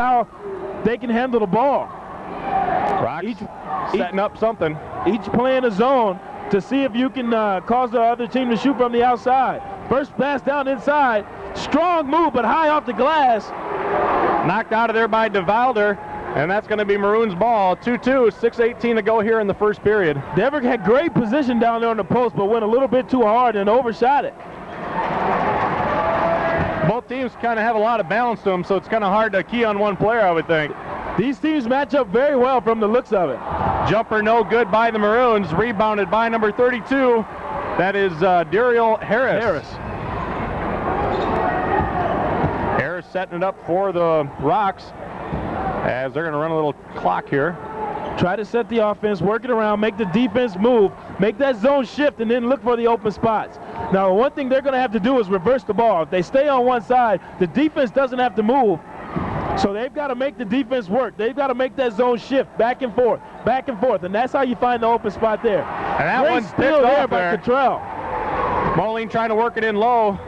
how they can handle the ball. Rocks setting up something. Each playing a zone to see if you can cause the other team to shoot from the outside. First pass down inside. Strong move, but high off the glass. Knocked out of there by DeValder, and that's going to be Maroon's ball. 2-2, 6:18 to go here in the first period. Deverick had great position down there on the post, but went a little bit too hard and overshot it. Both teams kind of have a lot of balance to them, so it's kind of hard to key on one player, I would think. These teams match up very well from the looks of it. Jumper no good by the Maroons, rebounded by number 32. That is Daryl Harris. Harris setting it up for the Rocks as they're going to run a little clock here. Try to set the offense, work it around, make the defense move, make that zone shift, and then look for the open spots. Now, one thing they're going to have to do is reverse the ball. If they stay on one side, the defense doesn't have to move. So they've got to make the defense work. They've got to make that zone shift back and forth, and that's how you find the open spot there. And that Great one's steal there by Cottrell. Moline trying to work it in low.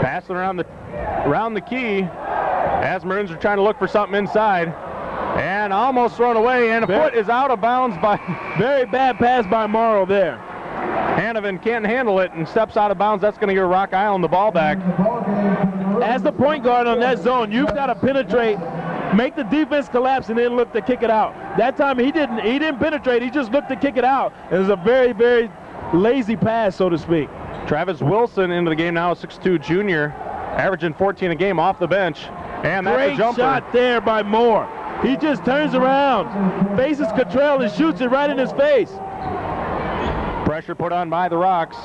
Passing around the key as Maroons are trying to look for something inside. And almost thrown away, and a foot is out of bounds by... Very bad pass by Morrow there. Hanovan can't handle it and steps out of bounds. That's going to give Rock Island the ball back. As the point guard on that zone, you've got to penetrate, make the defense collapse, and then look to kick it out. That time he didn't penetrate. He just looked to kick it out. It was a very, very lazy pass, so to speak. Travis Wilson into the game now, 6'2" junior, averaging 14 a game off the bench. And that's Great a jumper. Shot there by Moore. He just turns around, faces Cottrell, and shoots it right in his face. Pressure put on by the Rocks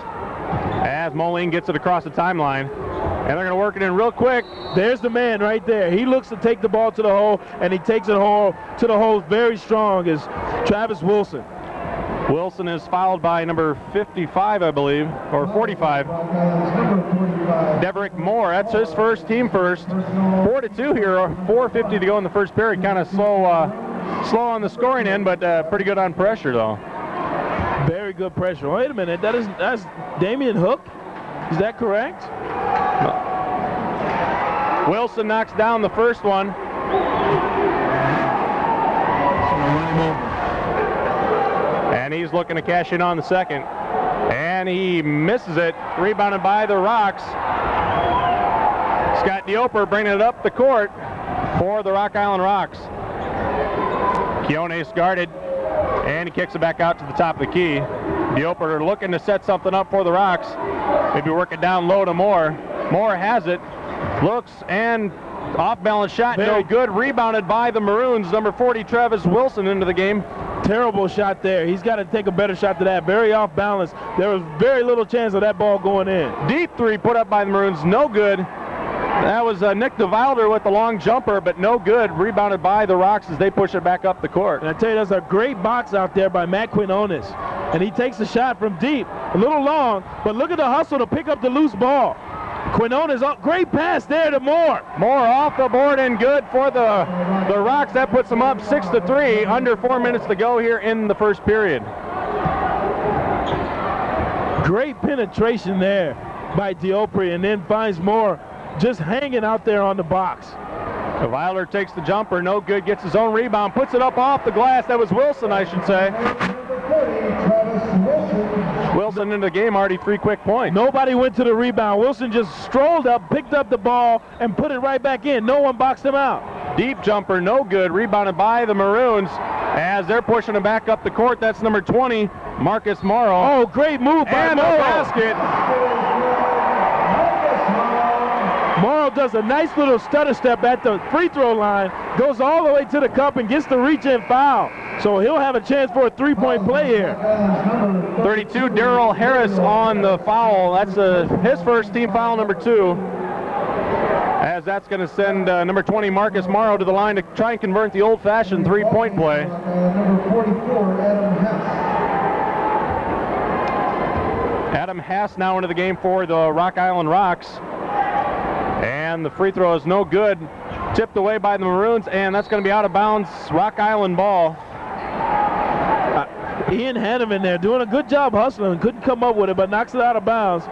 as Moline gets it across the timeline. And they're going to work it in real quick. There's the man right there. He looks to take the ball to the hole, and he takes it to the hole very strong as Travis Wilson. Wilson is fouled by number 55, I believe, or 45. Deverick Moore, that's his first, team first. 4-2 here, 4:50 to go in the first period. Kind of slow on the scoring end, but pretty good on pressure, though. Very good pressure. Wait a minute, that's Damian Hook? Is that correct? Wilson knocks down the first one. And he's looking to cash in on the second. And he misses it. Rebounded by the Rocks. Scott Dioper bringing it up the court for the Rock Island Rocks. Keone's guarded. And he kicks it back out to the top of the key. Dioper looking to set something up for the Rocks. Maybe work it down low to Moore. Moore has it. Looks and off-balance shot, no good. Rebounded by the Maroons. Number 40, Travis Wilson, into the game. Terrible shot there. He's got to take a better shot to that. Very off balance. There was very little chance of that ball going in. Deep three put up by the Maroons, no good. That was Nick DeValder with the long jumper, but no good. Rebounded by the Rocks as they push it back up the court. And I tell you, that's a great box out there by Matt Quinones. And he takes the shot from deep, a little long, but look at the hustle to pick up the loose ball. Quinones, great pass there to Moore. Moore off the board and good for the Rocks. That puts them up 6-3. Under 4 minutes to go here in the first period. Great penetration there by Diopri, and then finds Moore just hanging out there on the box. DeValder takes the jumper, no good, gets his own rebound, puts it up off the glass. That was Wilson, I should say. Wilson into the game, already 3 quick points. Nobody went to the rebound. Wilson just strolled up, picked up the ball, and put it right back in. No one boxed him out. Deep jumper, no good. Rebounded by the Maroons as they're pushing him back up the court. That's number 20, Marcus Morrow. Oh, great move by Morrow. Basket. Morrow does a nice little stutter step at the free throw line, goes all the way to the cup and gets the reach-in foul. So he'll have a chance for a three-point play here. 32, Daryl Harris on the foul. That's his first team foul, number 2. As that's going to send number 20, Marcus Morrow, to the line to try and convert the old-fashioned three-point play. Number 44, Adam Hess. Adam Hess now into the game for the Rock Island Rocks. And the free throw is no good. Tipped away by the Maroons, and that's going to be out of bounds. Rock Island ball. Ian Hanneman there doing a good job hustling. Couldn't come up with it, but knocks it out of bounds.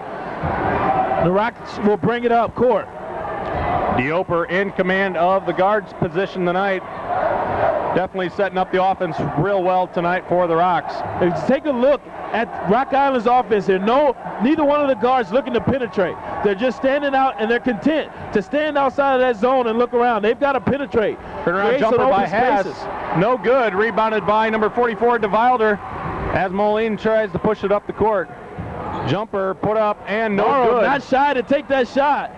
The Rocks will bring it up court. Dioper in command of the guards position tonight. Definitely setting up the offense real well tonight for the Rocks. Take a look at Rock Island's offense here. Neither one of the guards looking to penetrate. They're just standing out, and they're content to stand outside of that zone and look around. They've got to penetrate. Turnaround jumper by Haas. No good. Rebounded by number 44, DeVilder, as Moline tries to push it up the court. Jumper put up and no good. Not shy to take that shot.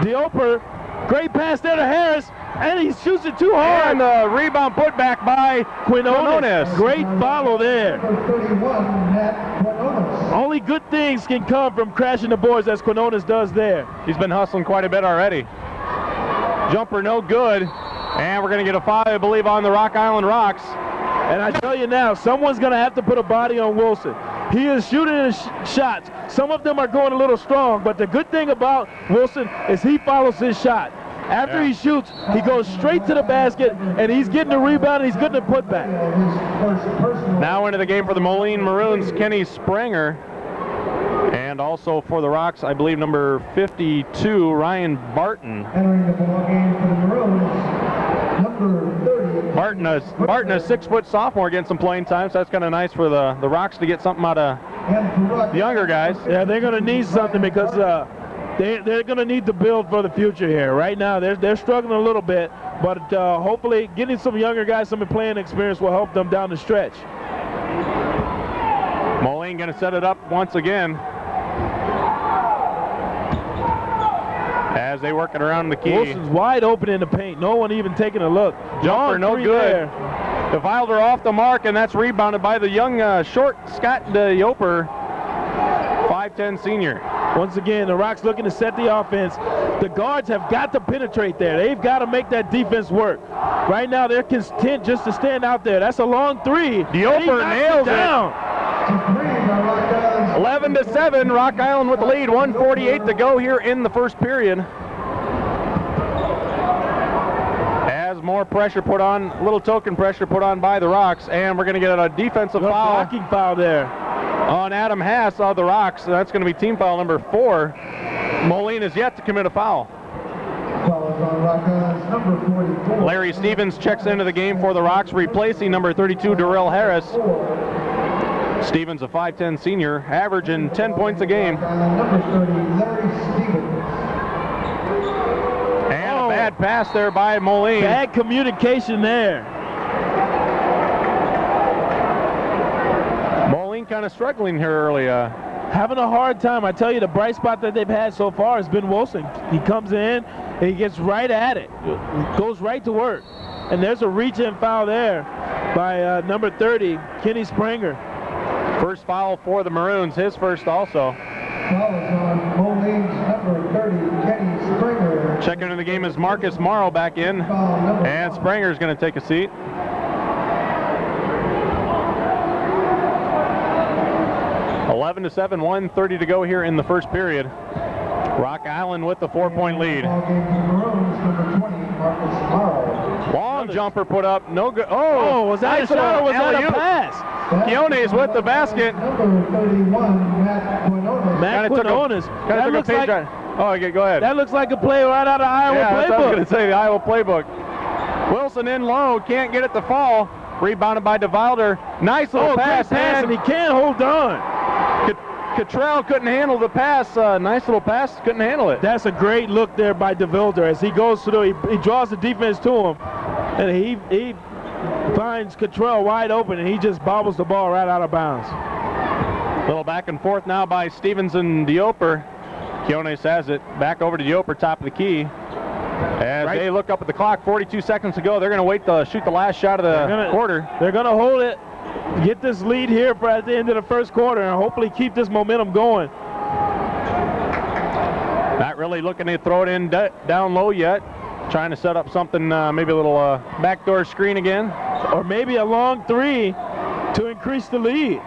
Dioper, great pass there to Harris, and he shoots it too hard. And the rebound put back by Quinones. Great follow there. Number 31, Matt Quinones. Only good things can come from crashing the boards as Quinones does there. He's been hustling quite a bit already. Jumper no good. And we're going to get a foul, I believe, on the Rock Island Rocks. And I tell you now, someone's going to have to put a body on Wilson. He is shooting his shots. Some of them are going a little strong, but the good thing about Wilson is he follows his shot. After he shoots, he goes straight to the basket, and he's getting the rebound, and he's getting the putback. Now into the game for the Moline Maroons, Kenny Spranger. And also for the Rocks, I believe number 52, Ryan Barton. Entering the ball game for the Maroons, number 30. Barton, a 6-foot sophomore, getting some playing time, so that's kind of nice for the Rocks to get something out of the younger guys. Yeah, they're going to need something because they're going to need to build for the future here. Right now, they're struggling a little bit, but hopefully getting some younger guys some playing experience will help them down the stretch. Moline going to set it up once again as they work it around the key. Wilson's wide open in the paint. No one even taking a look. Jumper no good. DeVilder off the mark, and that's rebounded by the young short Scott Dioper, 5'10" senior. Once again, the Rocks looking to set the offense. The guards have got to penetrate there. They've got to make that defense work. Right now, they're content just to stand out there. That's a long three. Dioper nails it. 11-7, Rock Island with the lead. 1:48 to go here in the first period. As more pressure put on, a little token pressure put on by the Rocks, and we're going to get a defensive foul. Blocking foul there on Adam Haas of the Rocks. So that's going to be team foul number 4. Moline is yet to commit a foul. Larry Stevens checks into the game for the Rocks, replacing number 32, Darrell Harris. Stevens, a 5'10" senior, averaging 10 points a game. Number 30, Larry Stevens. And a bad pass there by Moline. Bad communication there. Moline kind of struggling here early. Having a hard time. I tell you, the bright spot that they've had so far has been Wilson. He comes in and he gets right at it. Goes right to work. And there's a reach-in foul there by number 30, Kenny Spranger. First foul for the Maroons, his first also. Foul is on Moline's number 30, Kenny Spranger. Checking into the game is Marcus Morrow back in. And Spranger's going to take a seat. Eleven to 7, 1:30 to go here in the first period. Rock Island with the 4-point lead. Long jumper put up, no good. Oh, was that a shot or was that a pass? Quinones with the basket. Number 31, Matt Quinones. Matt Quinones. That looks like, go ahead. That looks like a play right out of Iowa That's playbook. what I was going to say, the Iowa playbook. Wilson in low, can't get it to fall. Rebounded by DeVilder. Nice little pass. And he can't hold on. Cottrell couldn't handle the pass. Nice little pass, couldn't handle it. That's a great look there by DeVilder as he goes through. He draws the defense to him, and he finds Cottrell wide open, and he just bobbles the ball right out of bounds. Little back and forth now by Stevens and Dioper. Quinones has it. Back over to Dioper, top of the key. As they look up at the clock, 42 seconds to go. They're going to wait to shoot the last shot of the quarter. They're going to hold it, get this lead here for at the end of the first quarter, and hopefully keep this momentum going. Not really looking to throw it in down low yet. Trying to set up something, maybe a little backdoor screen again. Or maybe a long three to increase the lead.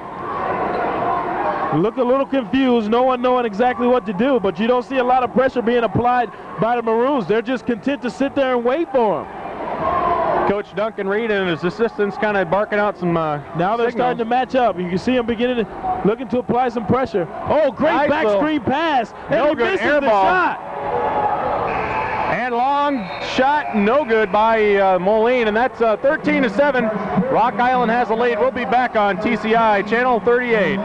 Look a little confused, no one knowing exactly what to do, but you don't see a lot of pressure being applied by the Maroons. They're just content to sit there and wait for him. Coach Duncan Reed and his assistants kind of barking out some now they're starting to match up. You can see them beginning to looking to apply some pressure. Oh, great back screen pass, and he misses the shot. shot, no good by Moline, and that's 13-7. Rock Island has a lead. We'll be back on TCI, Channel 38.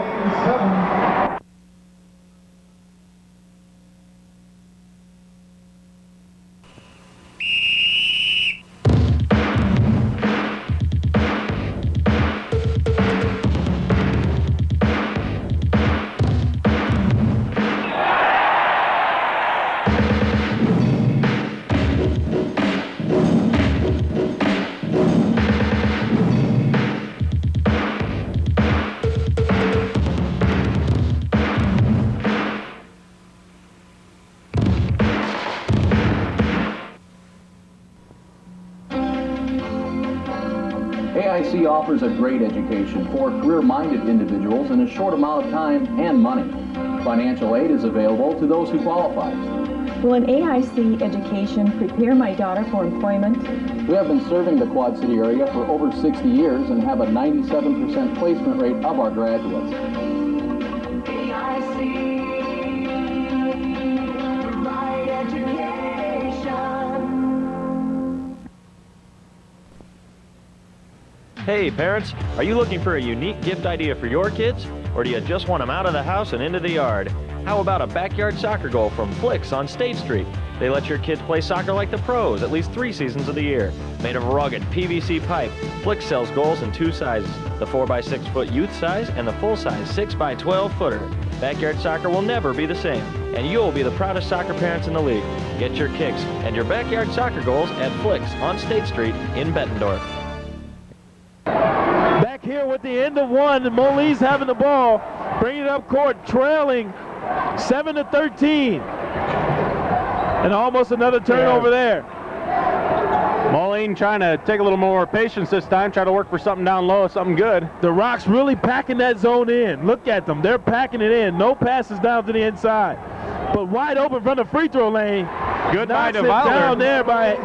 AIC offers a great education for career-minded individuals in a short amount of time and money. Financial aid is available to those who qualify. Will an AIC education prepare my daughter for employment? We have been serving the Quad City area for over 60 years and have a 97% placement rate of our graduates. Hey parents, are you looking for a unique gift idea for your kids? Or do you just want them out of the house and into the yard? How about a backyard soccer goal from Flicks on State Street? They let your kids play soccer like the pros at least 3 seasons of the year. Made of rugged PVC pipe, Flicks sells goals in 2 sizes, the 4x6 foot youth size and the full-size 6x12 footer. Backyard soccer will never be the same, and you'll be the proudest soccer parents in the league. Get your kicks and your backyard soccer goals at Flicks on State Street in Bettendorf. Back here with the end of one, and Moline's having the ball, bringing it up court, trailing 7-13. And almost another turnover there. Moline trying to take a little more patience this time, try to work for something down low, something good. The Rocks really packing that zone in. Look at them. They're packing it in. No passes down to the inside. But wide open from the free throw lane. Good by Knocks it down there by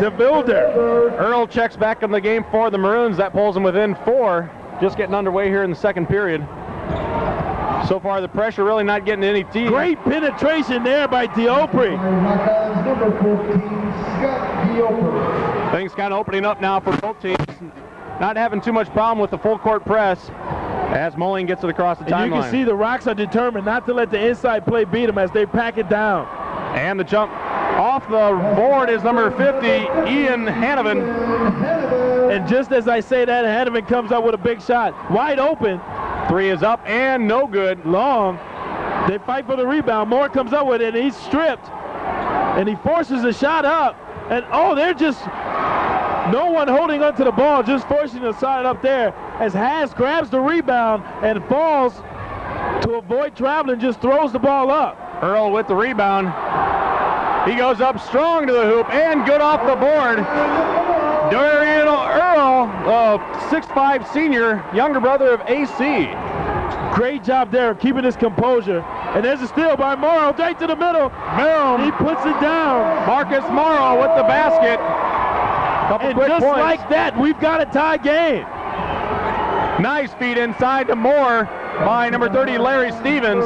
DeVilder. Earl checks back in the game for the Maroons. That pulls them within 4. Just getting underway here in the second period. So far, the pressure really not getting any teeth. Great penetration there by Diopri. Things kind of opening up now for both teams. Not having too much problem with the full court press as Moline gets it across the timeline. And you can see the Rocks are determined not to let the inside play beat them as they pack it down. And the jump off the board is number 50, Ian Hanovan. And just as I say that, Hanovan comes up with a big shot. Wide open. 3 is up and no good. Long. They fight for the rebound. Moore comes up with it, and he's stripped. And he forces a shot up. And, oh, they're just no one holding onto the ball, just forcing the side up there as Haas grabs the rebound and falls to avoid traveling, just throws the ball up. Earl with the rebound. He goes up strong to the hoop and good off the board. Darian Earl, 6'5" senior, younger brother of AC. Great job there keeping his composure. And there's a steal by Morrow, right to the middle. Boom. He puts it down. Marcus Morrow with the basket. Couple And quick just points. like that, we've got a tie game. Nice feed inside to Moore by number 30, Larry Stevens.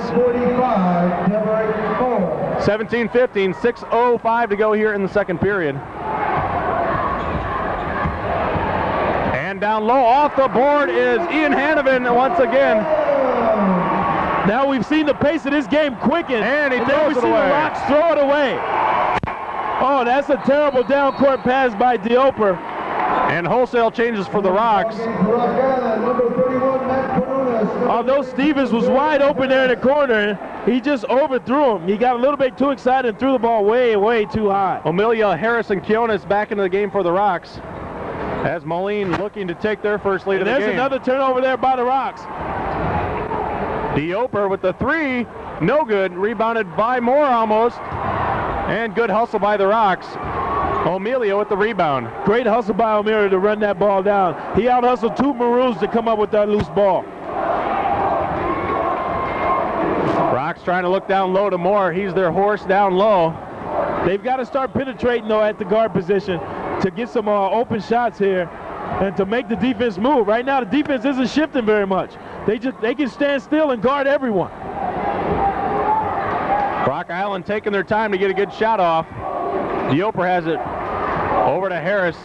17-15, 6:05 to go here in the second period. And down low off the board is Ian Hanovan once again. Now we've seen the pace of this game quicken. And he then throws we it see away. the Rocks throw it away. Oh, that's a terrible down-court pass by Diopri. And wholesale changes for the Rocks. Although Stevens was wide open there in the corner, he just overthrew him. He got a little bit too excited and threw the ball way, way too high. Amelia Harrison Kionis back into the game for the Rocks. As Moline looking to take their first lead And of the there's game. another turnover there by the Rocks. Diopri with the 3, no good. Rebounded by Moore almost. And good hustle by the Rocks. Amelia with the rebound. Great hustle by O'Meara to run that ball down. He out-hustled 2 Maroons to come up with that loose ball. Rocks trying to look down low to Moore. He's their horse down low. They've got to start penetrating, though, at the guard position to get some open shots here and to make the defense move. Right now, the defense isn't shifting very much. They can stand still and guard everyone. Rock Island taking their time to get a good shot off. Dioper has it over to Harris.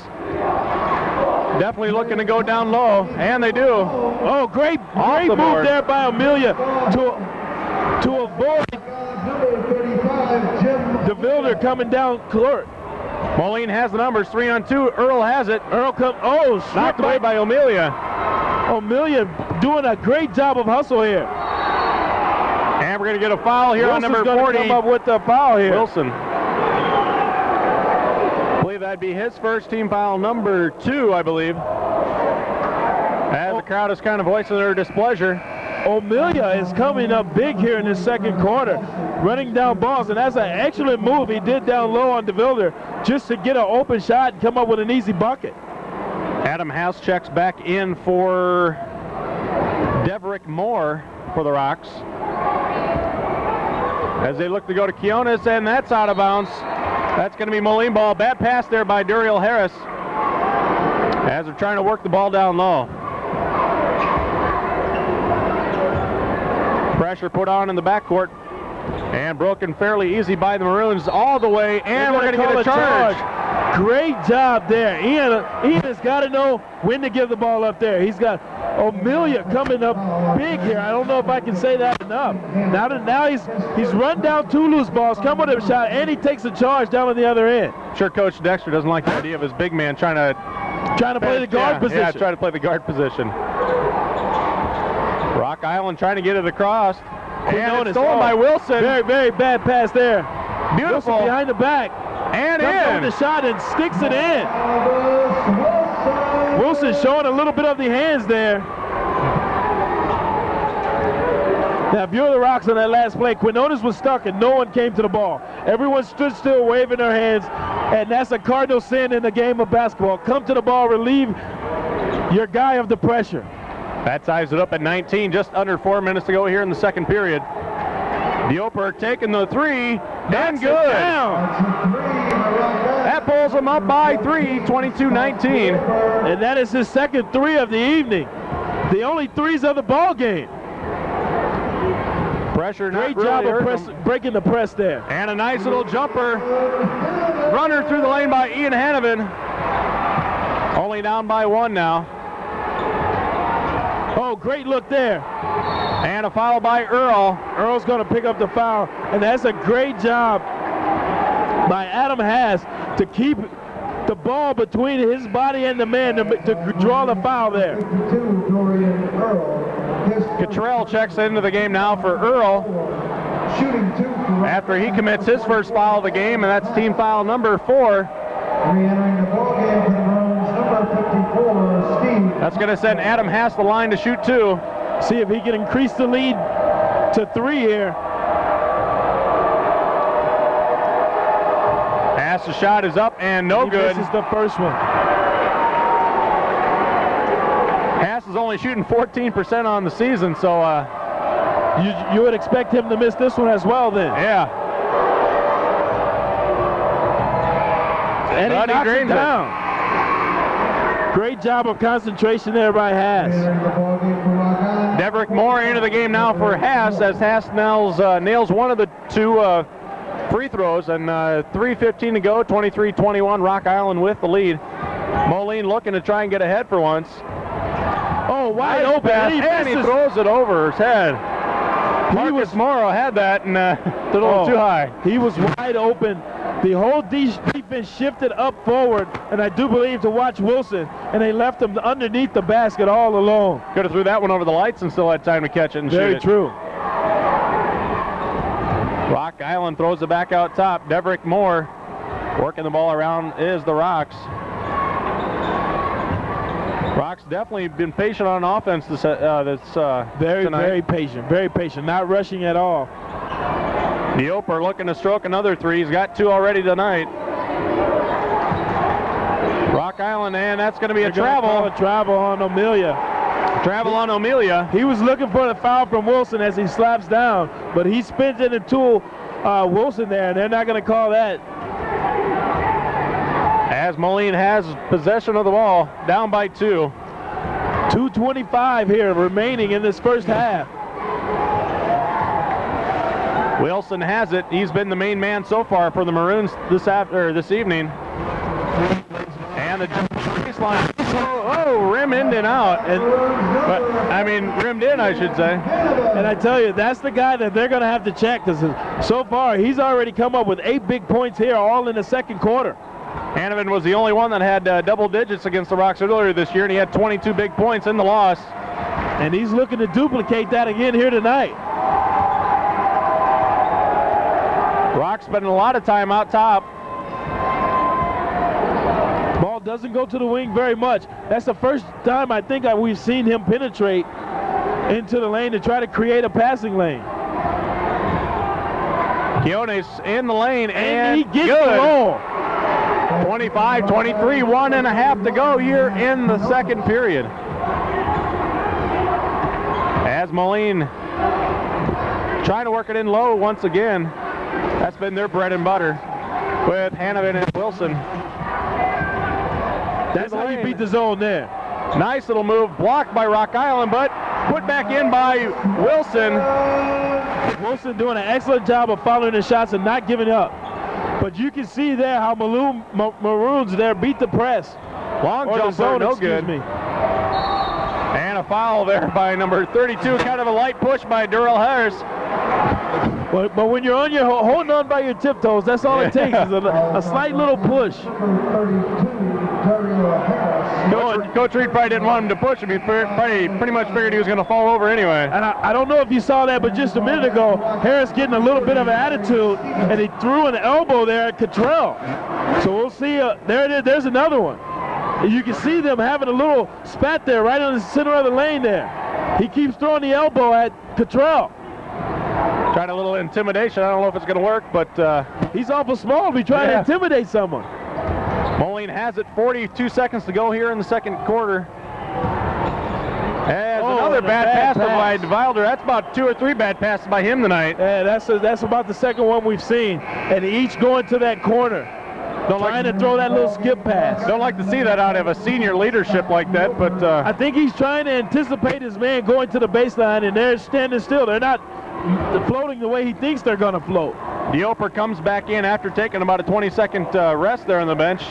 Definitely looking to go down low, and they do. Oh, great move board there by Amelia to avoid Number 35, Jim. DeVilder coming down court. Moline has the numbers, 3-on-2. Earl has it. Earl Knocked away by Amelia. Amelia doing a great job of hustle here. And we're going to get a foul here Wilson's on number gonna 40. come up with the foul here. Wilson. I believe that'd be his first team foul, number 2, I believe. As the crowd is kind of voicing their displeasure. Amelia is coming up big here in the second quarter, running down balls, and that's an excellent move he did down low on DeVilder just to get an open shot and come up with an easy bucket. Adam House checks back in for Deverick Moore for the Rocks. As they look to go to Quinones, and that's out of bounds. That's going to be Moline ball. Bad pass there by Duriel Harris as they're trying to work the ball down low. Pressure put on in the backcourt and broken fairly easy by the Maroons all the way, and we're going to get a charge. Great job there. Ian has got to know when to give the ball up there. He's got Amelia coming up big here. I don't know if I can say that enough. Now he's run down 2 loose balls, come with a shot, and he takes a charge down on the other end. Sure, Coach Dexter doesn't like the idea of his big man trying to play the guard position. Yeah, try to play the guard position. Rock Island trying to get it across. And it's stolen by Wilson. Very, very bad pass there. Beautiful. Wilson behind the back. And comes over in. the shot and sticks it in. Wilson showing a little bit of the hands there. Now, if you're the Rocks on that last play, Quinones was stuck and no one came to the ball. Everyone stood still waving their hands, and that's a cardinal sin in the game of basketball. Come to the ball, relieve your guy of the pressure. That ties it up at 19, just under 4 minutes to go here in the second period. Dioper taking the 3, and good. That pulls him up by 3, 22-19. And that is his second 3 of the evening. The only 3s of the ball game. Pressure, great job of breaking the press there. And a nice little jumper. Runner through the lane by Ian Hanovan. Only down by 1 now. Oh, great look there. And a foul by Earl. Earl's going to pick up the foul, and that's a great job by Adam Haas to keep the ball between his body and the man to draw the foul there. Cottrell checks into the game now for Earl after he commits his first foul of the game, and that's team foul number 4. Re-entering the ball game for the Maroons, number 54, Steve. That's going to send Adam Haas the line to shoot 2. See if he can increase the lead to 3 here. Haas, the shot is up and no good. This is the first one. Haas is only shooting 14% on the season, so you would expect him to miss this one as well then. Yeah. And he knocks it down. Great job of concentration there by Haas. Deverick Moore into the game now for Haas, as Haas nails one of the 2 free throws, and 3:15 to go, 23-21, Rock Island with the lead. Moline looking to try and get ahead for once. Oh, wide open, and he throws it over his head. Marcus Morrow had that and a little too high. He was wide open. The whole defense shifted up forward, and I do believe to watch Wilson, and they left him underneath the basket all alone. Could have threw that one over the lights and still had time to catch it and shoot it. Very true. Rock Island throws it back out top. Deverick Moore working the ball around is the Rocks. Rocks definitely been patient on offense tonight. Very patient, not rushing at all. Dioper looking to stroke another 3. He's got 2 already tonight. Rock Island, and that's going to be a travel. A travel on Amelia. Travel on Amelia. He was looking for the foul from Wilson as he slaps down, but he spins it into Wilson there, and they're not going to call that. As Moline has possession of the ball, down by 2. 2:25 here remaining in this first half. Wilson has it. He's been the main man so far for the Maroons this evening. And the baseline. Oh, rim in and out. Rimmed in, I should say. And I tell you, that's the guy that they're going to have to check, because so far he's already come up with 8 big points here, all in the second quarter. Hanneman was the only one that had double digits against the Rocks earlier this year, and he had 22 big points in the loss. And he's looking to duplicate that again here tonight. Rocks spending a lot of time out top. Ball doesn't go to the wing very much. That's the first time I think we've seen him penetrate into the lane to try to create a passing lane. Quiones in the lane, and he gets good. the roll. 25-23, 1.5 to go here in the second period. As Moline trying to work it in low once again. That's been their bread and butter with Hanneman and Wilson. That's how you beat the zone there. Nice little move, blocked by Rock Island, but put back in by Wilson. Wilson doing an excellent job of following the shots and not giving up. But you can see there how Maroons there beat the press. Long jumper, no good. And a foul there by number 32, kind of a light push by Durrell Harris. But when you're on holding on by your tiptoes, that's all it takes is a slight little push. Coach Reed probably didn't want him to push him. He pretty much figured he was going to fall over anyway. And I don't know if you saw that, but just a minute ago, Harris getting a little bit of an attitude, and he threw an elbow there at Cottrell. So we'll see. There it is. There's another one. And you can see them having a little spat there right on the center of the lane there. He keeps throwing the elbow at Cottrell. Trying a little intimidation. I don't know if it's going to work, but he's awful small to be trying to intimidate someone. Moline has it. 42 seconds to go here in the second quarter. As another bad pass by DeVilder. That's about 2 or 3 bad passes by him tonight. Yeah, that's about the second one we've seen. And each going to that corner. Trying to throw that little skip pass. Don't like to see that out of a senior leadership like that, but I think he's trying to anticipate his man going to the baseline, and they're standing still. They're not floating the way he thinks they're going to float. Dioper comes back in after taking about a 20-second rest there on the bench,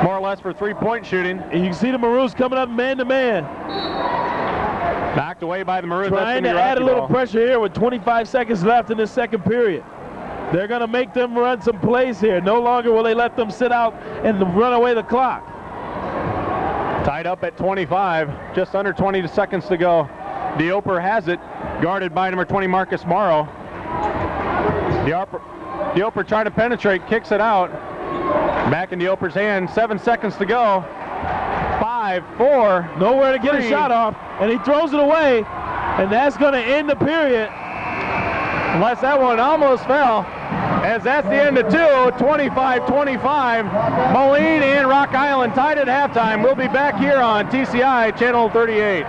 more or less for 3-point shooting. And you can see the Maroons coming up man-to-man. Knocked away by the Maroons. Trying to add a little pressure here with 25 seconds left in the second period. They're going to make them run some plays here. No longer will they let them sit out and run away the clock. Tied up at 25, just under 20 seconds to go. Dioper has it, guarded by number 20, Marcus Morrow. Dioper trying to penetrate, kicks it out. Back in Dioper's hand, 7 seconds to go. 5, 4, nowhere to get a shot off, and he throws it away, and that's going to end the period. Unless that one almost fell, as that's the end of 2, 25-25. Moline and Rock Island tied at halftime. We'll be back here on TCI Channel 38.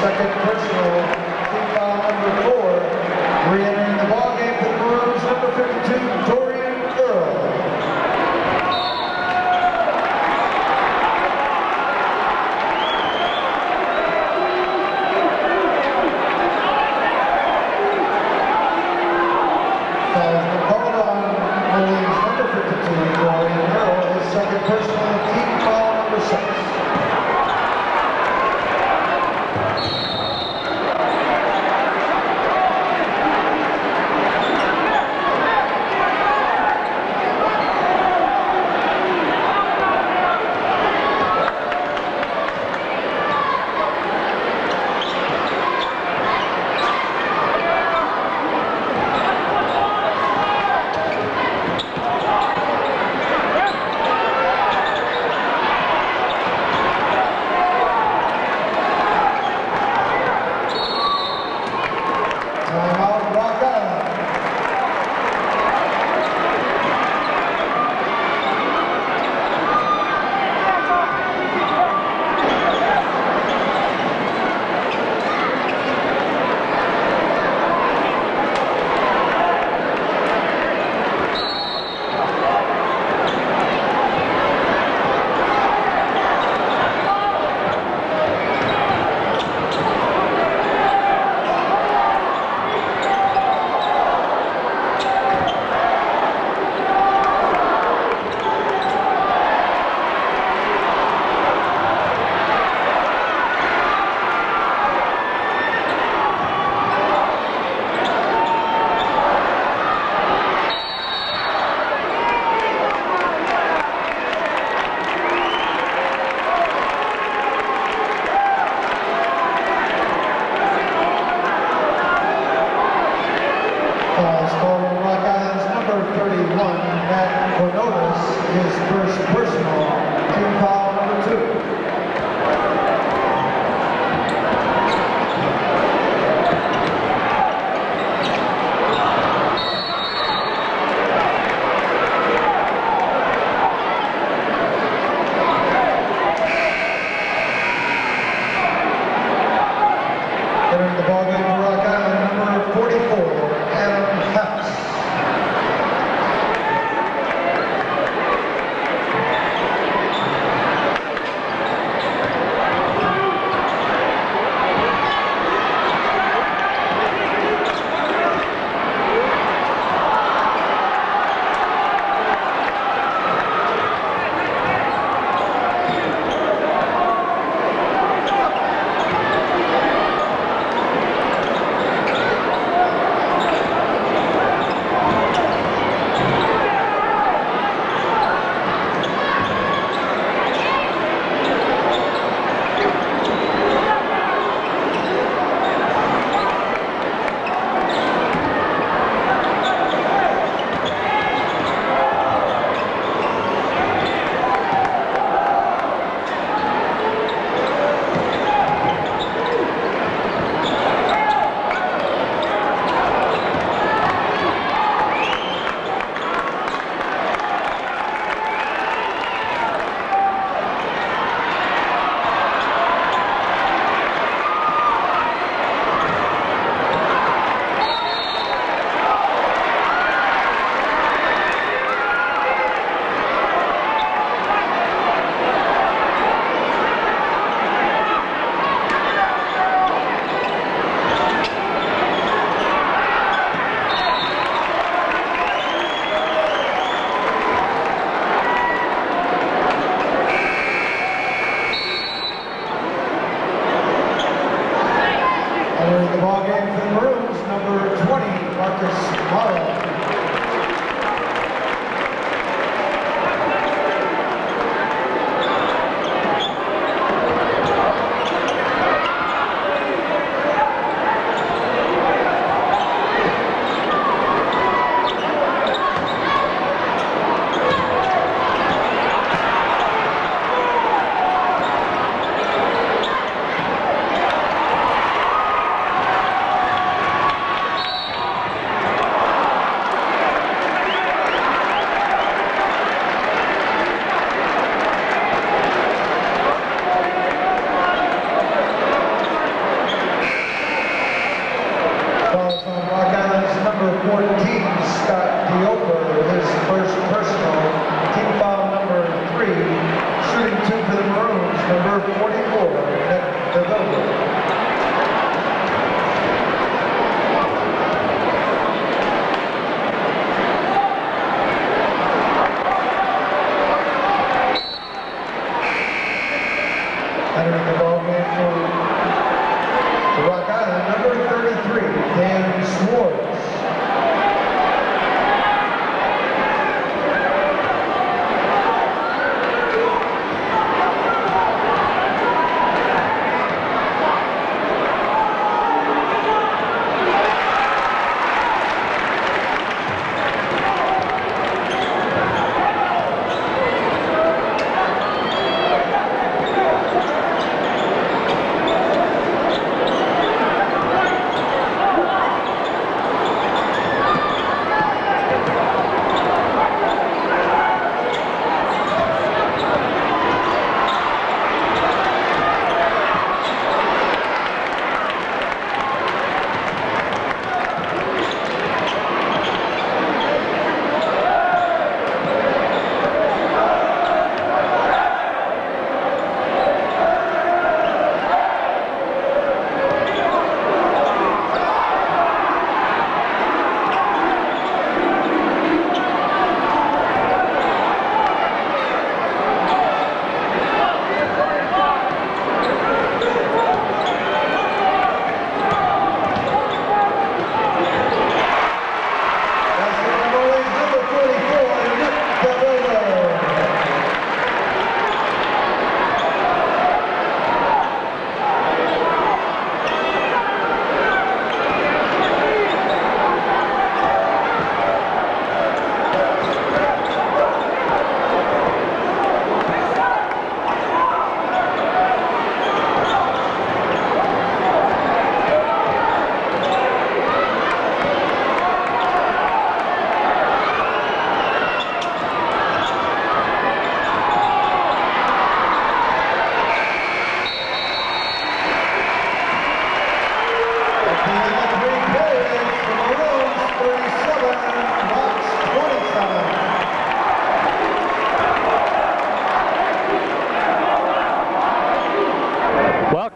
second personal, team foul number 4. Re-entering the ballgame for the Maroons, number 52, Dorian Earl. Fouls been called on Molive's number 52, Dorian Earl, his second personal, team foul number 6.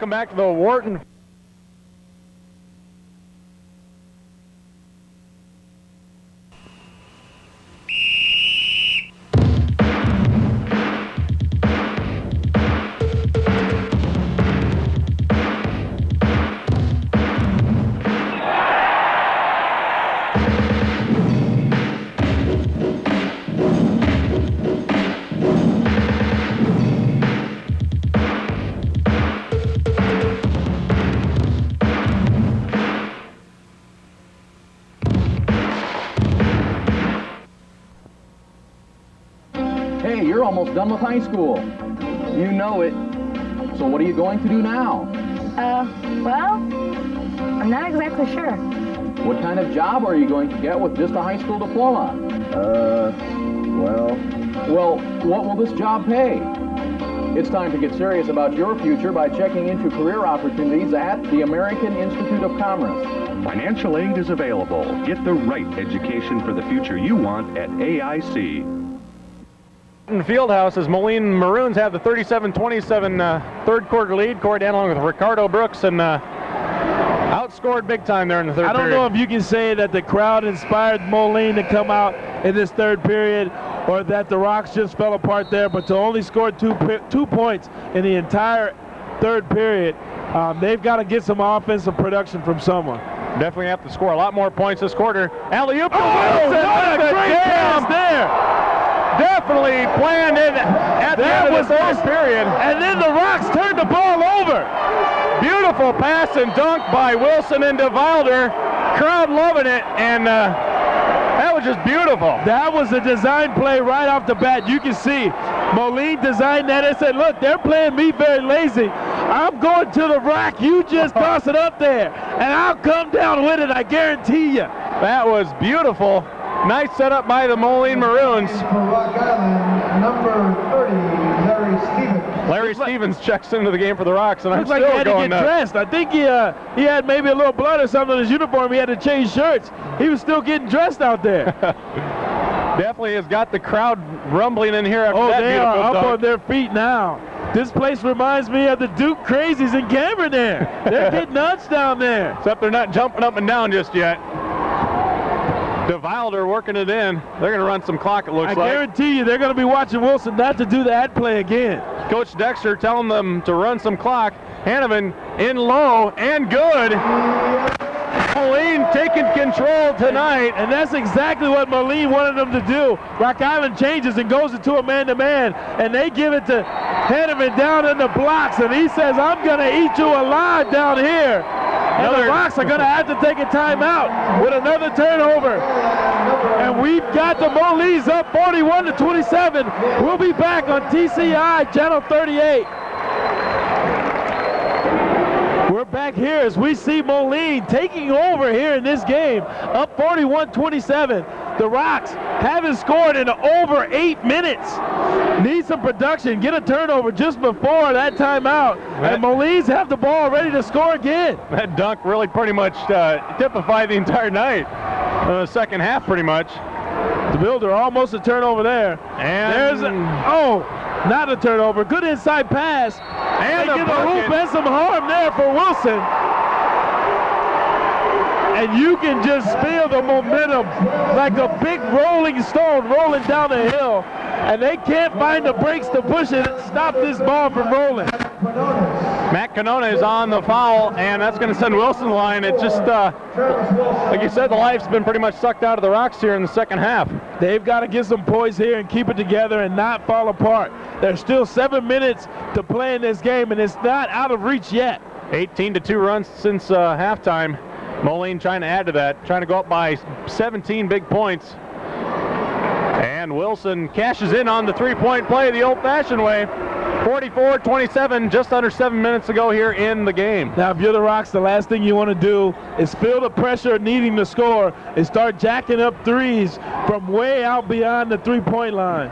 Welcome back to the Wharton. Hey, you're almost done with high school. You know it. So what are you going to do now? Well, I'm not exactly sure. What kind of job are you going to get with just a high school diploma? Well, what will this job pay? It's time to get serious about your future by checking into career opportunities at the American Institute of Commerce. Financial aid is available. Get the right education for the future you want at AIC. Fieldhouse as Moline Maroons have the 37-27 third quarter lead. Corey Dan along with Ricardo Brooks and outscored big time there in the third period. I don't know if you can say that the crowd inspired Moline to come out in this third period or that the Rocks just fell apart there, but to only score two points in the entire third period, they've got to get some offensive production from someone. Definitely have to score a lot more points this quarter. Alley-oop. Oh, what a great pass there! Definitely planned in at the end of the third period. And then the Rocks turned the ball over. Beautiful pass and dunk by Wilson and DeVilder. Crowd loving it, and that was just beautiful. That was a design play right off the bat. You can see Moline designed that and said, look, they're playing me very lazy. I'm going to the rack. You just toss it up there, and I'll come down with it, I guarantee you. That was beautiful. Nice setup by the Moline Maroons. For Rock Island, number 30, Larry Stevens. Larry Stevens checks into the game for the Rocks, and I'm Looks still like he had to going get nuts. dressed. I think he had maybe a little blood or something on his uniform. He had to change shirts. He was still getting dressed out there. Definitely has got the crowd rumbling in here after that they beautiful are up dunk. on their feet now. This place reminds me of the Duke Crazies in Cameron there. They're getting nuts down there. Except they're not jumping up and down just yet. DeVilder working it in. They're going to run some clock, it looks I like. guarantee you they're going to be watching Wilson not to do that play again. Coach Dexter telling them to run some clock. Hanneman in low and good. Moline taking control tonight. And that's exactly what Moline wanted them to do. Rock Island changes and goes into a man-to-man, and they give it to Hanneman down in the blocks, and he says, I'm going to eat you alive down here. And the Rocks are going to have to take a timeout with another turnover. And we've got the Molines up 41-27. We'll be back on TCI Channel 38. We're back here as we see Moline taking over here in this game, up 41-27. The Rocks haven't scored in over 8 minutes. Need some production, get a turnover just before that timeout. And Molines have the ball ready to score again. That dunk really pretty much typified the entire night. The second half pretty much. The Builder almost a turnover there. And there's not a turnover. Good inside pass. And they get a hoop and some harm there for Wilson. And you can just feel the momentum like a big rolling stone rolling down the hill. And they can't find the brakes to push it and stop this ball from rolling. Matt Canona is on the foul, and that's going to send Wilson the line. It just, like you said, the life's been pretty much sucked out of the Rocks here in the second half. They've got to get some poise here and keep it together and not fall apart. There's still 7 minutes to play in this game, and it's not out of reach yet. 18-2 runs since halftime. Moline trying to add to that, trying to go up by 17 big points. And Wilson cashes in on the three-point play the old-fashioned way. 44-27, just under 7 minutes to go here in the game. Now, if you're the Rocks, the last thing you want to do is feel the pressure of needing to score and start jacking up threes from way out beyond the three-point line.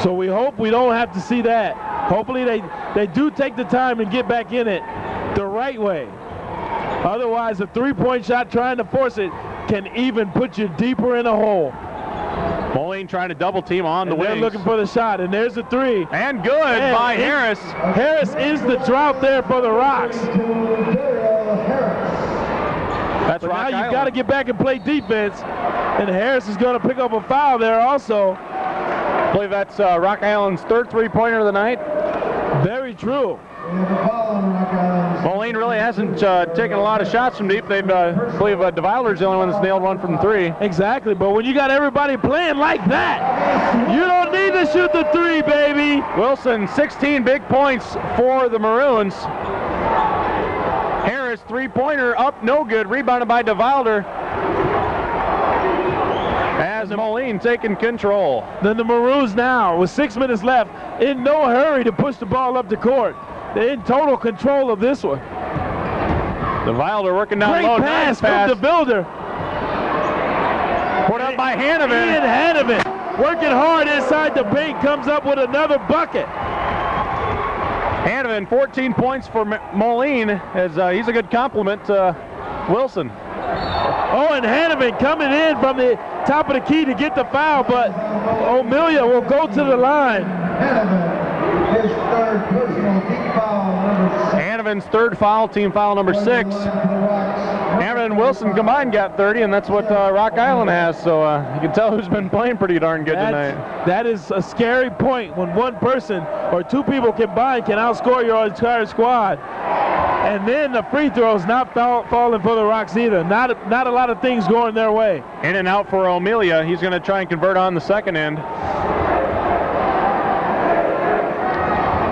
So we hope we don't have to see that. Hopefully they do take the time and get back in it the right way. Otherwise, a three-point shot trying to force it can even put you deeper in a hole. Moline trying to double team on the They're wings. looking for the shot, and there's the three. And good by Harris. Harris is the drought there for the Rocks. That's But Rock now you've Island. got to get back and play defense, and Harris is going to pick up a foul there also. I believe that's Rock Island's third three-pointer of the night. Very true. Moline really hasn't taken a lot of shots from deep. They've, I believe, DeVilder's the only one that's nailed one from three. Exactly, but when you got everybody playing like that, you don't need to shoot the three, baby. Wilson, 16 big points for the Maroons. Harris, three-pointer, up, no good. Rebounded by DeVilder. As Moline taking control. Then the Maroons now, with 6 minutes left, in no hurry to push the ball up the court. They're in total control of this one. DeVilder working down Great low. pass Nice pass. from the builder. Put up by Hanovan. Ian Hanovan, working hard inside the paint, comes up with another bucket. Hanovan, 14 points for Moline, as he's a good compliment to Wilson. Oh, and Hanovan coming in from the top of the key to get the foul, but O'Melia will go to the line. His third personal team foul, number 6. Hanovan's third foul, team foul number 6. Hanovan and Wilson combined got 30, and that's what Rock Island has, so you can tell who's been playing pretty darn good tonight. That is a scary point when one person or two people combined can outscore your entire squad. And then the free throws not falling for the Rocks either. Not a lot of things going their way. In and out for O'Melia. He's going to try and convert on the second end.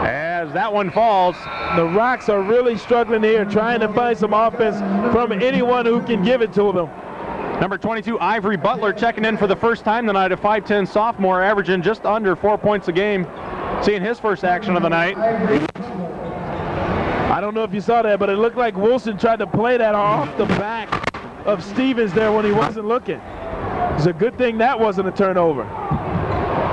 As that one falls. The Rocks are really struggling here, trying to find some offense from anyone who can give it to them. Number 22, Ivory Butler, checking in for the first time tonight, a 5'10 sophomore, averaging just under 4 points a game. Seeing his first action of the night. I don't know if you saw that, but it looked like Wilson tried to play that off the back of Stevens there when he wasn't looking. It's a good thing that wasn't a turnover.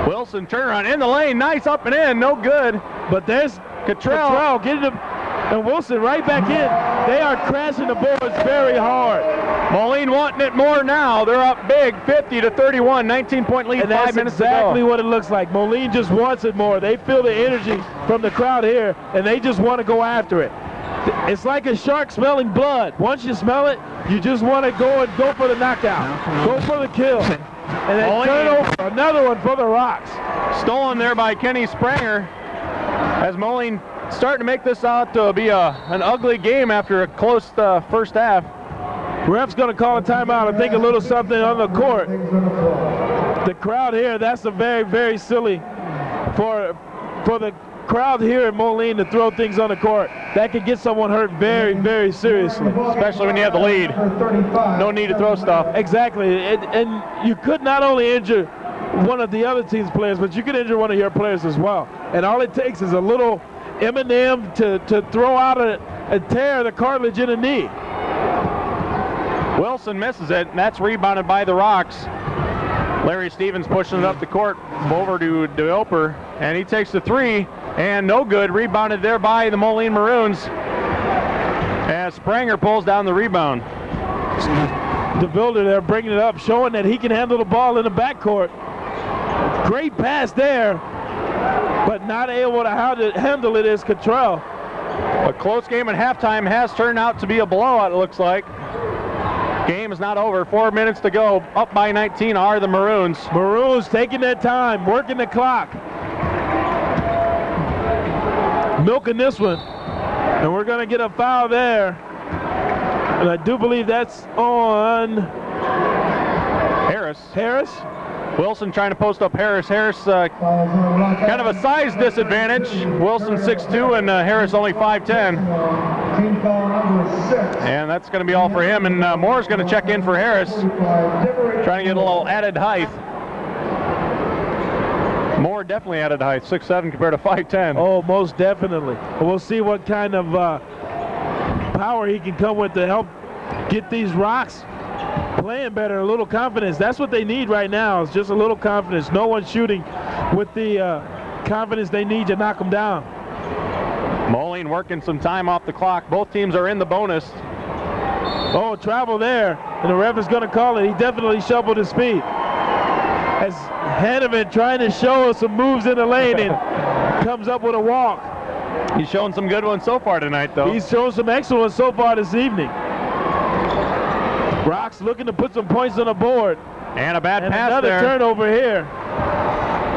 Wilson turnaround in the lane, nice up and in, no good. But there's Cottrell getting him, and Wilson right back in. They are crashing the boards very hard. Moline wanting it more now. They're up big, 50-31, 19-point lead, And 5 minutes to go. that's exactly what it looks like. Moline just wants it more. They feel the energy from the crowd here, and they just want to go after it. It's like a shark smelling blood. Once you smell it, you just want to go for the knockout. Go for the kill. And then turn over another one for the Rocks. Stolen there by Kenny Spranger. As Moline starting to make this out to be an ugly game after a close first half. Ref's going to call a timeout and think a little something on the court. The crowd here, that's a very, very silly for the crowd here at Moline to throw things on the court. That could get someone hurt very, very seriously. Especially when you have the lead. No need to throw stuff. Exactly. And you could not only injure one of the other team's players, but you could injure one of your players as well. And all it takes is a little M&M to throw out and tear the cartilage in a knee. Wilson misses it, and that's rebounded by the Rocks. Larry Stevens pushing it up the court over to DeOper, and he takes the three, and no good. Rebounded there by the Moline Maroons as Spranger pulls down the rebound. The builder there bringing it up, showing that he can handle the ball in the backcourt. Great pass there, but not able to handle it is Cottrell. A close game at halftime has turned out to be a blowout, it looks like. Game is not over. 4 minutes to go. Up by 19 are the Maroons. Maroons taking their time, working the clock. Milking this one. And we're going to get a foul there. And I do believe that's on Harris. Wilson trying to post up Harris. Harris kind of a size disadvantage. Wilson 6'2", and Harris only 5'10". Team foul number 6. And that's going to be all for him. And Moore's going to check in for Harris, trying to get a little added height. Moore definitely added height, 6'7" compared to 5'10". Oh, most definitely. We'll see what kind of power he can come with to help get these Rocks playing better, a little confidence. That's what they need right now, is just a little confidence. No one's shooting with the confidence they need to knock them down. Moline working some time off the clock. Both teams are in the bonus. Oh, travel there, and the ref is going to call it. He definitely shoveled his feet. As Hanneman trying to show us some moves in the lane and comes up with a walk. He's shown some good ones so far tonight, though. He's shown some excellent ones so far this evening. Rocks looking to put some points on the board. And a bad And pass another there. turnover here.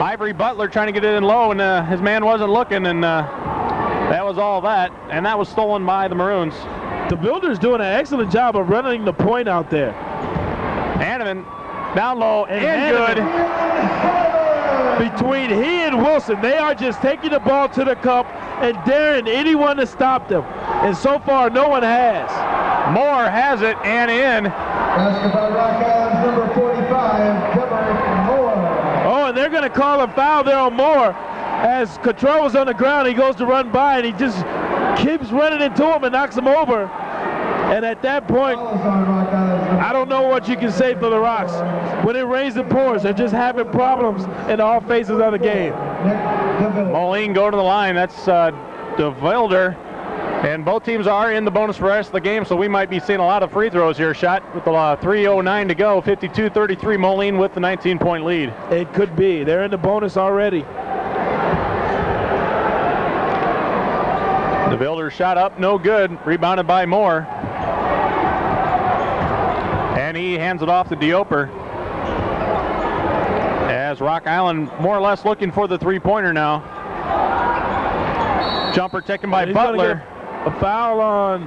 Ivory Butler trying to get it in low, and his man wasn't looking, and that was all that. And that was stolen by the Maroons. The Builders doing an excellent job of running the point out there. Hanneman down low and good. Between he and Wilson, they are just taking the ball to the cup and daring anyone to stop them. And so far, no one has. Moore has it and in. Basketball Rock Island's number 45, Kevin Moore. Oh, and they're going to call a foul there on Moore. As Cottrell was on the ground, he goes to run by, and he just keeps running into him and knocks him over. And at that point, I don't know what you can say for the Rocks. When it rains and pours, they're just having problems in all phases of the game. Moline go to the line. That's DeVilder. And both teams are in the bonus for the rest of the game, so we might be seeing a lot of free throws here. Shot with the 3:09 to go, 52-33. Moline with the 19-point lead. It could be. They're in the bonus already. DeVilder shot up, no good. Rebounded by Moore. And he hands it off to Dioper. As Rock Island more or less looking for the three-pointer now. Jumper taken by Butler. A foul on,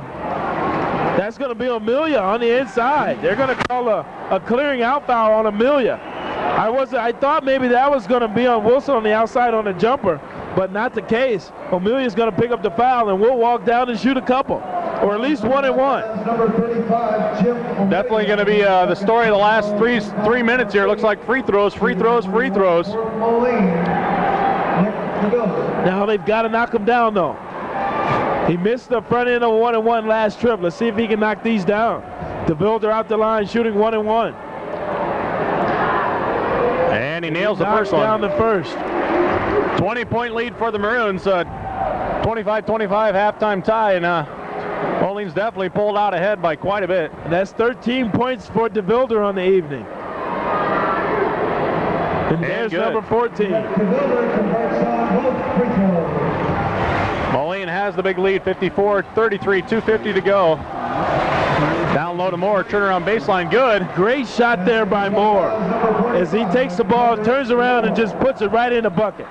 that's going to be Amelia on the inside. They're going to call a clearing out foul on Amelia. I thought maybe that was going to be on Wilson on the outside on the jumper, but not the case. Amelia's going to pick up the foul, and we'll walk down and shoot a couple, or at least 1 and 1. Number 35, Jim. Definitely going to be the story of the last three minutes here. Looks like free throws, free throws, free throws. Now they've got to knock him down, though. He missed the front end of 1 and 1 last trip. Let's see if he can knock these down. DeVilder out the line shooting 1 and 1. And he nails the first one. Down the first. 20-point lead for the Maroons. 25-25 halftime tie, and Moline's definitely pulled out ahead by quite a bit. And that's 13 points for DeVilder on the evening. And there's good. number 14. Moline has the big lead, 54-33, 2:50 to go. Down low to Moore, turnaround baseline, good. Great shot there by Moore. As he takes the ball, turns around, and just puts it right in the bucket.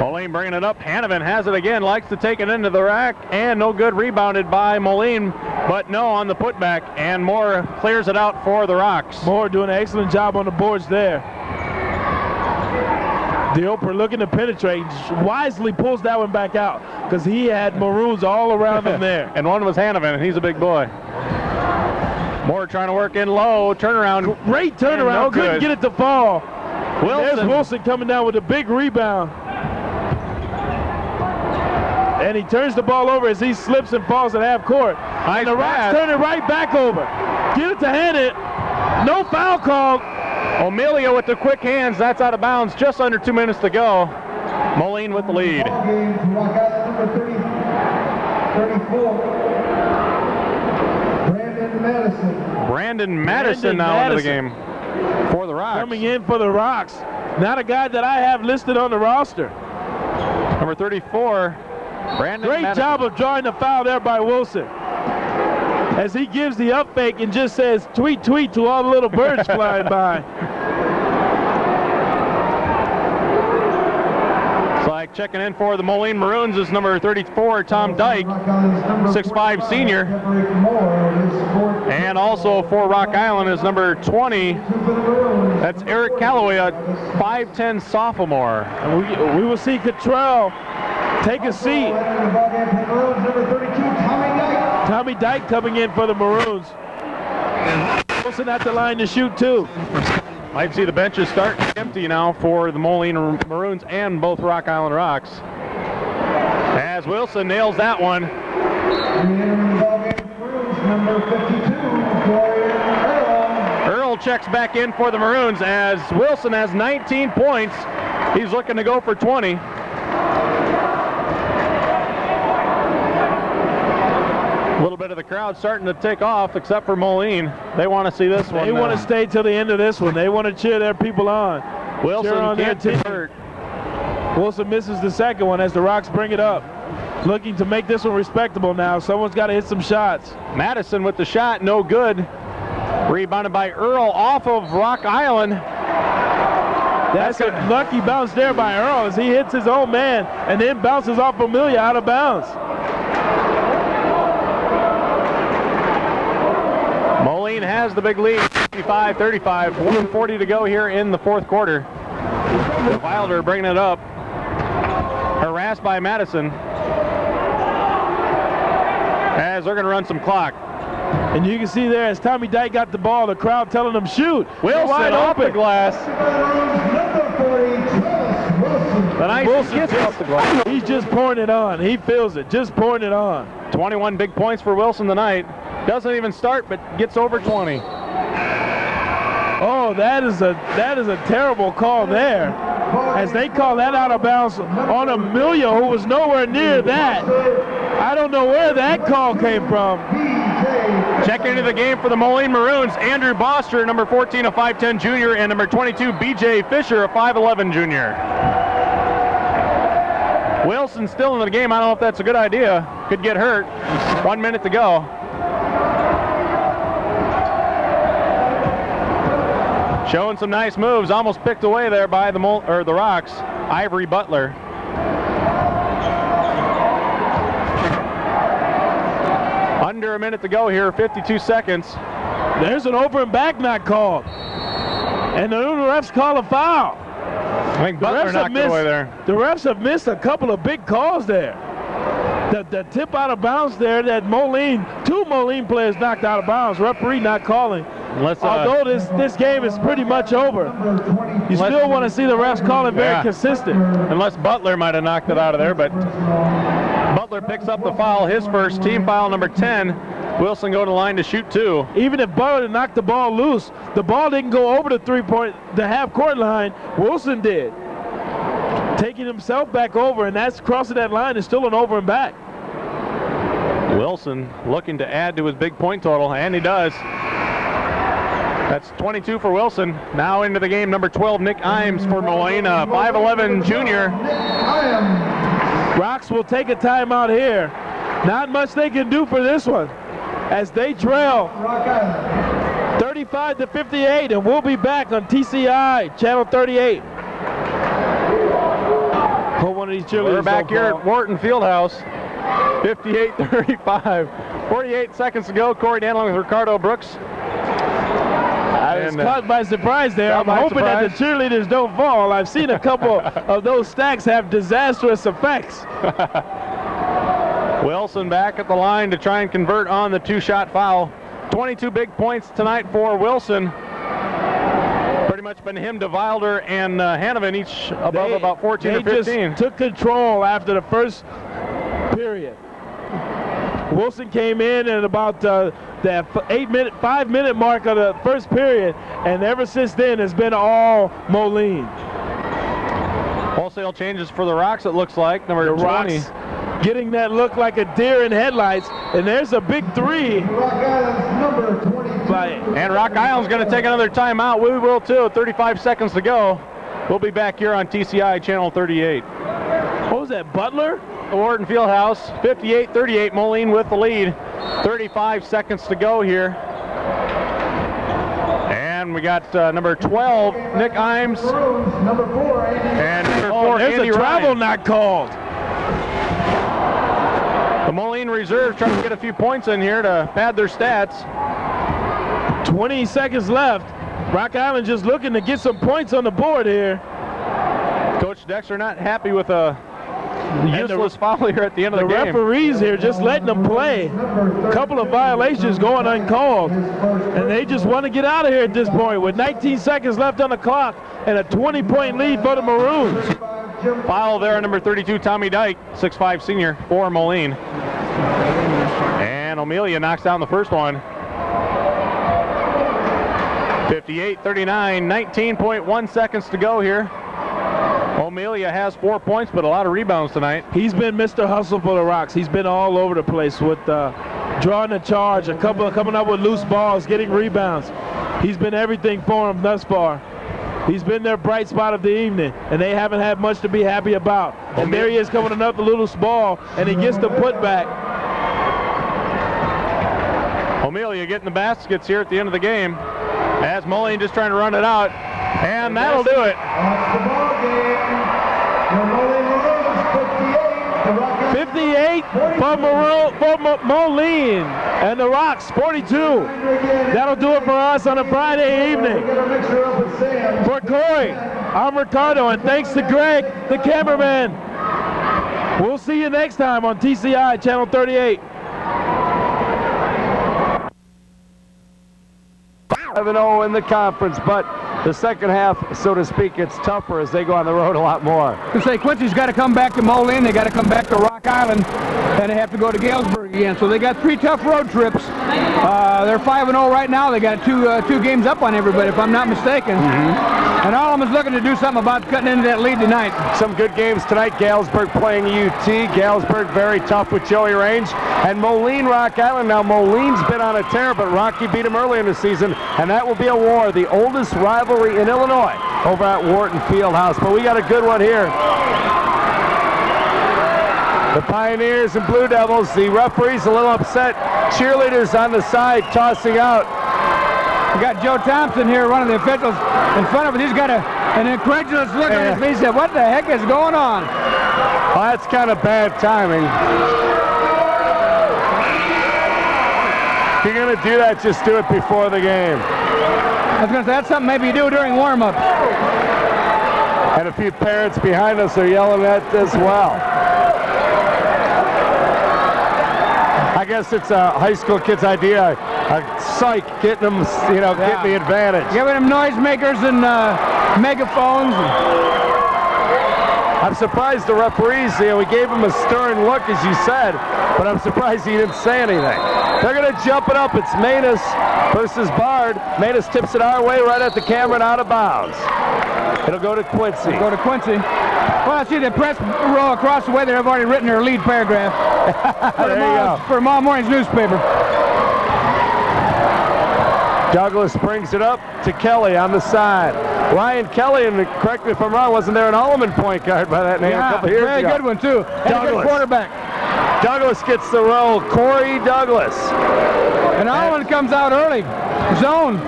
Moline bringing it up. Hanneman has it again, likes to take it into the rack, and no good, rebounded by Moline, but no on the putback, and Moore clears it out for the Rocks. Moore doing an excellent job on the boards there. Dioper looking to penetrate, wisely pulls that one back out because he had Maroons all around him there. And one was Hanneman, and he's a big boy. Moore trying to work in low, turnaround. Great turnaround, No couldn't good. get it to fall. Wilson. There's Wilson coming down with a big rebound. And he turns the ball over as he slips and falls at half court. Nice And the Rocks pass. turn it right back over. Get it to Hannett. No foul called. Amelia with the quick hands, that's out of bounds, just under 2 minutes to go. Moline with the lead. Ball game to Rock Island, number 34. Brandon Madison now into the game for the Rocks. Coming in for the Rocks. Not a guy that I have listed on the roster. Number 34, Brandon Great Madison. job of drawing the foul there by Wilson. As he gives the up fake and just says, tweet, tweet to all the little birds flying by. It's like checking in for the Moline Maroons is number 34, Tom Dyke, 6'5" senior. And also for Rock Island is number 20, that's Eric Calloway, a 5'10" sophomore. And we will see Cottrell take a seat. Tommy Dyke coming in for the Maroons. Wilson at the line to shoot too. Might see the benches start empty now for the Moline Maroons and both Rock Island Rocks. As Wilson nails that one. Earl checks back in for the Maroons as Wilson has 19 points. He's looking to go for 20. A little bit of the crowd starting to take off, except for Moline. They want to see this one. They want to stay till the end of this one. They want to cheer their people on. Wilson cheer on their can't team. convert. Wilson misses the second one as the Rocks bring it up. Looking to make this one respectable now. Someone's got to hit some shots. Madison with the shot, no good. Rebounded by Earl off of Rock Island. That's a lucky bounce there by Earl as he hits his own man and then bounces off Amelia out of bounds. Moline has the big lead, 55-35. 1:40 to go here in the fourth quarter. Wilder bringing it up. Harassed by Madison. As they're going to run some clock. And you can see there as Tommy Dyke got the ball, the crowd telling him shoot. Wilson wide off open. the glass. The nice Wilson off the glass. He's just pouring it on. He feels it, just pouring it on. 21 big points for Wilson tonight. Doesn't even start, but gets over 20. Oh, that is a terrible call there. As they call that out of bounds on Amelia, who was nowhere near that. I don't know where that call came from. Check into the game for the Moline Maroons. Andrew Boster, number 14, a 5'10 junior, and number 22, BJ Fisher, a 5'11 junior. Wilson still in the game. I don't know if that's a good idea. Could get hurt. 1 minute to go. Showing some nice moves. Almost picked away there by the Rocks. Ivory Butler. Under a minute to go here, 52 seconds. There's an over and back not called. And the refs call a foul. I think Butler knocked it away there. The refs have missed a couple of big calls there. The tip out of bounds there that two Moline players knocked out of bounds. Referee not calling. Although this game is pretty much over, you still want to see the refs call it very consistent. Unless Butler might have knocked it out of there, but Butler picks up the foul, his first, team foul number 10. Wilson go to the line to shoot 2. Even if Butler knocked the ball loose, the ball didn't go over the half-court line. Wilson did. Taking himself back over, and that's crossing that line is still an over and back. Wilson looking to add to his big point total, and he does. That's 22 for Wilson. Now into the game, number 12, Nick Imes for Moline, 5'11 junior. Rocks will take a timeout here. Not much they can do for this one as they trail 35-58, and we'll be back on TCI, Channel 38. Hope one of these cheerleaders We're back here call. at Wharton Fieldhouse. 58-35. 48 seconds to go. Corey Danlon with Ricardo Brooks. I was caught by surprise there. I'm hoping that the cheerleaders don't fall. I've seen a couple of those stacks have disastrous effects. Wilson back at the line to try and convert on the two-shot foul. 22 big points tonight for Wilson. Pretty much been him to Wilder and Hanovan, each above about 14 or 15. They just took control after the first period. Wilson came in at about that 5-minute mark of the first period, and ever since then has been all Moline. Wholesale changes for the Rocks, it looks like. Number 20. Rocks getting that look like a deer in headlights, and there's a big three. And Rock Island's going to take another timeout. We will too. 35 seconds to go. We'll be back here on TCI Channel 38. What was that, Butler? The Wharton Fieldhouse, 58-38, Moline with the lead. 35 seconds to go here. And we got number 12, Nick Imes. Number 4, And number 4, there's Andy a travel Ryan. not called. The Moline reserve trying to get a few points in here to pad their stats. 20 seconds left. Rock Island just looking to get some points on the board here. Coach Dexter not happy with a useless foul here at the end of the game. The referees here just letting them play. A couple of violations going uncalled. And they just want to get out of here at this point with 19 seconds left on the clock and a 20-point lead for the Maroons. Foul there on number 32, Tommy Dyke, 6'5 senior for Moline. And Amelia knocks down the first one. 58-39, 19.1 seconds to go here. Amelia has 4 points, but a lot of rebounds tonight. He's been Mr. Hustle for the Rocks. He's been all over the place with drawing the charge, coming up with loose balls, getting rebounds. He's been everything for him thus far. He's been their bright spot of the evening, and they haven't had much to be happy about. And there he is coming another loose ball, and he gets the putback. O'Melia getting the baskets here at the end of the game as Moline just trying to run it out, and that'll do it. That's the ball game. 58 for Moline, and the Rocks 42. That'll do it for us on a Friday evening. For Corey, I'm Ricardo, and thanks to Greg, the cameraman. We'll see you next time on TCI Channel 38. 5-0 in the conference, but the second half, so to speak, it's tougher as they go on the road a lot more. To say Quincy's got to come back to Moline, they got to come back to Rock Island, and they have to go to Galesburg again. So they got 3 tough road trips. They're 5-0 right now. They got two games up on everybody, if I'm not mistaken. And Alleman's looking to do something about cutting into that lead tonight. Some good games tonight. Galesburg playing UT. Galesburg very tough with Joey Range. And Moline, Rock Island. Now Moline's been on a tear, but Rocky beat him early in the season, and that will be a war, the oldest rivalry in Illinois over at Wharton Fieldhouse. But we got a good one here. The Pioneers and Blue Devils, the referee's a little upset. Cheerleaders on the side tossing out. We got Joe Thompson here, one of the officials, in front of him. He's got an incredulous look on his face. He said, what the heck is going on? Well, that's kind of bad timing. If you're going to do that, just do it before the game. I was going to say, that's something maybe you do during warm-up. And a few parents behind us are yelling at as well. I guess it's a high school kid's idea. A psych, getting them, getting the advantage. Giving them noisemakers and megaphones. I'm surprised the referees, we gave him a stern look, as you said, but I'm surprised he didn't say anything. They're going to jump it up. It's Manus versus Bard. Manus tips it our way right at the camera and out of bounds. It'll go to Quincy. Go to Quincy. Well, I see the press row across the way there have already written their lead paragraph for tomorrow morning's newspaper. Douglas brings it up to Kelly on the side. Ryan Kelly, and correct me if I'm wrong, wasn't there an Alleman point guard by that name a couple years ago? Very good one, too. And a good quarterback. Douglas gets the roll. Corey Douglas. And Alleman comes out early. Zone.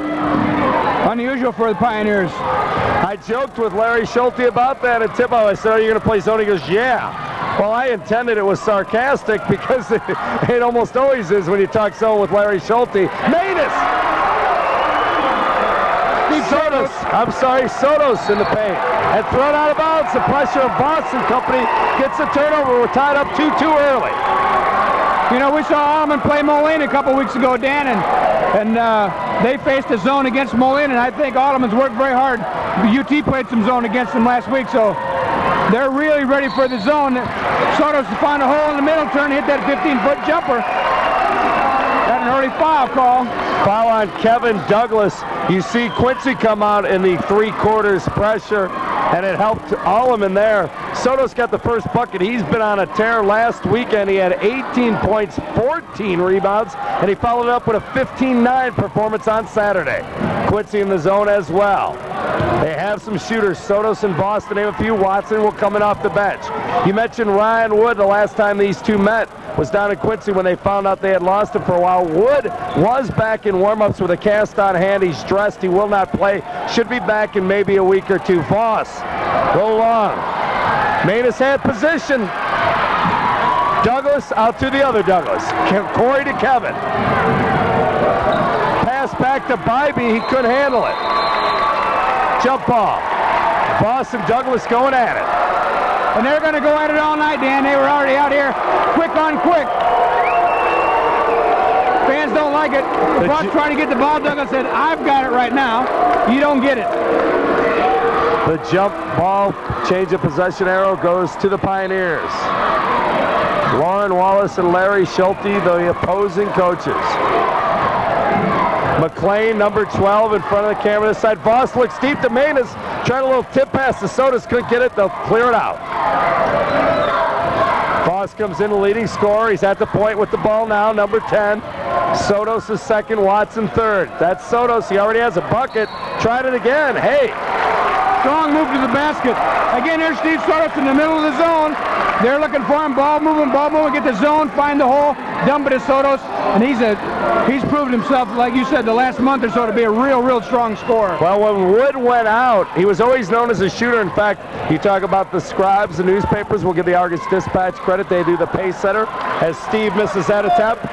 Unusual for the Pioneers. I joked with Larry Schulte about that at tip-off. I said, are you going to play zone? He goes, yeah. Well, I intended it was sarcastic because it almost always is when you talk zone with Larry Schulte. Manus! Sotos in the paint. And thrown out of bounds. The pressure of Boston Company gets the turnover. We're tied up 2-2 early. We saw Alleman play Moline a couple weeks ago, Dan, and they faced a zone against Moline, and I think Alleman's worked very hard. UT played some zone against them last week, so they're really ready for the zone. Sotos found a hole in the middle, hit that 15-foot jumper. Got an early foul call. Foul on Kevin Douglas. You see Quincy come out in the three-quarters pressure, and it helped Alleman there. Sotos got the first bucket. He's been on a tear. Last weekend he had 18 points, 14 rebounds, and he followed up with a 15-9 performance on Saturday. Quincy in the zone as well. They have some shooters. Sotos and Boston, name a few. Watson will come in off the bench. You mentioned Ryan Wood. The last time these two met was down in Quincy when they found out they had lost him for a while. Wood was back in warm-ups with a cast on hand. He's dressed. He will not play. Should be back in maybe a week or two. Voss, go long. Manus had position. Douglas out to the other Douglas. Corey to Kevin. Pass back to Bybee. He couldn't handle it. Jump ball. Voss and Douglas going at it. And they're going to go at it all night, Dan. They were already out here quick on quick. Fans don't like it. Voss trying to get the ball. Douglas said, I've got it right now. You don't get it. The jump ball, change of possession arrow goes to the Pioneers. Lauren Wallace and Larry Schulte, the opposing coaches. McLean, number 12, in front of the camera this side. Voss looks deep to Manus. Tried a little tip pass to Sotos. Couldn't get it. They'll clear it out. Voss comes in the leading scorer. He's at the point with the ball now, number 10. Sotos is second, Watson third. That's Sotos. He already has a bucket. Tried it again. Hey. Strong move to the basket. Again, here's Steve Sotos in the middle of the zone. They're looking for him. Ball moving, get the zone, find the hole, dump it to Sotos. And he's proved himself, like you said, the last month or so to be a real strong scorer. Well, when Wood went out, he was always known as a shooter. In fact, you talk about the scribes, the newspapers, we'll give the Argus Dispatch credit. They do the pace setter. As Steve misses that attempt,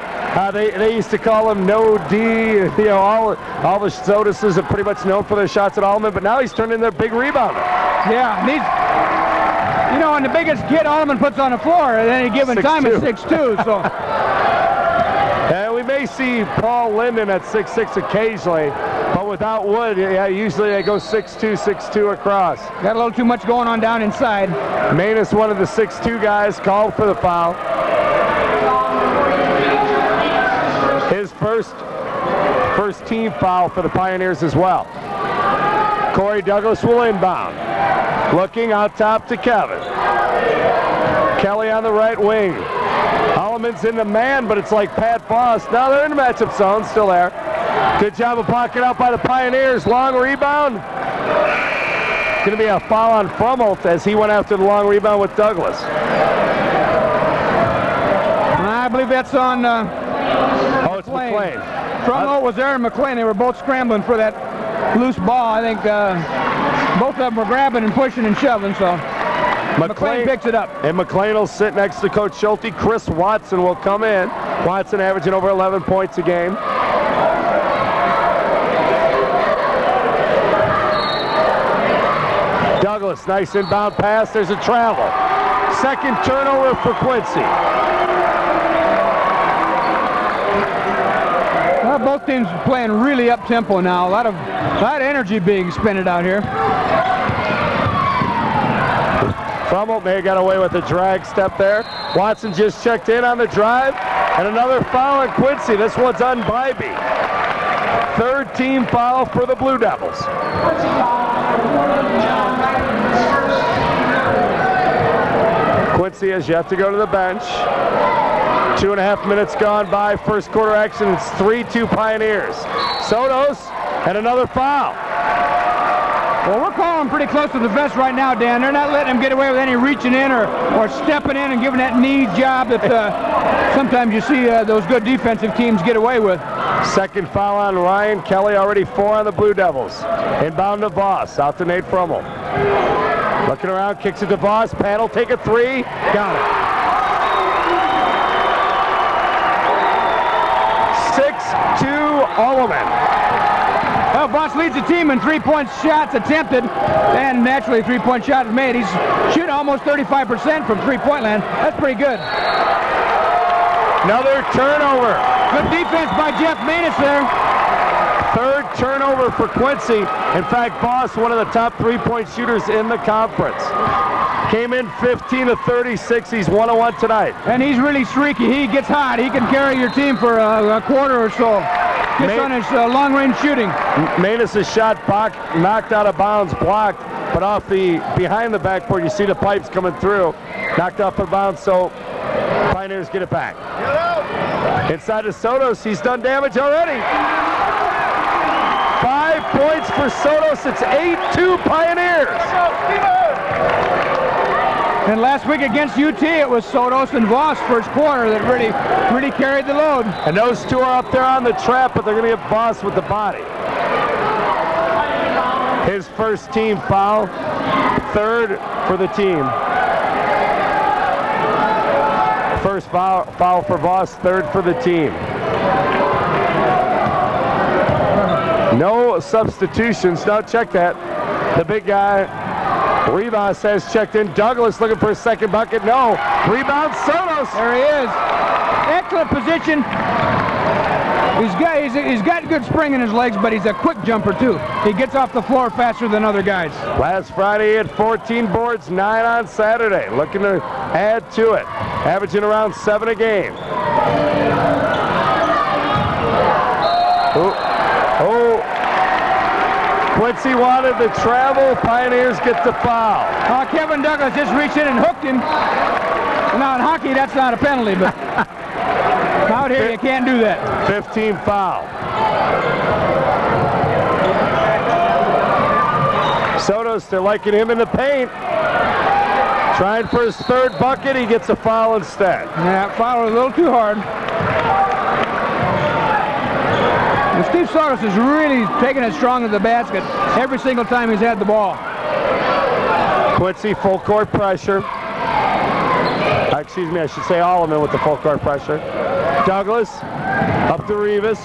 they used to call him No D. You know, all the Sotuses are pretty much known for their shots at Alleman, but now he's turned into their big rebounder. Yeah, you know, and the biggest kid Alleman puts on the floor at any given time is 6'2", so. And we may see Paul Linden at 6'6" occasionally, but without Wood, yeah, usually they go 6'2", 6'2" across. Got a little too much going on down inside. Manus, one of the 6'2" guys, called for the foul. His first team foul for the Pioneers as well. Corey Douglas will inbound. Looking out top to Kevin. Kelly on the right wing. Alleman's in the man, but it's like Pat Voss. Now they're in the matchup zone, still there. Good job of pocket out by the Pioneers. Long rebound. Going to be a foul on Frummelt as he went after the long rebound with Douglas. I believe that's on it's McLean. Frummelt was there and McLean. They were both scrambling for that loose ball. I think both of them were grabbing and pushing and shoving, so McLean picks it up. And McLean will sit next to Coach Schulte. Chris Watson will come in. Watson averaging over 11 points a game. Douglas, nice inbound pass. There's a travel. Second turnover for Quincy. Well, both teams are playing really up-tempo now. A lot of energy being expended out here. Frummelt may have got away with a drag step there. Watson just checked in on the drive. And another foul on Quincy. This one's on Bybee. Third team foul for the Blue Devils. Quincy has yet to go to the bench. 2.5 minutes gone by. First quarter action. It's 3-2 Pioneers. Sotos and another foul. Well, we're calling pretty close to the vest right now, Dan. They're not letting him get away with any reaching in or stepping in and giving that knee job that sometimes you see those good defensive teams get away with. Second foul on Ryan Kelly, already 4 on the Blue Devils. Inbound to Voss, out to Nate Frummelt. Looking around, kicks it to Voss. Paddle, take a three. Got it. 6-2 Alleman. Well, Voss leads the team in three-point shots attempted, and naturally three-point shot is made. He's shooting almost 35% from three-point land. That's pretty good. Another turnover. Good defense by Jeff Manus there. Third turnover for Quincy. In fact, Voss, one of the top three-point shooters in the conference. Came in 15 of 36. He's 1-1 tonight. And he's really streaky. He gets hot. He can carry your team for a quarter or so. Gets on his long-range shooting. Manus' shot knocked out of bounds, blocked, but off the behind the backboard. You see the pipes coming through. Knocked off of bounds, so Pioneers get it back. Inside of Sotos, he's done damage already. 5 points for Sotos. It's 8-2 Pioneers. And last week against UT, it was Sotos and Voss first quarter that really carried the load. And those two are up there on the trap, but they're going to get Voss with the body. His first team foul, third for the team. First foul for Voss, third for the team. No substitutions. Now check that. The big guy, rebound, says checked in. Douglas looking for a second bucket. No. Rebound, Sotos. There he is. Excellent position. He's got good spring in his legs, but he's a quick jumper too. He gets off the floor faster than other guys. Last Friday he had 14 boards, 9 on Saturday. Looking to add to it. Averaging around 7 a game. Quincy wanted the travel. Pioneers get the foul. Kevin Douglas just reached in and hooked him. Now, in hockey, that's not a penalty, but out here, you can't do that. 15 foul. Sotos, they're liking him in the paint. Trying for his third bucket, he gets a foul instead. Yeah, foul a little too hard. And Steve Sotos is really taking it strong to the basket every single time he's had the ball. Quincy, full court pressure. Excuse me, I should say Alleman with the full court pressure. Douglas, up to Rivas.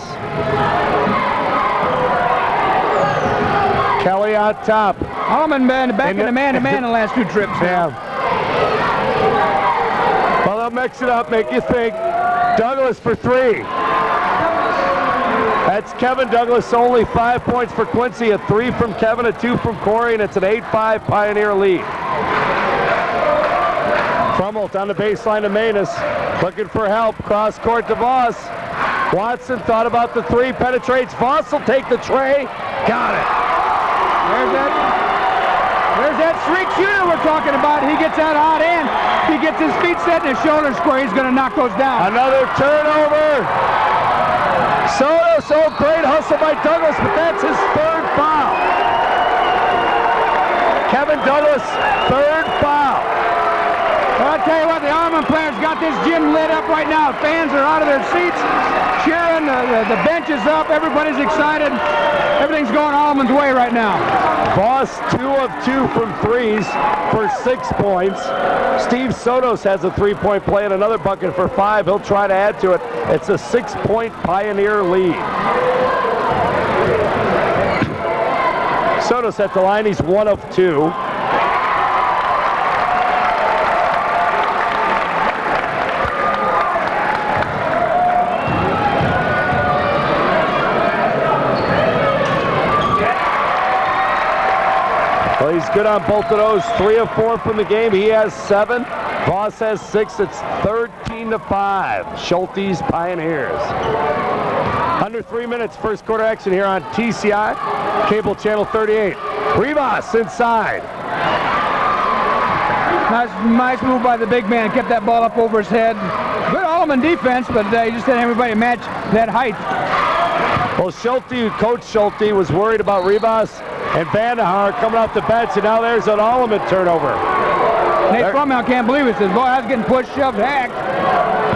Kelly on top. Alleman back in the man-to-man the last 2 trips. Yeah. Well, they'll mix it up, make you think. Douglas for 3. That's Kevin Douglas, only 5 points for Quincy. A 3 from Kevin, a 2 from Corey, and it's an 8-5 Pioneer lead. Frummelt on the baseline to Manus, looking for help. Cross court to Voss. Watson thought about the 3, penetrates. Voss will take the tray. Got it. There's that streak shooter we're talking about. He gets out hot end. He gets his feet set in his shoulder square. He's going to knock those down. Another turnover. Sotos, great hustle by Douglas, but that's his 3rd foul. Kevin Douglas, 3rd foul. Well, I'll tell you what, the Alleman players got this gym lit up right now. Fans are out of their seats, cheering. The bench is up. Everybody's excited. Everything's going Alleman's way right now. Voss, 2 of 2 from 3s for 6 points. Steve Sotos has a 3-point play and another bucket for 5. He'll try to add to it. It's a 6-point Pioneer lead. Sotos at the line. He's 1 of 2. Well, he's good on both of those. 3 of 4 from the game. He has 7. Voss has 6. It's 13-5. Schulte's Pioneers. Under 3 minutes, first quarter action here on TCI. Cable channel 38. Rivas inside. Nice move by the big man. Kept that ball up over his head. Good Alleman defense, but he just didn't have everybody match that height. Well, Coach Schulte was worried about Rivas and Vandehar coming off the bench, and now there's an Alleman turnover. Nate Frummelt can't believe it. Says, boy, I was getting pushed, shoved, hacked.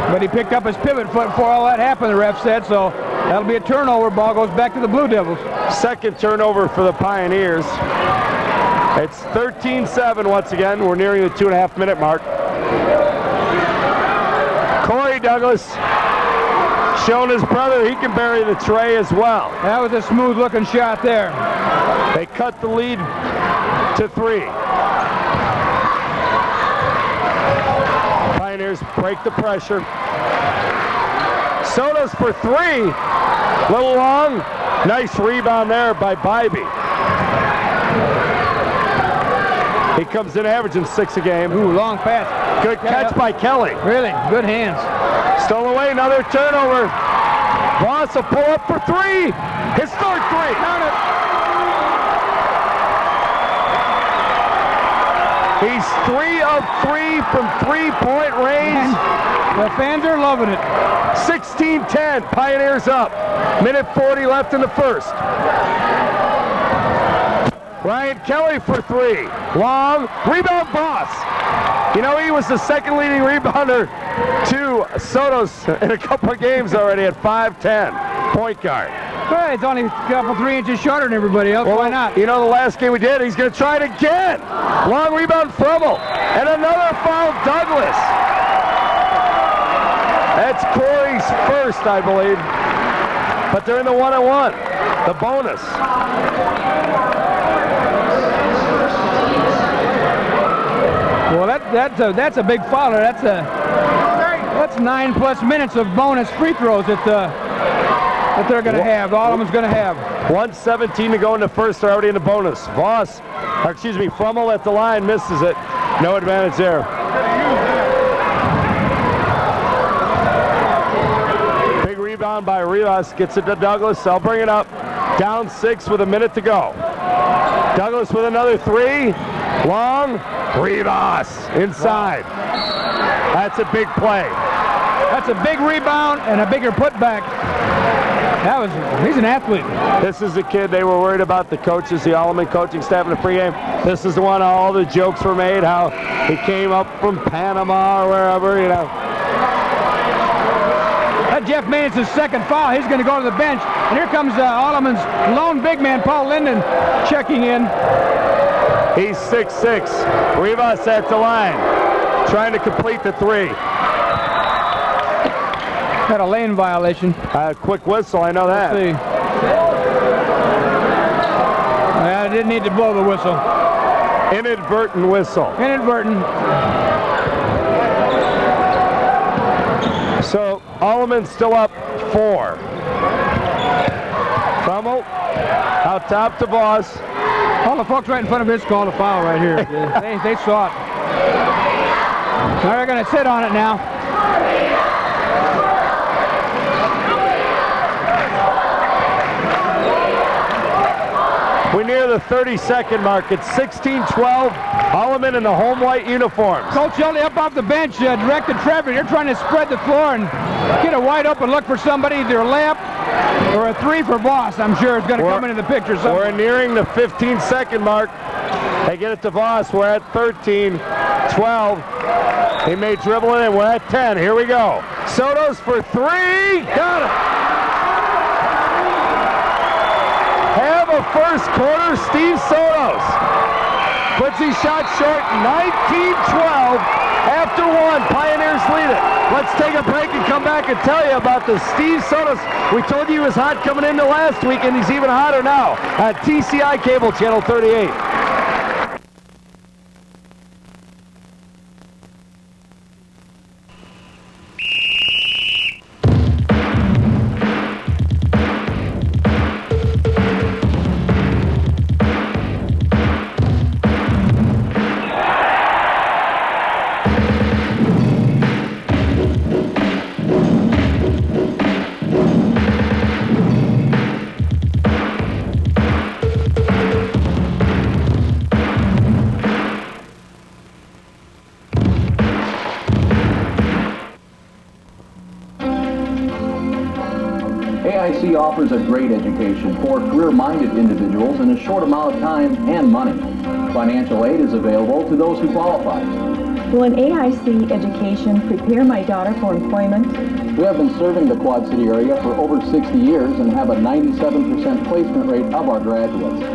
But he picked up his pivot foot before all that happened, the ref said, so that'll be a turnover. Ball goes back to the Blue Devils. Second turnover for the Pioneers. It's 13-7 once again. We're nearing the 2.5-minute mark. Corey Douglas showing his brother he can bury the tray as well. That was a smooth-looking shot there. They cut the lead to 3. Pioneers break the pressure. Sotos for 3. Little long. Nice rebound there by Bybee. He comes in averaging 6 a game. Ooh, long pass. Good catch by Kelly. Really, good hands. Stole away, another turnover. Voss will pull up for 3. His 3rd 3. Count it. He's 3 of 3 from 3-point range. The fans are loving it. 16-10, Pioneers up. Minute 40 left in the first. Ryan Kelly for 3. Long, rebound Voss. You know, he was the second leading rebounder to Sotos in a couple of games already at 5'10", point guard. Well, it's only a couple 3 inches shorter than everybody else. Why not? You know, the last game we did, he's going to try it again. Long rebound Frummelt. And another foul, Douglas. That's Corey's first, I believe. But they're in the 1-on-1, the bonus. Well, that's a big foul. That's 9+ minutes of bonus free throws that they're going to have. Alleman's going to have. 1:17 to go in the first. They're already in the bonus. Frummel at the line misses it. No advantage there. Big rebound by Rivas. Gets it to Douglas. I'll bring it up. Down 6 with a minute to go. Douglas with another 3. Long. Rivas inside. That's a big play. That's a big rebound and a bigger putback. He's an athlete. This is the kid they were worried about, the coaches, the Alleman coaching staff in the pregame. This is the one all the jokes were made, how he came up from Panama or wherever, you know. That Jeff Maynard's his second foul. He's going to go to the bench. And here comes Alleman's lone big man, Paul Linden, checking in. He's 6'6". Rivas at the line, trying to complete the three. Had a lane violation. Quick whistle, I know that. Let's see. I didn't need to blow the whistle. Inadvertent whistle. Inadvertent. So Alleman's still up 4. Fumble. Out top to Voss. All the folks right in front of his called a foul right here. They saw it. They're going to sit on it now. We're near the 30-second mark. It's 16-12. Alleman in the home white uniforms. Coach Shelby up off the bench directed Trevor. You're trying to spread the floor and get a wide open look for somebody, either a layup or a three for Voss. I'm sure it's going to come into the picture somewhere. We're nearing the 15-second mark. They get it to Voss. We're at 13, 12. He may dribble it in. We're at 10. Here we go. Soto's for 3. Got it. Have a first quarter, Steve Sotos. Quincy shot short, 19-12. After 1, Pioneers lead it. Let's take a break and come back and tell you about the Steve Sotos. We told you he was hot coming into last week, and he's even hotter now at TCI Cable Channel 38. AIC offers a great education for career-minded individuals in a short amount of time and money. Financial aid is available to those who qualify. Will an AIC education prepare my daughter for employment? We have been serving the Quad City area for over 60 years and have a 97% placement rate of our graduates.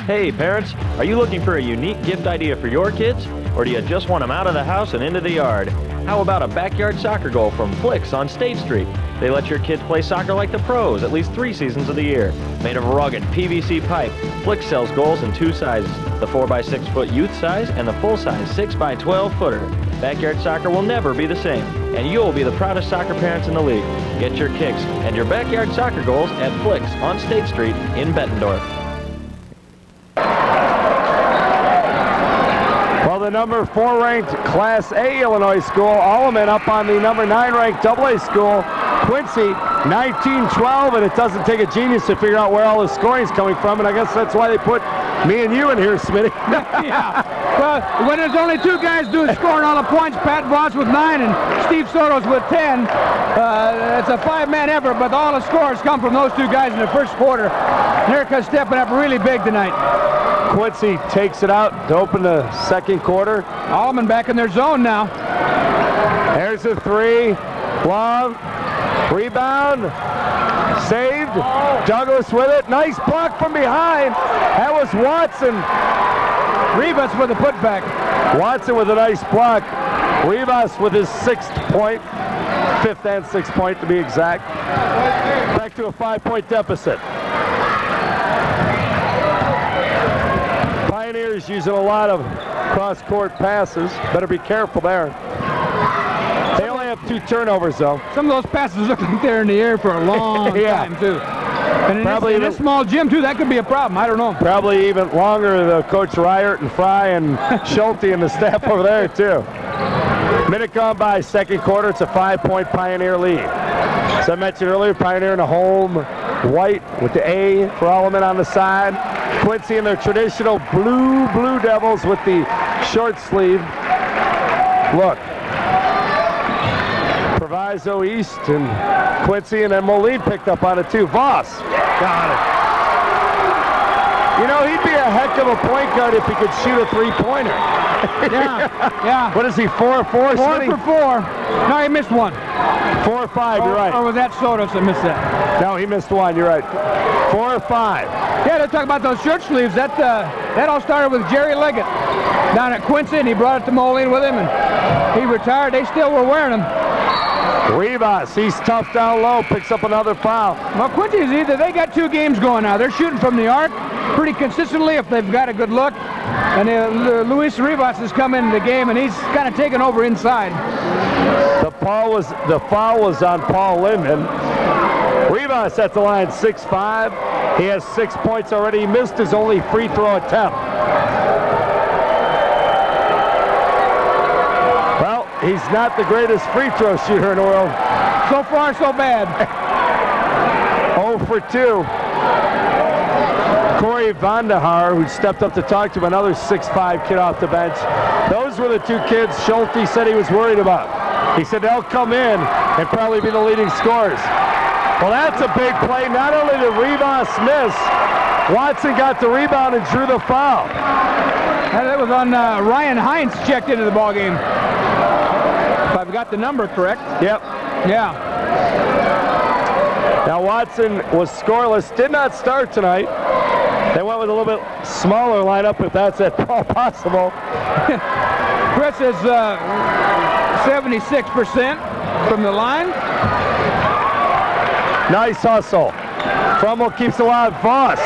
Hey parents, are you looking for a unique gift idea for your kids? Or do you just want them out of the house and into the yard? How about a backyard soccer goal from Flicks on State Street? They let your kids play soccer like the pros at least 3 seasons of the year. Made of rugged PVC pipe, Flicks sells goals in 2 sizes, the 4x6 foot youth size and the full-size 6x12 footer. Backyard soccer will never be the same, and you'll be the proudest soccer parents in the league. Get your kicks and your backyard soccer goals at Flicks on State Street in Bettendorf. Well, the number 4 ranked Class A Illinois school, Alleman, up on the number 9 ranked AA school, Quincy, 19-12, and it doesn't take a genius to figure out where all the scoring's coming from, and I guess that's why they put me and you in here, Smitty. Yeah. Well, when there's only 2 guys scoring all the points, Pat Voss with 9 and Steve Sotos with 10, it's a 5-man effort, but all the scores come from those 2 guys in the first quarter. America's stepping up really big tonight. Quincy takes it out to open the second quarter. Alleman back in their zone now. There's a 3, long, rebound, saved, Douglas with it, nice block from behind. That was Watson. Rivas with a putback. Watson with a nice block. Rivas with his 6th point, 5th and 6th point to be exact. Back to a 5-point deficit. Pioneers using a lot of cross-court passes. Better be careful there. They only have 2 turnovers, though. Some of those passes look like they're in the air for a long time, too. And in this small gym, too, that could be a problem. I don't know. Probably even longer, the Coach Ryert and Fry and Schulte and the staff over there, too. Minute gone by, second quarter. It's a 5-point Pioneer lead. As I mentioned earlier, Pioneer in a home white with the A for Alleman on the side. Quincy in their traditional Blue Devils with the short sleeve. Look. Proviso East and Quincy, and then Molive picked up on it too. Voss got it. You know, he'd be a heck of a point guard if he could shoot a three-pointer. Yeah. What is he, 4 or 4? 4 for 4. No, he missed one. 4 or 5, you're right. Or was that Sotos that missed that? No, he missed one, you're right. 4 or 5. Yeah, they're talking about those shirt sleeves. That all started with Jerry Leggett down at Quincy, and he brought it to Moline with him, and he retired. They still were wearing them. Rivas, he's tough down low, picks up another foul. Well, Quincy's they got 2 games going now. They're shooting from the arc pretty consistently if they've got a good look. And Luis Rivas has come into the game, and he's kind of taken over inside. The foul was on Paul Lindman. Rivas at the line, 6'5". He has 6 points already. He missed his only free throw attempt. Well, he's not the greatest free throw shooter in the world. So far, so bad. 0 for 2. Corey Vandehar, who stepped up to talk to him, another 6'5" kid off the bench. Those were the 2 kids Schulte said he was worried about. He said they'll come in and probably be the leading scorers. Well, that's a big play. Not only did Rivas miss, Watson got the rebound and drew the foul. That was on Ryan Hines checked into the ballgame. If I've got the number correct. Yep. Yeah. Now Watson was scoreless, did not start tonight. They went with a little bit smaller lineup, if that's at all possible. Chris is 76% from the line. Nice hustle. Frummel keeps it alive. Voss.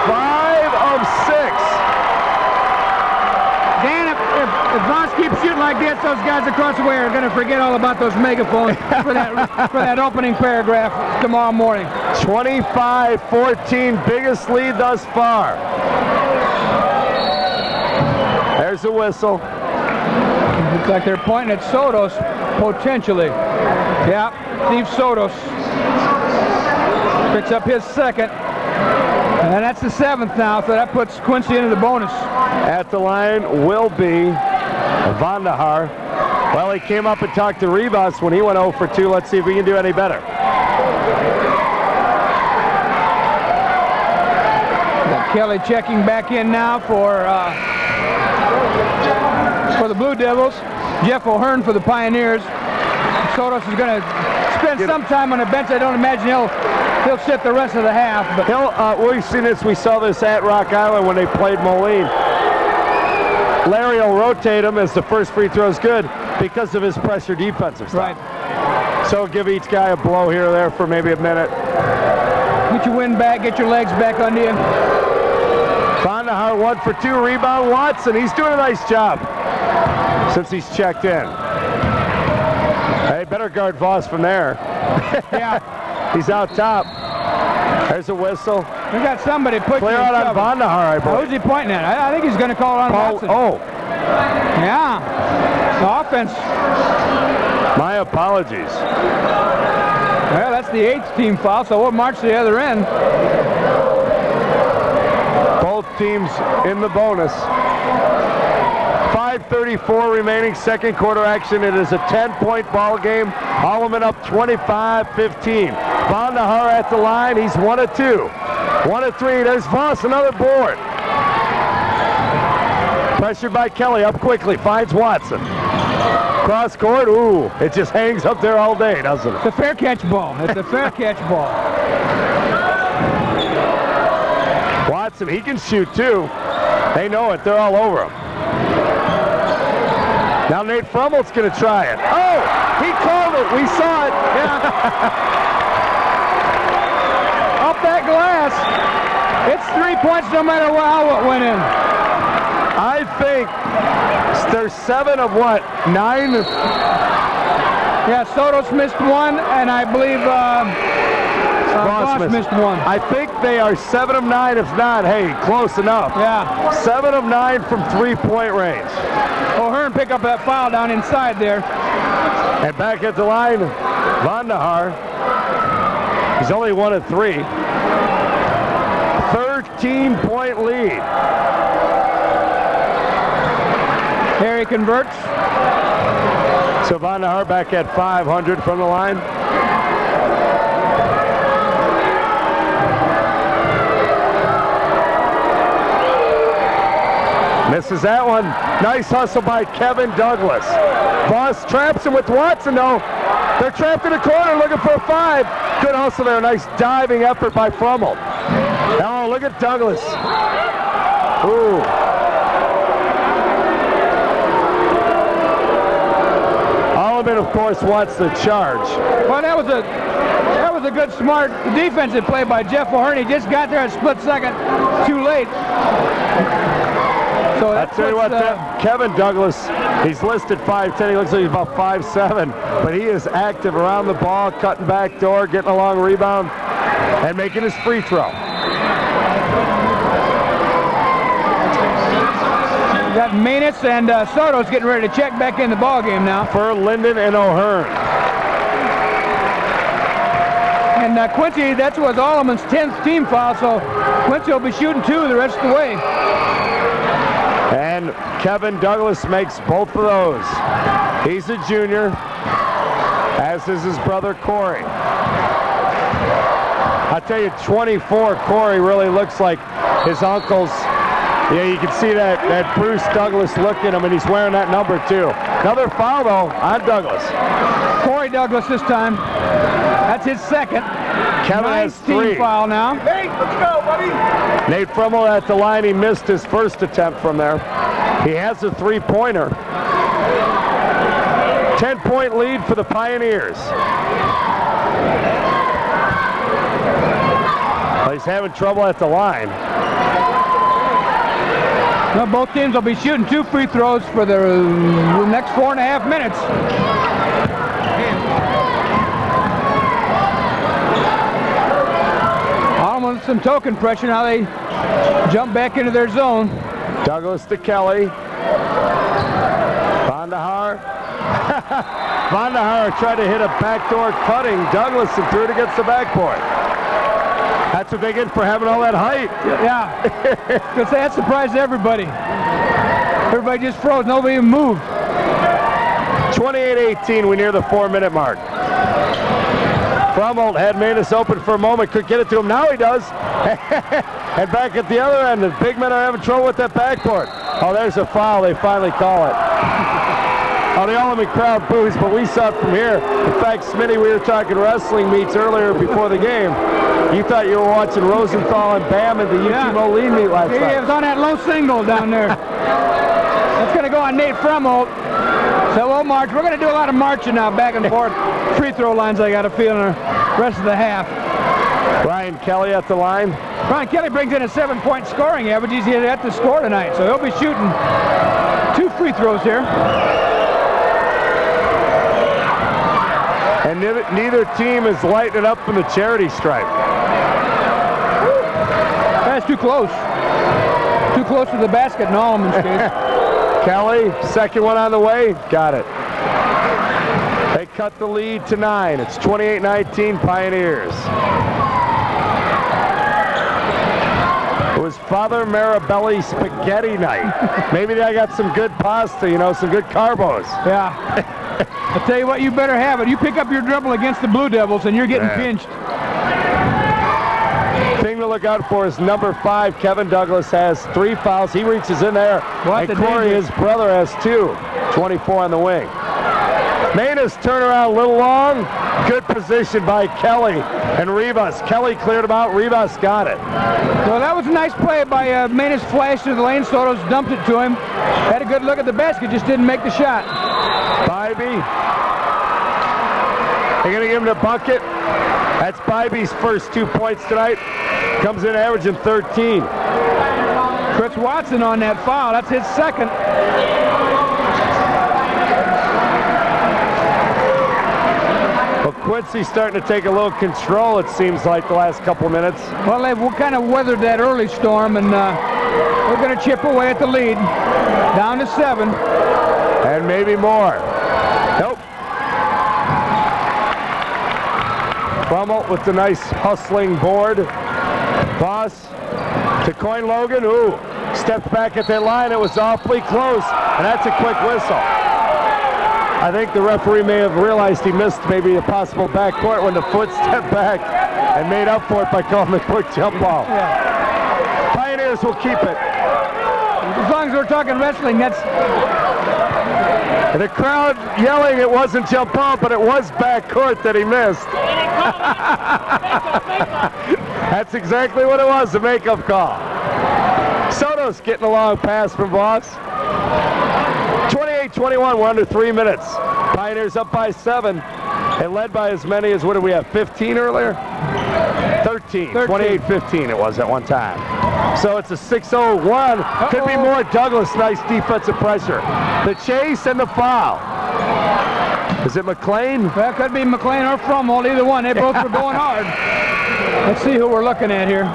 5 of 6. Dan, if Voss keeps shooting like this, those guys across the way are going to forget all about those megaphones for that opening paragraph tomorrow morning. 25-14, biggest lead thus far. There's the whistle. Looks like they're pointing at Sotos, potentially. Yeah, Steve Sotos picks up his second. And that's the 7th now, so that puts Quincy into the bonus. At the line will be Vandehar. Well, he came up and talked to Rivas when he went 0 for 2. Let's see if we can do any better. Got Kelly checking back in now for the Blue Devils. Jeff O'Hearn for the Pioneers. Sotos is going to spend some time on the bench. I don't imagine he'll sit the rest of the half. But we've seen this. We saw this at Rock Island when they played Moline. Larry will rotate him as the first free throw is good because of his pressure defensive stuff. Right. So give each guy a blow here or there for maybe a minute. Get your wind back, get your legs back under you. Vandehar 1 for 2, rebound Watson. He's doing a nice job since he's checked in. Hey, better guard Voss from there. Yeah. He's out top. There's a whistle. We got somebody pushing. Clear out on Vandehar, I believe. Who's he pointing at? I think he's going to call on Watson. Oh. Yeah. The offense. My apologies. Well, that's the 8th team foul, so we'll march to the other end. Both teams in the bonus. 5:34 remaining, second quarter action. It is a 10-point ball game. Alleman up 25-15. Vandehar at the line. He's 1 of 2. 1 of 3. There's Voss, another board. Pressured by Kelly, up quickly, finds Watson. Cross court, ooh, it just hangs up there all day, doesn't it? It's a fair catch ball. It's a fair catch ball. Watson, he can shoot too. They know it, they're all over him. Now Nate Frummel's gonna try it. Oh, he called it, we saw it. Yeah. Up that glass. It's 3 points no matter how it went in. I think there's 7 of what, 9? Yeah, Sotos missed 1, and I believe Voss missed one. I think they are 7 of 9. If not, hey, close enough. Yeah. 7 of 9 from 3-point range. O'Hearn pick up that foul down inside there. And back at the line, Vandahar. He's only 1 of 3. 13-point lead. Harry converts. So Vandahar back at 500 from the line. Misses that one. Nice hustle by Kevin Douglas. Voss traps him with Watson, though. They're trapped in the corner looking for a 5. Good hustle there. Nice diving effort by Frummel. Oh, look at Douglas. Ooh. Alleman, of course, wants the charge. Well, that was a good, smart defensive play by Jeff O'Hearn. He just got there a split second too late. So I tell you what, Kevin Douglas, he's listed 5'10". He looks like he's about 5'7", but he is active around the ball, cutting back door, getting a long rebound, and making his free throw. We got Manus and Soto's getting ready to check back in the ball game now. For Linden and O'Hearn. And Quincy, that was Alleman's 10th team foul, so Quincy will be shooting 2 the rest of the way. And Kevin Douglas makes both of those. He's a junior, as is his brother Corey. I tell you, 24, Corey really looks like his uncle's. Yeah, you can see that Bruce Douglas look at him, and he's wearing that number too. Another foul, though, on Douglas. Corey Douglas this time. That's his second. Kevin has 3. Foul now. Hey, let's go, buddy. Nate Frummel at the line. He missed his first attempt from there. He has a 3-pointer. 10-point lead for the Pioneers. Well, he's having trouble at the line. Well, both teams will be shooting 2 free throws for the next 4.5 minutes. Almost some token pressure. Now they jump back into their zone. Douglas to Kelly. Vandahar. Vandahar tried to hit a backdoor cutting Douglas and threw it against the backboard. That's what they get for having all that height. Yeah. Because that surprised everybody. Everybody just froze. Nobody even moved. 28-18. We near the 4-minute mark. Frummel had Manus open for a moment, could get it to him. Now he does. And back at the other end, the big men are having trouble with that backboard. Oh, there's a foul. They finally call it. Oh, the Alleman crowd boos, but we saw it from here. In fact, Smitty, we were talking wrestling meets earlier before the game. You thought you were watching Rosenthal and Bam at the UT Moline meet last night. It was on that low single down there. That's going to go on Nate Frummel. So we'll march. We're going to do a lot of marching now, back and forth. Free throw lines, I got a feel, in the rest of the half. Ryan Kelly at the line. Ryan Kelly brings in a 7-point scoring average. He's at the score tonight, so he'll be shooting 2 free throws here. And neither team is lighting it up from the charity stripe. That's too close. Too close to the basket in Alleman's case. Kelly, second one on the way. Got it. They cut the lead to 9. It's 28-19 Pioneers. It was Father Marabelli spaghetti night. Maybe I got some good pasta, some good carbos. Yeah. I'll tell you what, you better have it. You pick up your dribble against the Blue Devils and you're getting pinched. Thing to look out for is number 5, Kevin Douglas, has 3 fouls. He reaches in there. And Corey, his brother, has 2. 24 on the wing. Manus turnaround a little long. Good position by Kelly and Rivas. Kelly cleared him out. Rivas got it. Well, that was a nice play by Manus. Flashed to the lane. Soto's dumped it to him. Had a good look at the basket. Just didn't make the shot. Bybee. They're going to give him the bucket. That's Bybee's first 2 points tonight. Comes in averaging 13. Chris Watson on that foul. That's his second. Well, Quincy's starting to take a little control, it seems like, the last couple of minutes. Well, they've kind of weathered that early storm, and they're going to chip away at the lead. Down to 7. And maybe more. Nope. Brummel with the nice hustling board. Voss to Coin Logan. Ooh, stepped back at that line. It was awfully close, and that's a quick whistle. I think the referee may have realized he missed maybe a possible backcourt when the foot stepped back and made up for it by calling a quick jump ball. Yeah. Pioneers will keep it. As long as we're talking wrestling, that's... The crowd yelling it wasn't jump ball, but it was backcourt that he missed. That's exactly what it was, the makeup call. Soto's getting a long pass from Voss. 28-21, we're under 3 minutes. Pioneers up by 7. And led by as many as, what did we have, 15 earlier? 13. 28-15 it was at one time. So it's a 6-0-1. Could be more. Douglas, nice defensive pressure. The chase and the foul. Is it McLean? That could be McLean or Frummel, either one. They both were going hard. Let's see who we're looking at here.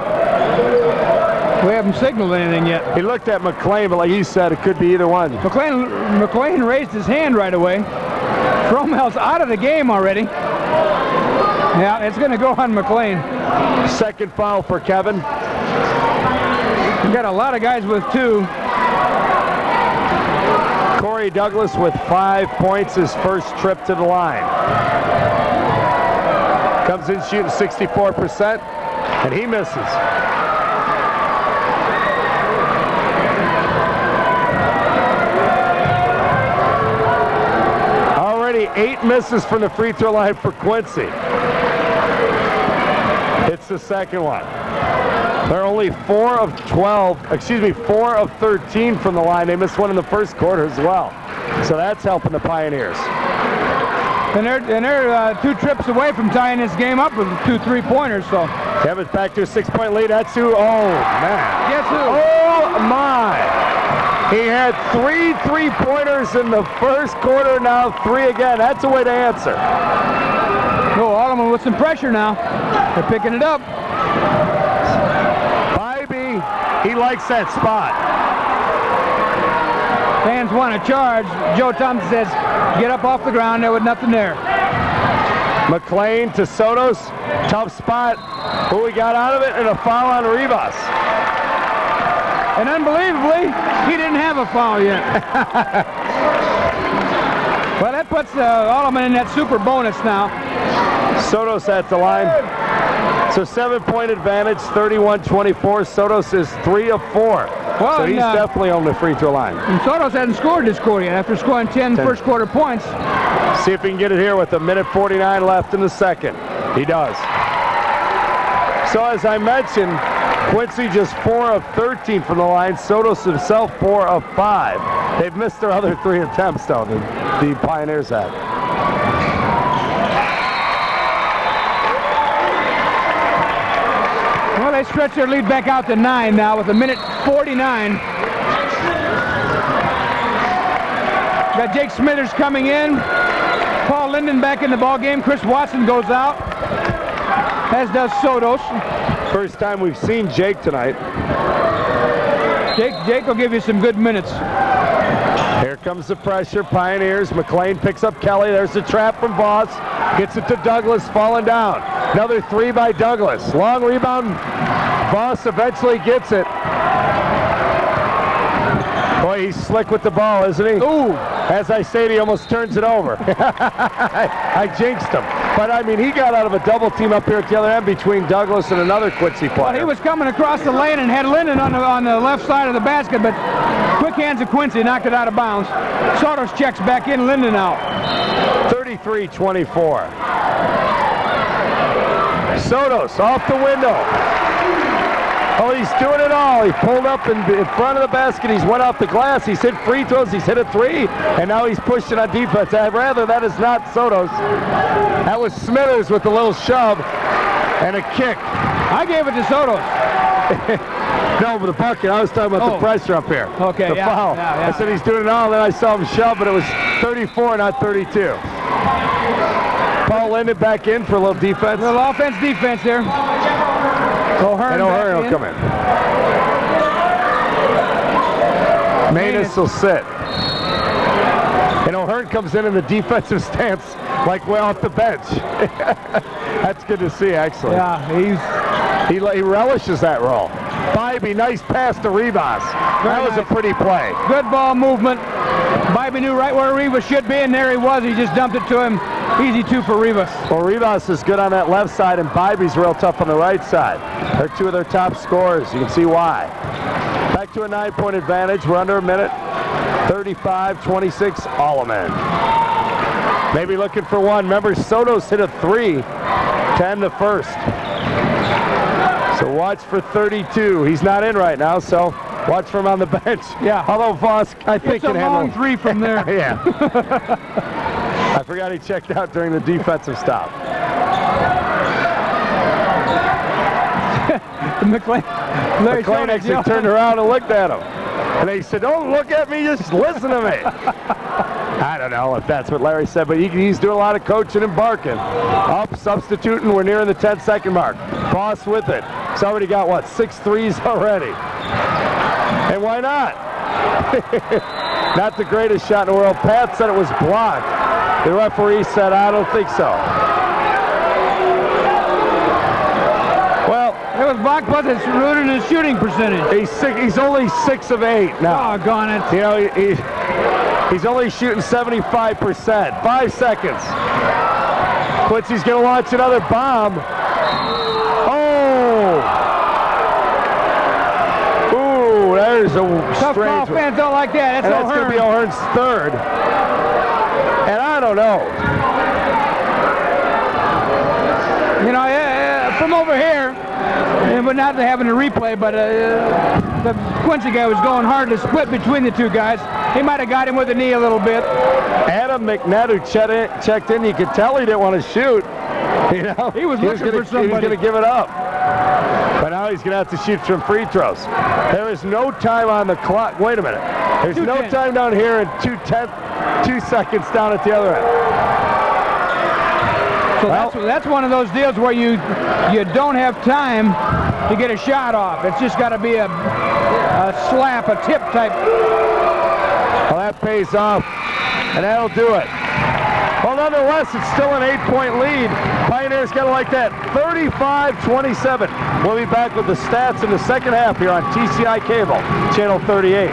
We haven't signaled anything yet. He looked at McLean, but like he said, it could be either one. McLean raised his hand right away. Frommel's out of the game already. Yeah, it's going to go on McLean. Second foul for Kevin. We've got a lot of guys with 2. Corey Douglas with 5 points, his first trip to the line. Comes in shooting 64%, and he misses. Already 8 misses from the free throw line for Quincy. It's the second one. They're only 4 of 13 from the line. They missed one in the first quarter as well. So that's helping the Pioneers. And they're 2 trips away from tying this game up with 2 3-pointers. So Kevin's back to a 6-point lead. That's who. Oh, man. Guess who? Oh, my. He had 3 3-pointers in the first quarter, now 3 again. That's a way to answer. Oh, Alleman with some pressure now. They're picking it up. Bybee, he likes that spot. Fans want to charge. Joe Thompson says, get up off the ground. There was nothing there. McLean to Sotos. Tough spot. Who we got out of it? And a foul on Rivas. And unbelievably, he didn't have a foul yet. Well, that puts Alleman in that super bonus now. Sotos at the line. So 7-point advantage, 31-24. Sotos is 3 of 4. Well, so he's definitely on the free throw line. And Sotos hasn't scored this quarter yet after scoring 10 first quarter points. See if he can get it here with 1:49 left in the second. He does. So as I mentioned, Quincy just 4 of 13 from the line. Sotos himself 4 of 5. They've missed their other 3 attempts, though, the Pioneers have. Well, they stretch their lead back out to 9 now with 1:49. Got Jake Smithers coming in. Paul Linden back in the ball game. Chris Watson goes out, as does Sotos. First time we've seen Jake tonight. Jake will give you some good minutes. Here comes the pressure. Pioneers. McLean picks up Kelly. There's the trap from Voss. Gets it to Douglas, falling down. Another 3 by Douglas. Long rebound. Voss eventually gets it. Boy, he's slick with the ball, isn't he? Ooh. As I say, he almost turns it over. I jinxed him. But, I mean, he got out of a double team up here at the other end between Douglas and another Quincy player. Well, he was coming across the lane and had Linden on the left side of the basket, but quick hands of Quincy knocked it out of bounds. Sotos checks back in, Linden out. 33-24. Sotos off the window. Oh, he's doing it all. He pulled up in front of the basket. He's went off the glass. He's hit free throws. He's hit a 3. And now he's pushing on defense. Rather, that is not Sotos. That was Smithers with a little shove and a kick. I gave it to Sotos. No, but the bucket. I was talking about the pressure up here. Okay, the foul. Yeah. I said he's doing it all. Then I saw him shove, but it was 34, not 32. Paul Alleman back in for a little defense. A little offense-defense here. And O'Hearn will come in. Manus will sit. And O'Hearn comes in the defensive stance like way off the bench. That's good to see, actually. Yeah, he relishes that role. Bybee, nice pass to Rivas. That was a pretty play. Good ball movement. Bybee knew right where Rivas should be, and there he was. He just dumped it to him. Easy 2 for Rivas. Well, Rivas is good on that left side, and Bybee's real tough on the right side. They're 2 of their top scorers. You can see why. Back to a 9-point advantage. We're under a minute. 35-26, Alleman. Maybe looking for one. Remember, Soto's hit a 3 to end the first. So watch for 32. He's not in right now, so watch for him on the bench. Yeah. Although Voss, I think, can handle. It's a long 3 from there. Yeah. I forgot he checked out during the defensive stop. McLean actually turned around and looked at him. And they said, don't look at me, just listen to me. I don't know if that's what Larry said, but he's doing a lot of coaching and barking. Up, substituting, we're nearing the 10-second mark. Voss with it. He's already got, what, 6 threes already. And why not? Not the greatest shot in the world. Pat said it was blocked. The referee said, I don't think so. Well, it was blocked, but it's rooted in his shooting percentage. He's only 6 of 8 now. Doggone it. You know, he's only shooting 75%. 5 seconds. Quincy's going to launch another bomb. Oh! Ooh, there's a tough strange ball. Fans don't like that. That's going to be O'Hearn's 3rd. And I don't know. You know, from over here, and we're not having a replay, but the Quincy guy was going hard to split between the 2 guys. He might have got him with the knee a little bit. Adam McNett, who checked in, you could tell he didn't want to shoot. You know, he was looking for somebody. He was going to give it up. But now he's going to have to shoot some free throws. There is no time on the clock. Wait a minute. There's no time down here and 2 seconds down at the other end. So that's one of those deals where you don't have time to get a shot off. It's just got to be a slap, a tip type. Well, that pays off, and that'll do it. Well, nonetheless, it's still an 8-point lead. Pioneers got to like that. 35-27. We'll be back with the stats in the second half here on TCI Cable, Channel 38.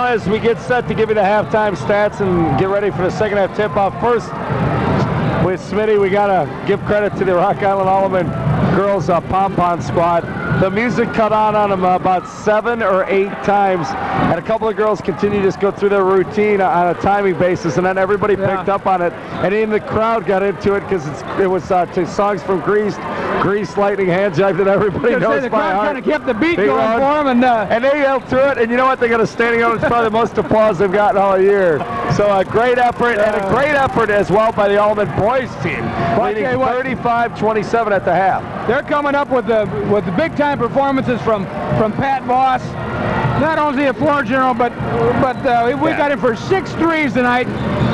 As we get set to give you the halftime stats and get ready for the second half tip-off, first with Smitty, we got to give credit to the Rock Island Alleman girls pom-pom squad. The music cut on them about 7 or 8 times, and a couple of girls continue to just go through their routine on a timing basis, and then everybody picked up on it, and even the crowd got into it because it was to songs from Grease, Lightning, Hand Jive that everybody knows the by crowd heart. kind of kept the beat going for them, and they yelled through it, and you know what? They got a standing ovation. It's probably the most applause they've gotten all year. So a great effort, and a great effort as well by the Alleman boys team, leading 35-27 at the half. They're coming up with the big-time performances from Pat Voss. Not only a floor general, but we got him for 6 threes tonight.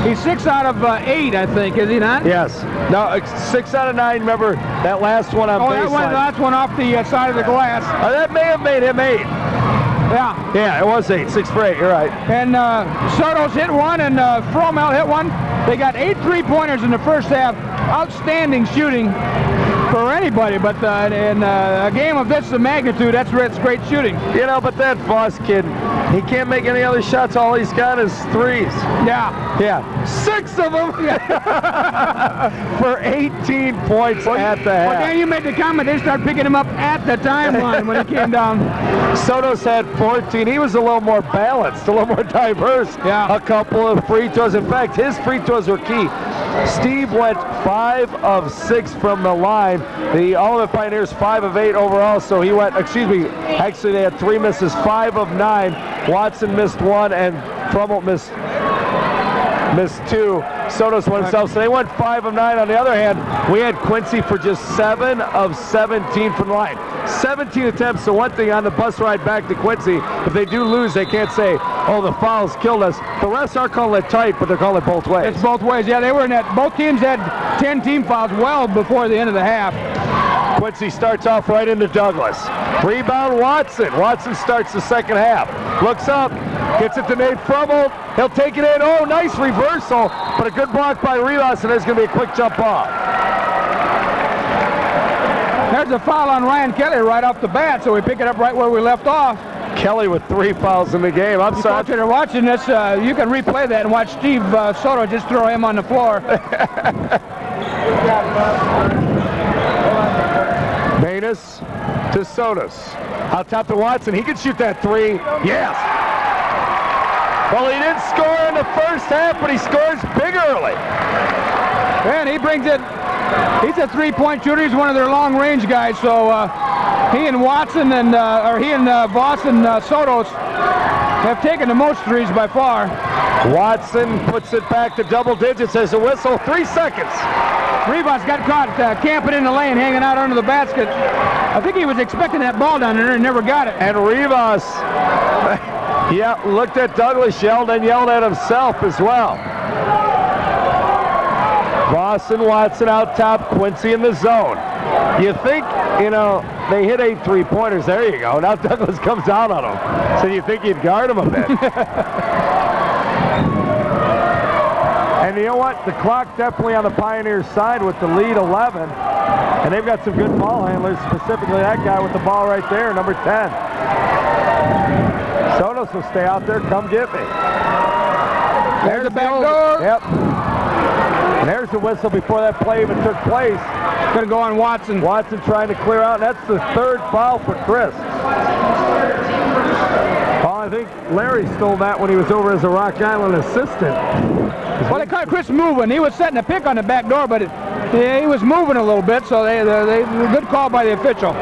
He's 6 out of 8, I think, is he not? Yes. No, 6 out of 9. Remember that last one on baseline. That last one off the side of the glass. That may have made him 8. Yeah. Yeah, it was 8. 6 for 8. You're right. And Soto's hit one, and Fromel hit one. They got 8 3-pointers in the first half. Outstanding shooting for anybody, but in a game of this magnitude, that's great shooting. You know, but that Voss kid, he can't make any other shots. All he's got is threes. Yeah. Yeah. 6 of them for 18 points at the half. Well, then you made the comment, they start picking him up at the timeline when he came down. Soto's had 14. He was a little more balanced, a little more diverse. Yeah. A couple of free throws. In fact, his free throws were key. Steve went 5 of 6 from the line. The Alleman Pioneers 5 of 8 overall, so he went, actually they had 3 misses, 5 of 9. Watson missed 1 and Frummel missed 2. Sotos went himself, so they went 5 of 9. On the other hand, we had Quincy for just 7 of 17 from the line. 17 attempts, so one thing on the bus ride back to Quincy, if they do lose, they can't say, oh, the fouls killed us. The refs are calling it tight, but they're calling it both ways. It's both ways. Yeah, they were in that. Both teams had 10 team fouls well before the end of the half. Quincy starts off right into Douglas. Rebound Watson. Watson starts the second half. Looks up, gets it to Nate Frummel. He'll take it in. Oh, nice reversal, but a good block by Rivas, and there's going to be a quick jump off. There's a foul on Ryan Kelly right off the bat, so we pick it up right where we left off. Kelly with 3 fouls in the game. I'm sorry. If you're watching this, you can replay that and watch Steve Soto just throw him on the floor. Manus to Sotos. Out top to Watson. He can shoot that 3. Yes. Well, he didn't score in the first half, but he scores big early. And he brings it. He's a three-point shooter. He's one of their long-range guys. So he and Watson and Voss and Sotos have taken the most threes by far. Watson puts it back to double digits as a whistle. 3 seconds. Rivas got caught camping in the lane, hanging out under the basket. I think he was expecting that ball down there and never got it. And Rivas, yeah, looked at Douglas, yelled and yelled at himself as well. Voss and Watson out top, Quincy in the zone. You think, they hit 8 3-pointers. There you go. Now Douglas comes down on him. So you think you'd guard him a bit. And you know what? The clock definitely on the Pioneers' side with the lead 11. And they've got some good ball handlers, specifically that guy with the ball right there, number 10. Sotos will stay out there. Come get me. There's the back door. Yep. And there's the whistle before that play even took place. Going to go on Watson. Watson trying to clear out. That's the 3rd foul for Chris. Oh, I think Larry stole that when he was over as a Rock Island assistant. Well, they caught Chris moving. He was setting a pick on the back door, but he was moving a little bit, so they good call by the official.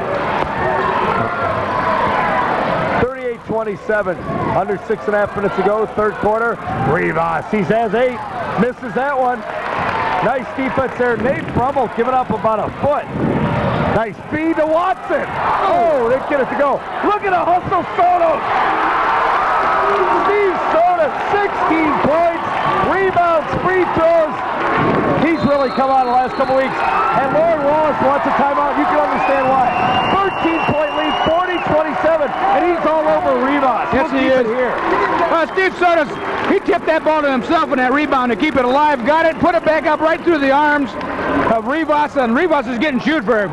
38-27, under 6.5 minutes to go, 3rd quarter. Rivas, he has 8, misses that one. Nice defense there. Nate Frummel giving up about a foot. Nice feed to Watson. Oh, they get it to go. Look at the hustle, Sotos. Steve Sotos, 16 points, rebounds, free throws. He's really come out the last couple weeks. And Lauren Wallace wants a timeout. You can understand why. 13-point lead, 40-27, and he's all over Rivas. Yes, he is. Here. Steve Sotos, he tipped that ball to himself in that rebound to keep it alive. Got it, put it back up right through the arms of Rivas, and Rivas is getting chewed for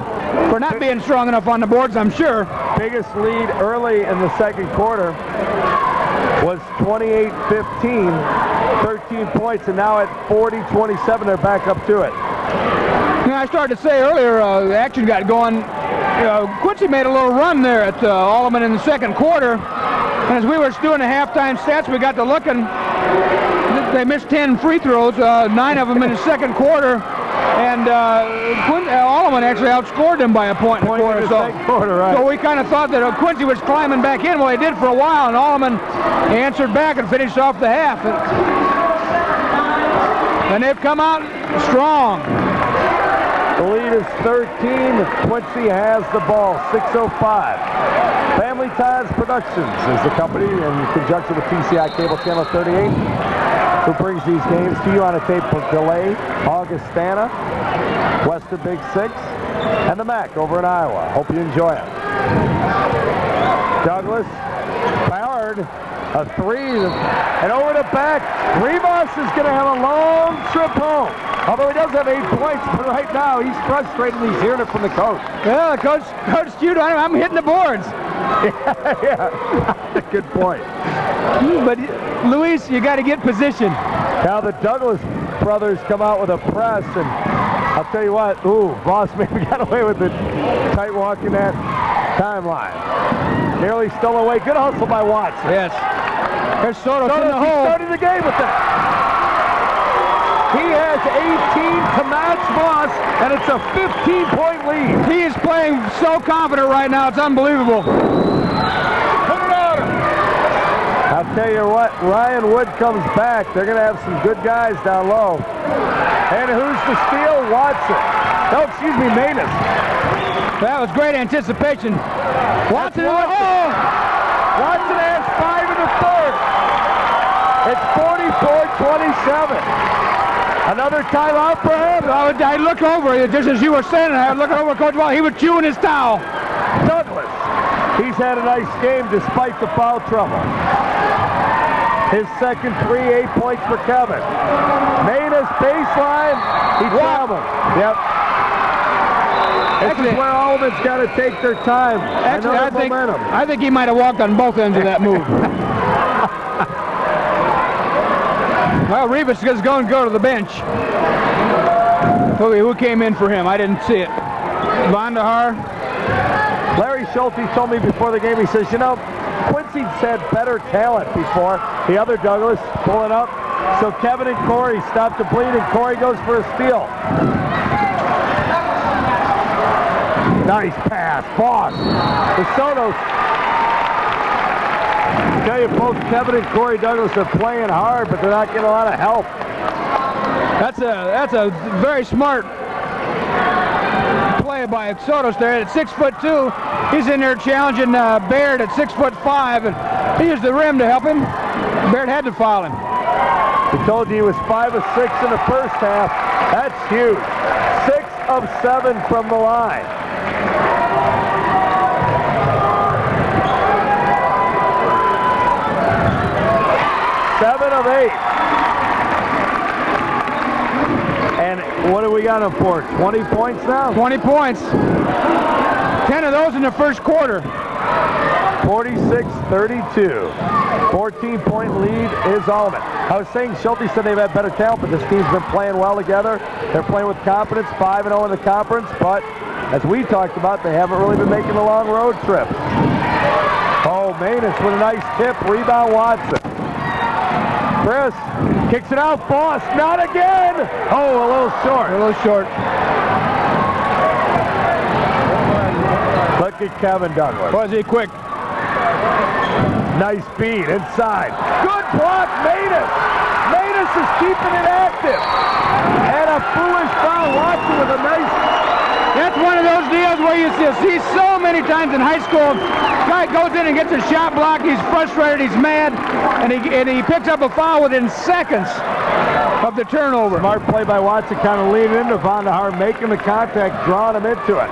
not being strong enough on the boards, I'm sure. Biggest lead early in the 2nd quarter was 28-15, 13 points, and now at 40-27, they're back up to it. I started to say earlier, the action got going. Quincy made a little run there at Alleman in the 2nd quarter. And as we were doing the halftime stats, we got to looking. They missed 10 free throws, 9 of them in the 2nd quarter. And Alleman actually outscored them by a point in the quarter. So we kind of thought that Quincy was climbing back in. Well, he did for a while, and Alleman answered back and finished off the half. And they've come out strong. The lead is 13. Quincy has the ball, 6:05. Family Ties Productions is the company in conjunction with TCI Cable Channel 38 who brings these games to you on a tape delay. Augustana, Western Big 6, and the MAC over in Iowa. Hope you enjoy it. Douglas, Ballard, a 3, and over the back. Rivas is going to have a long trip home. Although he does have 8 points, but right now he's frustrated. He's hearing it from the coach. Yeah, Coach Stewart, I'm hitting the boards. Yeah. Good point. But, Luis, you got to get position. Now the Douglas brothers come out with a press, and I'll tell you what, Voss maybe got away with the tight walk in that timeline. Nearly stole away. Good hustle by Watson. Yes. There's Sotos in the hole. Starting the game with that. He has 18 to match Moss, and it's a 15-point lead. He is playing so confident right now. It's unbelievable. Put it on him. I'll tell you what, Ryan Wood comes back. They're going to have some good guys down low. And who's the steal? Watson. No, excuse me, Manus. That was great anticipation. Watson. Watson has 5 in the third. It's 44-27. Another timeout for him. I looked over, just as you were saying it, I looked over Coach Wall. He was chewing his towel. Douglas. He's had a nice game despite the foul trouble. His second 3, 8 points for Kevin. Manus baseline. He traveled. Yep. This is where Alleman's got to take their time. Actually, I think he might have walked on both ends of that move. Well, Rivas is going to go to the bench. Okay, who came in for him? I didn't see it. Vandahar. Larry Schulte told me before the game, he says, you know, Quincy's had better talent before. The other Douglas pulling up. So Kevin and Corey stop the bleed, and Corey goes for a steal. Nice pass. Boss. The Sotos. I tell you, both Kevin and Corey Douglas are playing hard, but they're not getting a lot of help. That's a very smart play by Sotos there at 6'2". He's in there challenging Baird at 6'5", and he used the rim to help him. Baird had to foul him. He told you he was 5 of 6 in the first half. That's huge. 6 of 7 from the line. Seven of 8. And what do we got him for? 20 points now? 20 points. 10 of those in the first quarter. 46-32. 14-point lead is Alleman. I was saying Schulte said they've had better talent, but this team's been playing well together. They're playing with confidence, 5-0 in the conference, but as we talked about, they haven't really been making the long road trips. Oh, Manus with a nice tip. Rebound Watson. Chris kicks it out. Boss, not again. Oh, a little short. A little short. Look at Kevin Douglas. Was he quick? Nice beat inside. Good block, Manus. Manus is keeping it active. And a foolish foul. Watson with a nice... That's one of those deals where you see so many times in high school, guy goes in and gets a shot block, he's frustrated, he's mad, and he picks up a foul within seconds of the turnover. Smart play by Watson, kind of leaning into Vandahar, making the contact, drawing him into it.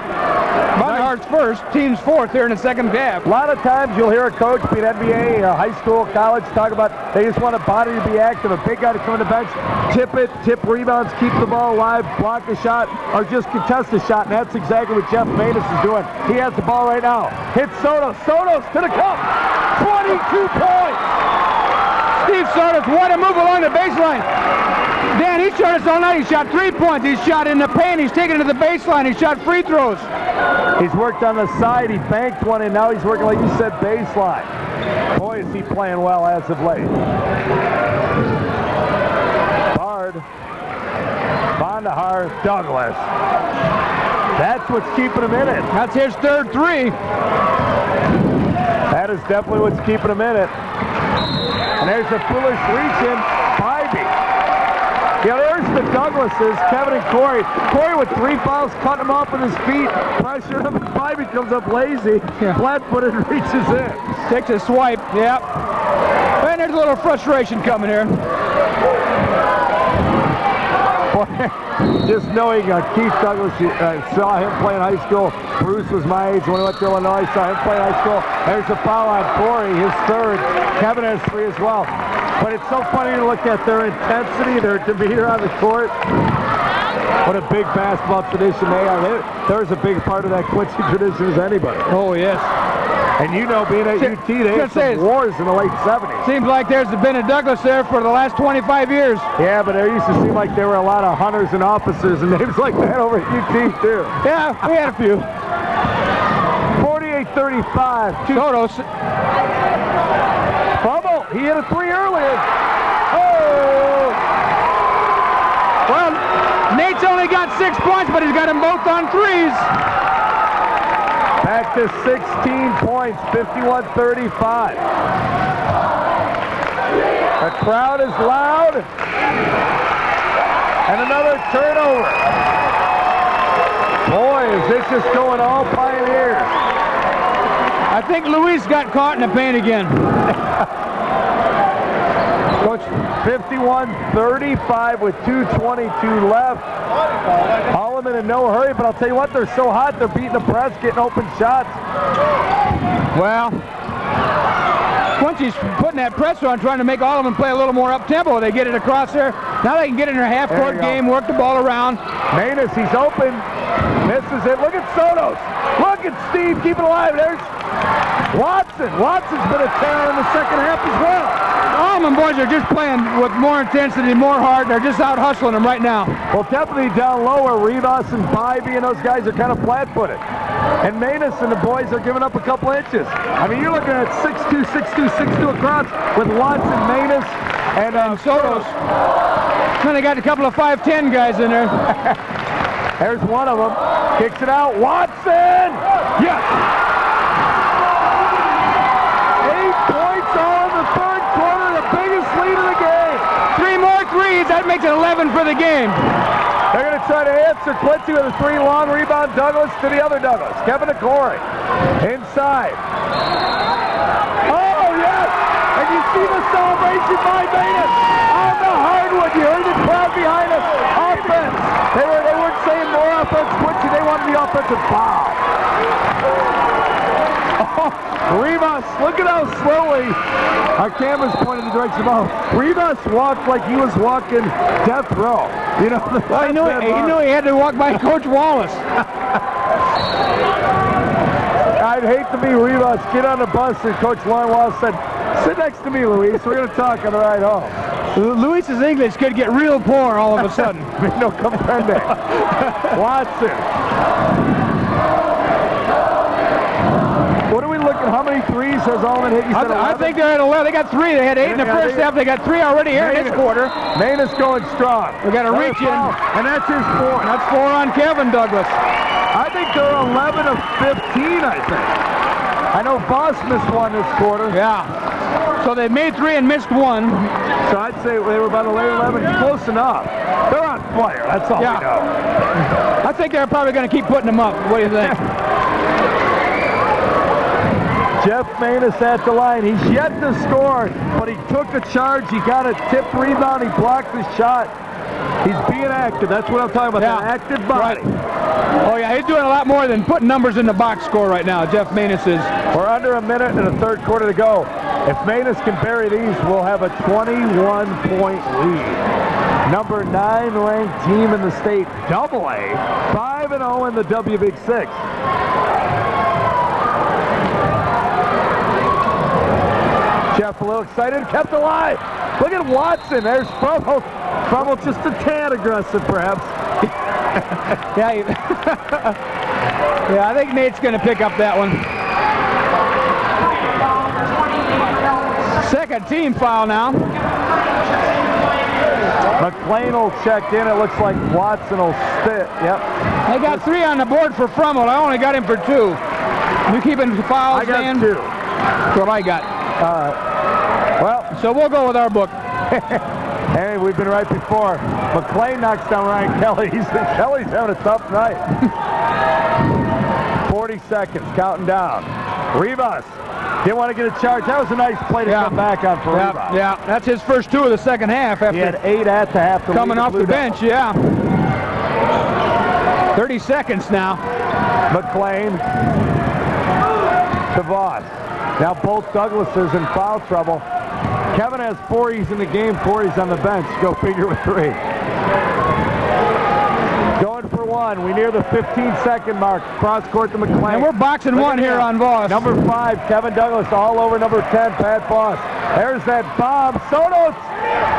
Vandahar's first, team's fourth here in the second half. A lot of times you'll hear a coach, be it NBA, high school, college, talk about they just want a body to be active, a big guy to come on the bench, tip rebounds, keep the ball alive, block a shot, or just contest a shot, and that's exactly what Jeff Manus is doing. He has the ball right now. Hits Sotos. Sotos to the cup. 22 points. Steve Sotos, what a move along the baseline. Dan, he's shot us all night. He shot 3 points. He's shot in the paint. He's taken it to the baseline. He shot free throws. He's worked on the side. He banked one, and now he's working, like you said, baseline. Boy, is he playing well as of late. Bard. Vandahar. Douglas. That's what's keeping him in it. That's his third three. That is definitely what's keeping him in it. And there's a foolish reach in. Bybee. Yeah, there's the Douglases, Kevin and Corey. Corey with 3 fouls, cutting him off with his feet, pressuring him. Bybee comes up lazy, flat-footed, reaches in. Takes a swipe, yep. And there's a little frustration coming here. Just knowing Keith Douglas, saw him play in high school. Bruce was my age when he went to Illinois. Saw him play in high school. There's a foul on Corey, his third. Kevin has 3 as well. But it's so funny to look at their intensity, their demeanor on the court. What a big basketball tradition they are. They're as a big part of that Quincy tradition as anybody. Oh, yes. And you know, being at UT, they had some wars in the late 70s. Seems like there's been a Douglas there for the last 25 years. Yeah, but there used to seem like there were a lot of hunters and officers and names like that over at UT, too. Yeah, we had a few. 48-35. Sotos. Fumble. He hit a 3 earlier. Oh! 6 points, but he's got them both on threes. Back to 16 points, 51-35. The crowd is loud. And another turnover. Boy, is this just going all Pioneers. I think Luis got caught in the paint again. Coach, 51-35 with 2:22 left. Alleman in no hurry, but I'll tell you what, they're so hot, they're beating the press, getting open shots. Well, Quincy's putting that pressure on, trying to make Alleman play a little more up-tempo. They get it across there. Now they can get in their half-court game, work the ball around. Manus, he's open. Misses it. Look at Sotos. Look at Steve. Keep it alive. There's Watson. Watson's been a terror in the second half as well. Alleman boys are just playing with more intensity, more heart. They're just out hustling them right now. Well, definitely down lower. Rivas and Bybee and those guys are kind of flat-footed. And Manus and the boys are giving up a couple inches. I mean, you're looking at 6'2", 6'2", 6'2 across with Watson, Manus, and Sotos. Then they got a couple of 5'10 guys in there. There's one of them. Kicks it out. Watson! Yes! 8 points all in the third quarter, the biggest lead of the game. 3 more threes. That makes it 11 for the game. They're going to try to answer Quincy with a 3 long rebound. Douglas to the other Douglas. Kevin to Corey. Inside. Oh, yes! And you see the celebration by Manus on the hardwood. You heard the crowd behind us. Offense. They weren't saying more offense, Quincy. They wanted the offensive foul. Oh, Rivas, look at how slowly our camera's pointed the direction of all. Rivas walked like he was walking death row. You know, well, he knew he had to walk by Coach Wallace. I'd hate to be Rivas, get on the bus, and Coach Lauren Wallace said, sit next to me, Luis. We're going to talk on the ride home. Luis's English could get real poor all of a sudden. No comprende. Watson. What are we looking? How many threes has Alleman hit? You said I think they're at 11. They got 3. They had 8 in the first half. They got 3 already here in this quarter. Manus going strong. We got to reach in. And that's his 4. That's 4 on Kevin Douglas. I think they're 11 of 15, I think. I know Voss missed 1 this quarter. Yeah. So they made 3 and missed 1. So I'd say they were about 11. Close enough. They're on fire. That's all we know. I think they're probably going to keep putting them up. What do you think? Jeff Manus at the line. He's yet to score, but he took a charge. He got a tipped rebound. He blocked the shot. He's being active. That's what I'm talking about, that active body. Right. Oh, yeah, he's doing a lot more than putting numbers in the box score right now, Jeff Manus is. We're under a minute and the third quarter to go. If Manus can bury these, we'll have a 21-point lead. Number 9 ranked team in the state, AA, 5-0 in the W Big 6. Jeff a little excited, kept alive. Look at Watson. There's Frumble. Frumble just a tad aggressive, perhaps. Yeah, I think Nate's going to pick up that one. Second team foul now. McLean will check in. It looks like Watson will sit. Yep. They got 3 on the board for Frummel. I only got him for 2. You keeping fouls, I got Dan? 2. That's what I got. Well, so we'll go with our book. Hey, we've been right before. McLean knocks down Ryan Kelly. Kelly's having a tough night. 40 seconds, counting down. Rivas didn't want to get a charge. That was a nice play to come back on for Rivas. Yeah, that's his first 2 of the second half. After he had 8 at the half. Coming off the bench, 30 seconds now. McLean to Voss. Now both Douglases in foul trouble. Kevin has 4 E's in the game, 4 E's on the bench. Go figure with 3. Going for 1. We near the 15-second mark. Cross court to McLean. And we're boxing 1 here on Voss. Number 5, Kevin Douglas, all over number 10, Pat Voss. There's that bomb. Sotos.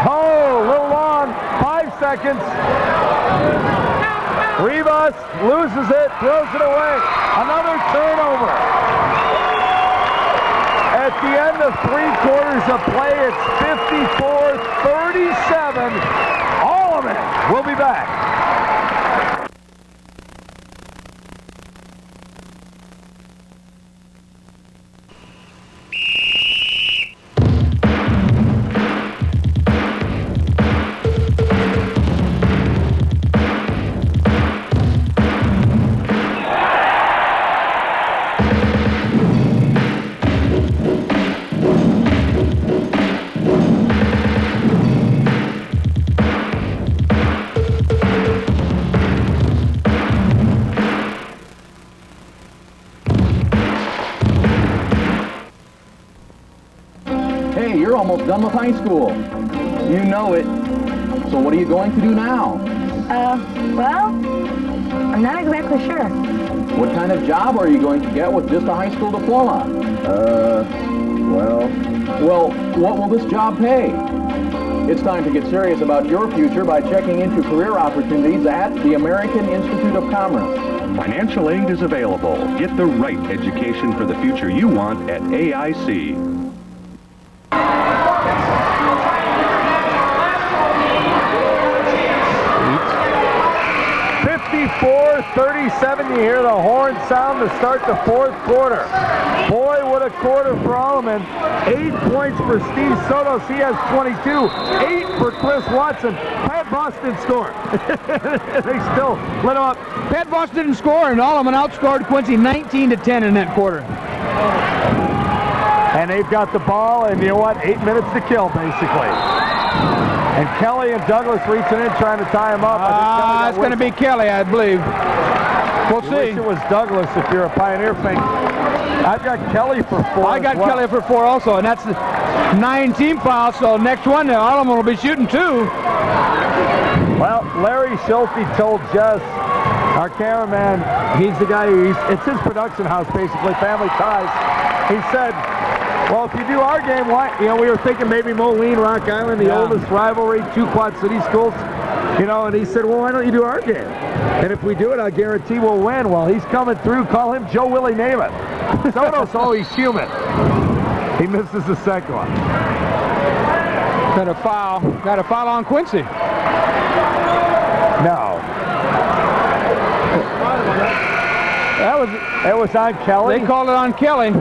Oh, a little long. 5 seconds. Rivas loses it, throws it away. Another turnover. At the end of 3 quarters of play, it's 54-37. Alleman will be back. almost done with high school. You know it. So what are you going to do now? Well, I'm not exactly sure. What kind of job are you going to get with just a high school diploma? Well, what will this job pay? It's time to get serious about your future by checking into career opportunities at the American Institute of Commerce. Financial aid is available. Get the right education for the future you want at AIC. 54-37, you hear the horn sound to start the fourth quarter. Boy, what a quarter for Alleman. 8 points for Steve Sotos. He has 22. 8 for Chris Watson. Pat Boston scored. They still lit him up. Pat Boston didn't score, and Alleman outscored Quincy 19-10 in that quarter. And they've got the ball, and you know what? 8 minutes to kill, basically. And Kelly and Douglas reaching in, trying to tie him up. It's going to be Kelly, I believe. We'll see. Wish it was Douglas if you're a Pioneer fan. I've got Kelly for 4. I got Kelly for 4 also, and that's 9 team fouls. So next one, Alleman will be shooting 2. Well, Larry Schulte told Jess, our cameraman, he's the guy it's his production house, basically, Family Ties. He said, well, if you do our game, why? You know, we were thinking maybe Moline, Rock Island, the oldest rivalry, 2 Quad City schools. You know, and he said, well, why don't you do our game? And if we do it, I guarantee we'll win. Well, he's coming through. Call him Joe Willie Namath. Sotos, he's human. He misses the second one. Got a foul on Quincy. No. It was on Kelly. They called it on Kelly.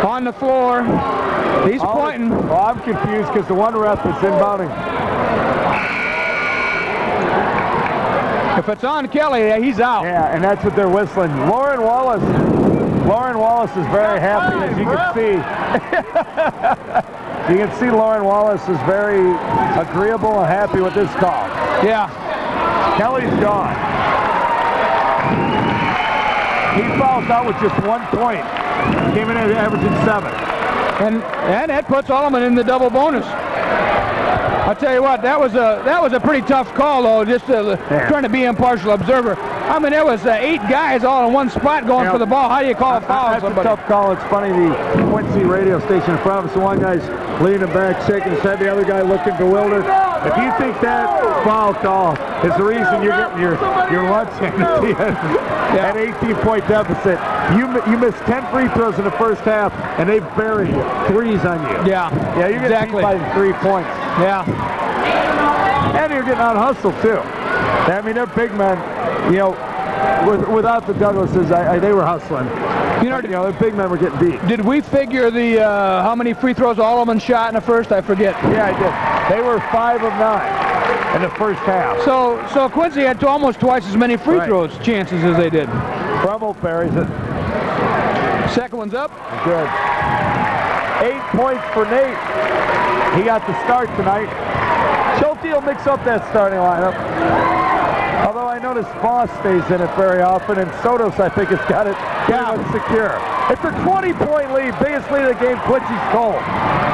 On the floor. He's pointing. Well, I'm confused because the one ref is inbounding. If it's on Kelly, he's out. Yeah, and that's what they're whistling. Lauren Wallace is very happy, as you can see. You can see Lauren Wallace is very agreeable and happy with this call. Yeah. Kelly's gone. He fouls out with just 1 point. Came in at averaging 7. And that puts Alleman in the double bonus. I'll tell you what, that was a pretty tough call, though, just trying to be impartial observer. I mean, there was 8 guys all in one spot going for the ball. How do you call a foul? That's a tough call. It's funny, the Quincy radio station in front of us, the one guy's leaning back, shaking his head, the other guy looking bewildered. If you think that foul call is the reason you're getting your lunch handed to you at 18-point deficit, you missed 10 free throws in the first half, and they buried 3s on you. Yeah, you're getting beat by 3 points. Yeah. And you're getting out-hustled, too. I mean, they're big men. You know, without the Douglases, they were hustling. You know, the big men were getting beat. Did we figure the how many free throws Alleman shot in the first? I forget. Yeah, I did. They were 5 of 9 in the first half. So Quincy had almost twice as many free throws chances as they did. Brummel buries it. Second one's up. Good. 8 points for Nate. He got the start tonight. Schulte will mix up that starting lineup. Although I notice Voss stays in it very often, and Sotos, I think, has got it pretty much secure. It's a 20-point lead, biggest lead of the game. Quincy's cold.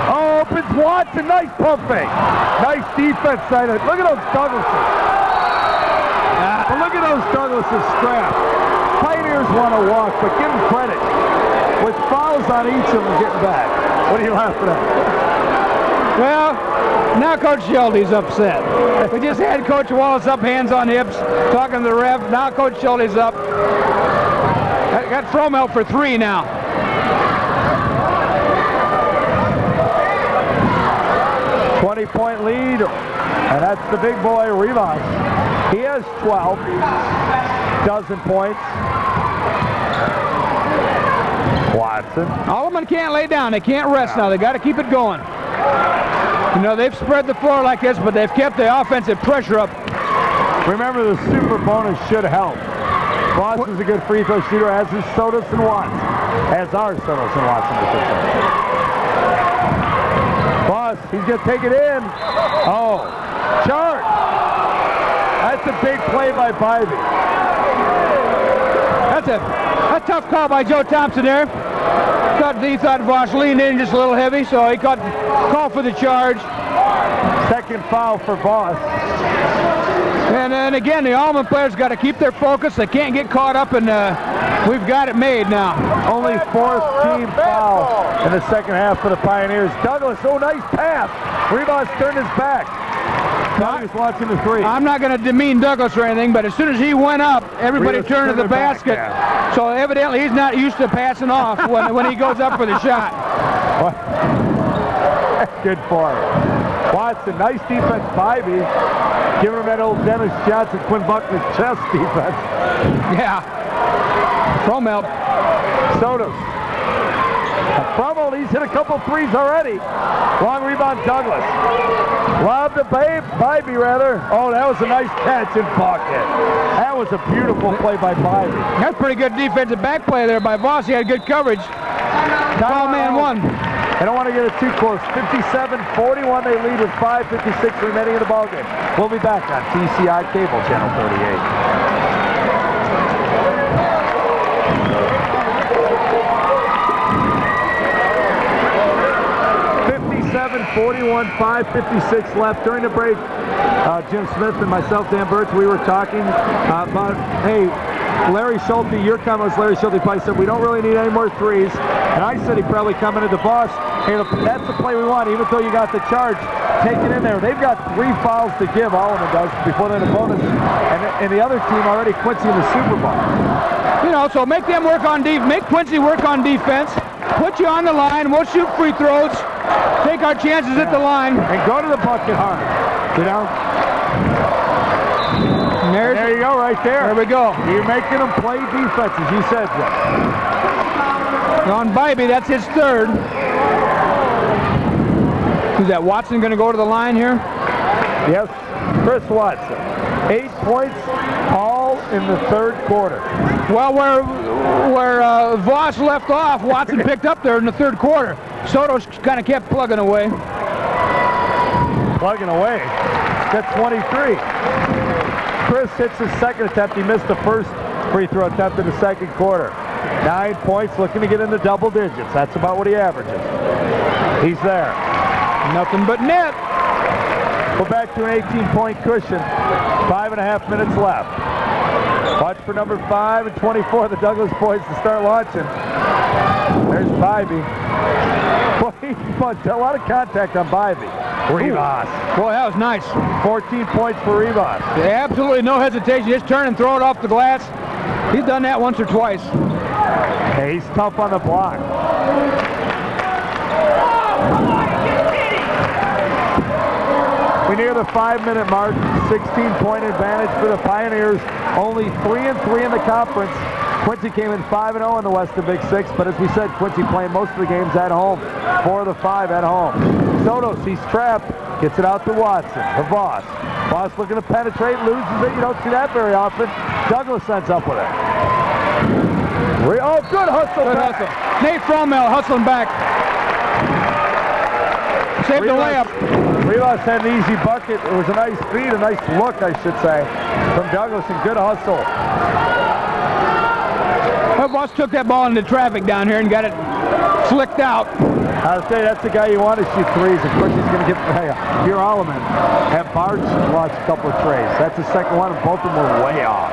Oh, opens Watson, nice pump fake. Nice defense side. Look at those Douglases. But look at those Douglases scrap. Pioneers want to walk, but give them credit. With fouls on each of them getting back. What are you laughing at? Well, now Coach Schulte's upset. We just had Coach Wallace up, hands on hips, talking to the ref. Now Coach Schulte's up. Got Fromelt for 3 now. .20 lead, and that's the big boy, Rivas. He has 12, dozen points. Watson. Alleman can't lay down. They can't rest now. They got to keep it going. You know, they've spread the floor like this, but they've kept the offensive pressure up. Remember, the super bonus should help. Voss is a good free throw shooter, as is Sotos and Watson. As are Sotos and Watson. Voss, he's going to take it in. Oh, Chart. That's a big play by Bivey. That's a tough call by Joe Thompson there. He thought Voss leaned in just a little heavy, so he called for the charge. Second foul for Voss. And then again, the Alleman players got to keep their focus. They can't get caught up, and we've got it made now. Only fourth team foul in the second half for the Pioneers. Douglas, nice pass. Rebound's turned his back. Now he's launching the three. I'm not going to demean Douglas or anything, but as soon as he went up, everybody turned to the basket. So evidently he's not used to passing off when he goes up for the shot. Good for him. Watson, nice defense, Bybee. Giving him that old Dennis Johnson, Quinn Buckner's chest defense. Yeah. Fromel. Sotos. Fromel, he's hit a couple threes already. Long rebound, Douglas. Lob to Bybee, rather. Oh, that was a nice catch and pocket. That was a beautiful play by Bybee. That's pretty good defensive back play there by Voss. He had good coverage. Foul man one. I don't want to get it too close. 57-41, they lead with 5:56 remaining in the ballgame. We'll be back on TCI Cable, Channel 38. 57-41, 5:56 left. During the break, Jim Smith and myself, Dan Burtz, we were talking about, hey, Larry Schulte, your comment was Larry Schulte probably said, we don't really need any more threes. And I said he'd probably come into the Voss. Hey, that's the play we want, even though you got the charge. Take it in there. They've got 3 fouls to give, Alleman does, before they're in the bonus. And the other team already, Quincy in the Super Bowl. You know, so make them work on make Quincy work on defense. Put you on the line. We'll shoot free throws. Take our chances at the line. And go to the bucket hard. You know? There you go, right there. There we go. You're making them play defense, as you said, Jeff. On Bybee, that's his third. Is that Watson going to go to the line here? Yes, Chris Watson. 8 points, all in the third quarter. Well, where Voss left off, Watson picked up there in the third quarter. Soto's kind of kept plugging away. Plugging away. That's 23. Chris hits his second attempt. He missed the first free throw attempt in the second quarter. 9 points, looking to get into double digits. That's about what he averages. He's there. Nothing but net. We're back to an 18-point cushion. 5.5 minutes left. Watch for number 5 and 24, the Douglas boys, to start launching. There's Bybee. Boy, a lot of contact on Bybee. Rivas. Boy, that was nice. 14 points for Rivas. Absolutely no hesitation. Just turn and throw it off the glass. He's done that once or twice. Hey, he's tough on the block. We near the 5-minute mark. 16-point advantage for the Pioneers. Only 3-3 in the conference. Quincy came in 5-0 in the Western Big Six, but as we said, Quincy playing most of the games at home. 4 of the 5 at home. Sotos, he's trapped. Gets it out to Watson, the Voss. Voss looking to penetrate, loses it. You don't see that very often. Douglas ends up with it. Oh, good hustle. Good hustle. Nate Fromel hustling back. Saved the layup. Rivas had an easy bucket. It was a nice feed, a nice look, I should say, from Douglas, and good hustle. Well, Voss took that ball into traffic down here and got it flicked out. I'll say that's the guy you want to shoot threes. Of course, he's going to get here. Alleman had Bartz lost a couple of trays. That's the second one, and both of them were way off.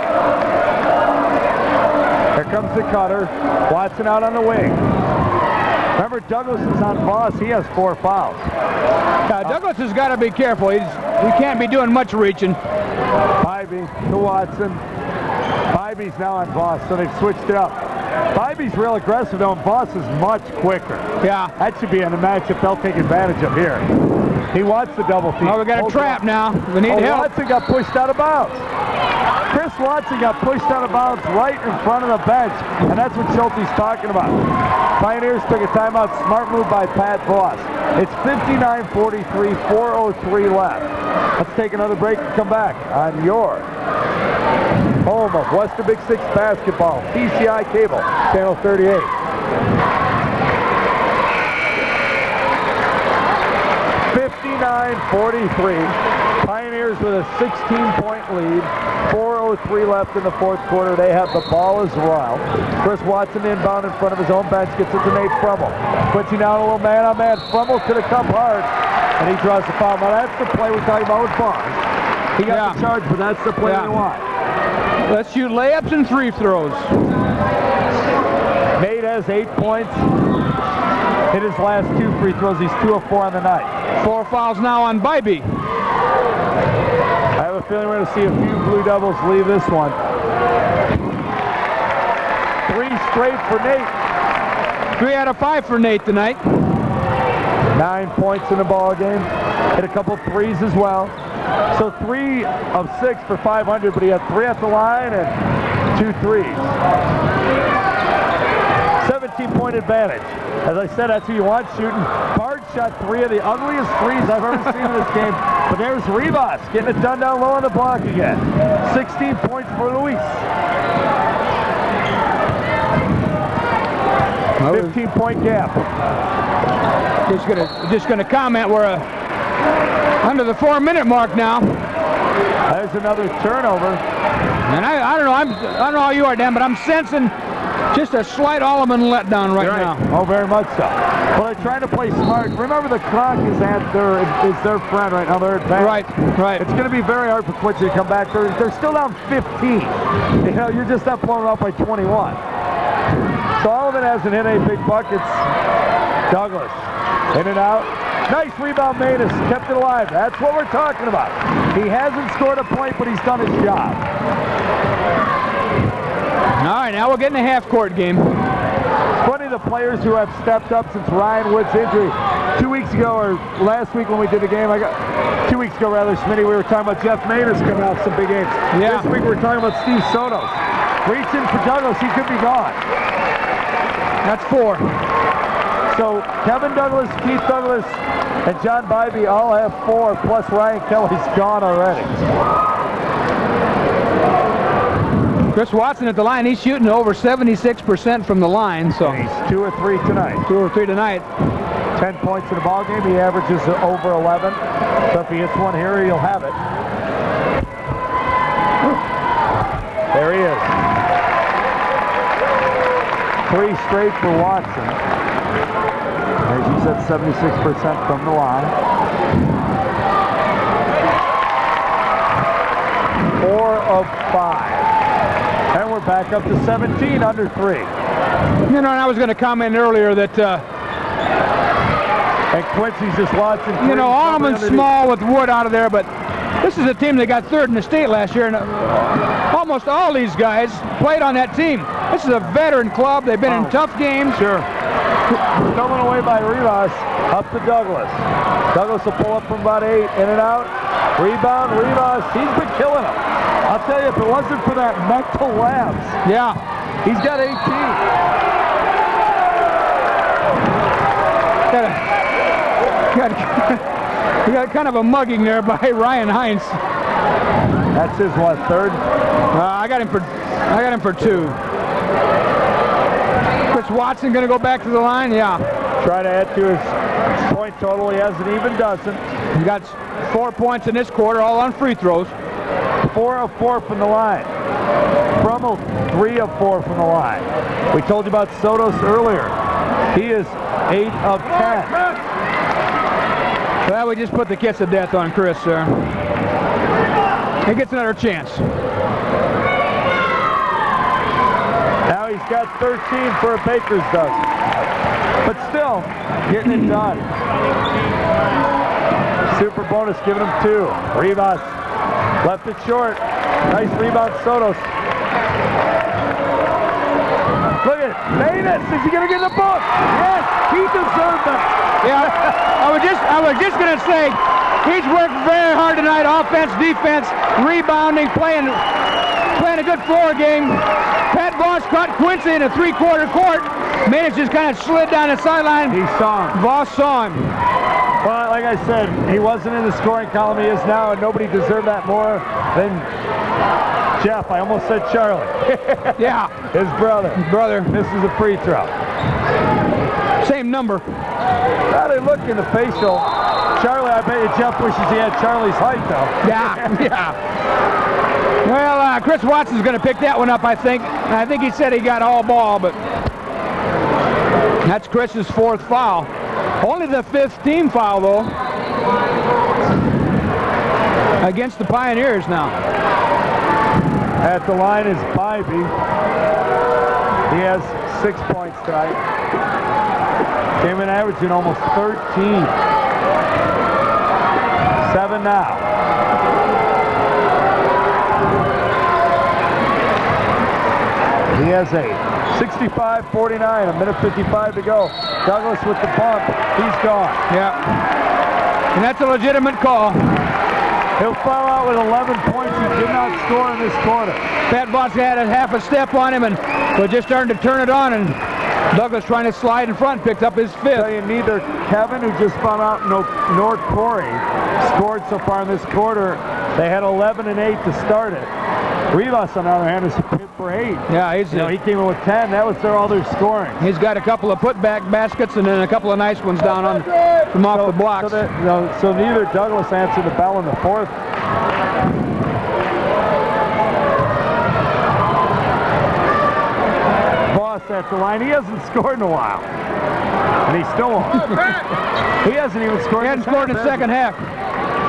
Here comes the cutter. Watson out on the wing. Remember, Douglas is on Voss. He has 4 fouls. Yeah, Douglas has got to be careful. He can't be doing much reaching. Bybee to Watson. Bybee's now on Voss, so they've switched it up. Bybee's real aggressive, though, and Voss is much quicker. Yeah. That should be in the matchup they'll take advantage of here. He wants the double team. Oh, we got a trap now. We need help. Watson got pushed out of bounds. Chris Watson got pushed out of bounds right in front of the bench, and that's what Schulte's talking about. Pioneers took a timeout. Smart move by Pat Voss. It's 59-43, 4:03 left. Let's take another break and come back on your home of Western Big Six basketball, TCI Cable, Channel 38. 59-43. Pioneers with a 16-point lead. 4:03 left in the fourth quarter. They have the ball as well. Chris Watson inbound in front of his own bench. Gets it to Nate Frummel. Quincy now a little man-on-man. Frummel could have come hard, and he draws the foul. Now that's the play we're talking about with Barnes. He got the charge, but that's the play we want. Let's shoot layups and free throws. Nate has 8 points. Hit his last 2 free throws. He's 2 of 4 on the night. 4 fouls now on Bybee. I have a feeling we're going to see a few Blue Devils leave this one. 3 straight for Nate. 3 out of 5 for Nate tonight. 9 points in the ball game. Hit a couple threes as well. So 3 of 6 for 500, but he had 3 at the line and 2 threes. 17-point advantage. As I said, that's who you want shooting. Bard shot 3 of the ugliest threes I've ever seen in this game. But there's Rivas getting it done down low on the block again. 16 points for Luis. 15-point gap. Just gonna comment we're under the 4-minute mark now. There's another turnover. And I don't know. I don't know how you are, Dan, but I'm sensing just a slight Alleman letdown right now. Oh, very much so. Well, they're trying to play smart. Remember, the clock is their friend right now. They're advanced. Right. It's going to be very hard for Quincy to come back. They're still down 15. You know, you're just not blowing up by 21. So Alleman hasn't hit any big buckets. Douglas, in and out. Nice rebound, Matus. Kept it alive. That's what we're talking about. He hasn't scored a point, but he's done his job. All right, now we're getting a half-court game. Funny, the players who have stepped up since Ryan Wood's injury. 2 weeks ago, or last week when we did the game, 2 weeks ago rather, Smitty, we were talking about Jeff Matus coming out some big games. Yeah. This week we're talking about Steve Sotos. Reaching for Douglas, he could be gone. That's 4. So Kevin Douglas, Keith Douglas, and John Bybee all have 4, plus Ryan Kelly's gone already. Chris Watson at the line, he's shooting over 76% from the line. So and he's 2 or 3 tonight. 2 or 3 tonight. 10 points in the ball game. He averages over 11. So if he hits one here, he'll have it. There he is. 3 straight for Watson. As you said, 76% from the line. 4 of 5. And we're back up to 17 under 3. You know, and I was going to comment earlier that and Quincy's just watching. You know, Alleman's small with Wood out of there, but this is a team that got 3rd in the state last year, and almost all these guys played on that team. This is a veteran club. They've been in tough games. Sure. Stolen away by Rivas. Up to Douglas. Douglas will pull up from about 8. In and out. Rebound. Rivas. He's been killing them. I'll tell you, if it wasn't for that mental lapse. Yeah. He's got 18. He got kind of a mugging there by Ryan Hines. That's his what, 3rd? I got him for 2. Chris Watson going to go back to the line? Yeah. Try to add to his point total. He has an even dozen. He got 4 points in this quarter, all on free throws. 4 of 4 from the line. Frummel, 3 of 4 from the line. We told you about Sotos earlier. He is 8 of 10. Well, we just put the kiss of death on Chris there. He gets another chance. Now he's got 13 for a baker's dozen. But still, getting it done. Super bonus giving him 2. Rivas left it short. Nice rebound, Sotos. Look at it. Matus, is he going to get the book? Yes, he deserved it. Yeah, I was just going to say, he's worked very hard tonight, offense, defense, rebounding, playing a good floor game. Pat Voss caught Quincy in a 3-quarter court. Matus just kind of slid down the sideline. He saw him. Voss saw him. Well, like I said, he wasn't in the scoring column. He is now, and nobody deserved that more than Jeff. I almost said Charlie. Yeah. His brother. This is a free throw. Same number. Now they look in the facial. Charlie, I bet you Jeff wishes he had Charlie's height, though. Yeah. Well, Chris Watson's going to pick that one up, I think. I think he said he got all ball, but that's Chris's 4th foul. Only the 5th team foul, though, against the Pioneers now. At the line is Bybee. He has 6 points tonight. Came in averaging almost 13. 7 now. He has a 65-49, a minute 55 to go. Douglas with the bump. He's gone. Yeah. And that's a legitimate call. He'll foul out with 11 points. He did not score in this quarter. Pat Voss had a half a step on him and was just starting to turn it on, and Douglas trying to slide in front picked up his 5th. So you neither Kevin, who just found out, nor Corey scored so far in this quarter. They had 11 and 8 to start it. Rivas, on the other hand, is hit for 8. Yeah, he came in with 10. That was all their scoring. He's got a couple of putback baskets and then a couple of nice ones down from off the blocks. So neither Douglas answered the bell in the 4th. Voss at the line. He hasn't scored in a while. And he still won't. He hasn't even scored. He hasn't scored in the second half.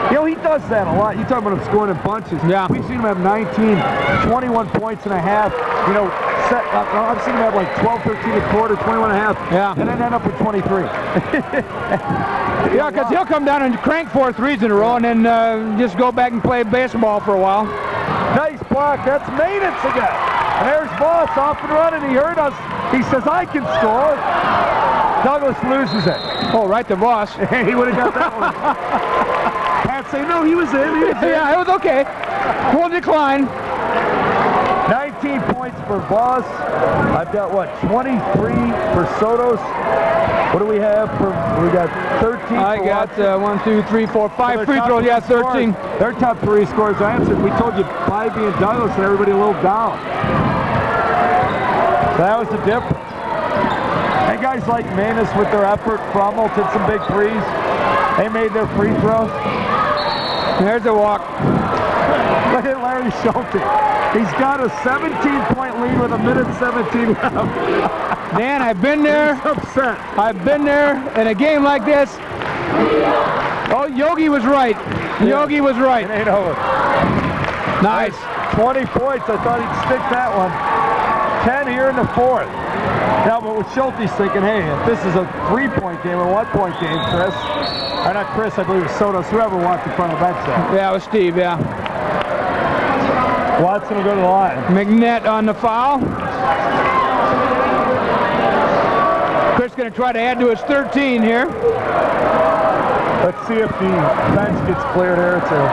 You know, he does that a lot. You talk about him scoring in bunches. Yeah. We've seen him have 19, 21 points and a half. You know, I've seen him have like 12, 13 a quarter, 21 and a half. Yeah. And then end up with 23. Yeah, because he'll come down and crank 4 threes in a row and then just go back and play baseball for a while. Nice block. That's Maintenance again. And there's Voss off and running. He heard us. He says, I can score. Douglas loses it. Oh, right to Voss. He would have got that one. Pat say, no, he was in. Yeah, it was okay. Full decline. 19 points for Voss. I've got, 23 for Sotos. What do we have for, we got 13 I got 1, 2, 3, 4, 5 free throws. Yeah, 13. Their top 3 scores answered. We told you Bybee and Douglas and everybody a little down. So that was the difference. And guys like Manus with their effort, Frummel took some big threes. They made their free throws. There's a walk. Look at Larry Schulte. He's got a 17-point lead with a minute 17 left. Dan, I've been there. He's upset. I've been there in a game like this. Oh, Yogi was right. Yogi was right. It ain't over. Nice. 20 points. I thought he'd stick that one. 10 here in the 4th. Now, but with Schulte's thinking, hey, if this is a 3-point game or 1-point game, Chris, or not Chris, I believe it was Sotos, whoever walked in front of the bench there. Yeah, it was Steve, yeah. Watson will go to the line. McNett on the foul. Chris going to try to add to his 13 here. Let's see if the bench gets cleared here. It's a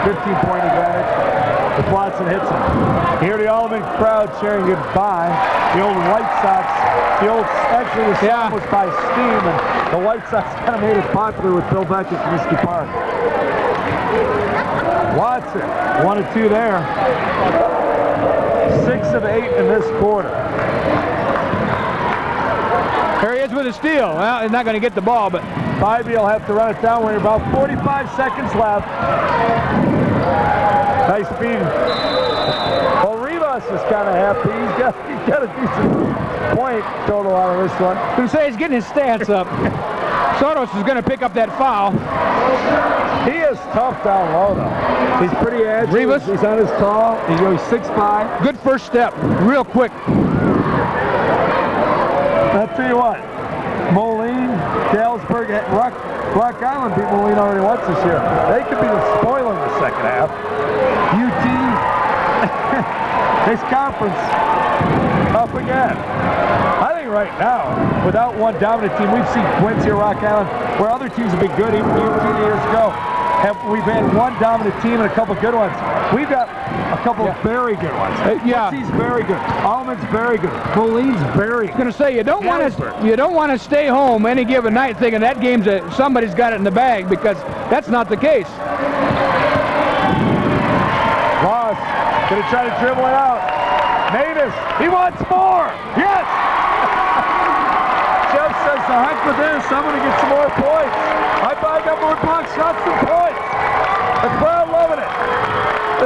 15-point advantage if Watson hits him. You hear the Alleman crowd cheering goodbye. The old White Sox, actually the song was by Steam, and the White Sox kind of made it popular with Bill Beck at Comiskey Park. Watson, 1 of 2 there. 6 of 8 in this quarter. Here he is with a steal. Well, he's not going to get the ball, but Bybee will have to run it down when about 45 seconds left. Nice speed. Well, Rivas is kind of happy. He's got a decent point total out of this one. I was going to say he's getting his stats up. Sotos is going to pick up that foul. He is tough down low, though. He's pretty agile. Rivas. He's on his tall. He's 6'5". Good first step. Real quick. I'll tell you what. Moline, Galesburg, Rock Island beat Moline already once this year. They could be the spoiler in the second half. UT, this conference, up again. I think right now, without one dominant team, we've seen Quincy or Rock Island, where other teams have been good, even UT years ago. We've had one dominant team and a couple good ones. We've got a couple of very good ones. Quincy's very good. Alleman's very good. Moline's very good. I was going to say you don't want to stay home any given night thinking that game's somebody's got it in the bag, because that's not the case. Ross gonna try to dribble it out. Natus, he wants more. Yes. Jeff says, the heck with this. I'm gonna get some more points. I buy got more block shots than points. The crowd loving it.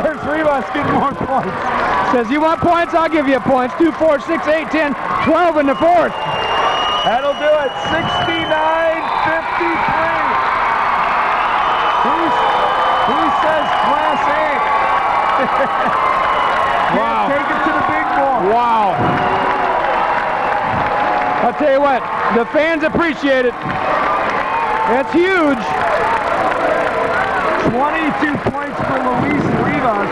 There's Rivas getting more points. Says, you want points? I'll give you points. 2, 4, 6, 8, 10, 12 in the fourth. That'll do it. 69-53. Who says Class A? Wow. Take it to the big boy. Wow. I'll tell you what, the fans appreciate it. That's huge. 22 points for Luis Rivas,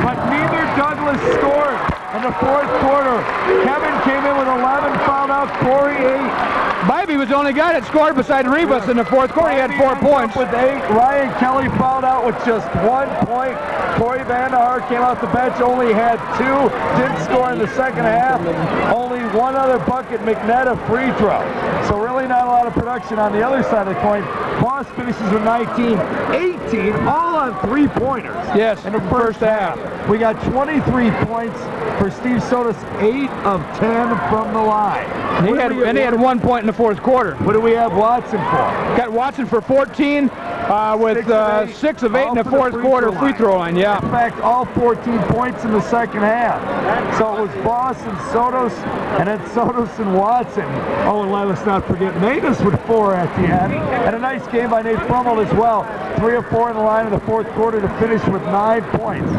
but neither Douglas scored in the fourth quarter. Kevin came in with 11, fouled out Corey 8. Bybee was the only guy that scored beside Rivas in the fourth quarter. He had 4 points. With 8, Ryan Kelly fouled out with just 1 point. Corey Vanderhaar came out the bench, only had 2, didn't score in the second half. Only 1 other bucket, McNett a free throw. So really not a lot of production on the other side of the coin. Boss finishes with 19, 18, all on 3-pointers. Yes, in the first half. We got 23 points for Steve Sotos, 8 of 10 from the line. He had 1 point in the fourth quarter. What do we have Watson for? Got Watson for 14 with 6 of 8 in the fourth quarter free throw line. Yeah. In fact, all 14 points in the second half. So it was Boss and Sotos, and then Sotos and Watson. Oh, and let's not forget Natus with 4 at the end. And a nice game by Nate Frummel as well. 3 of 4 in the line in the fourth quarter to finish with 9 points.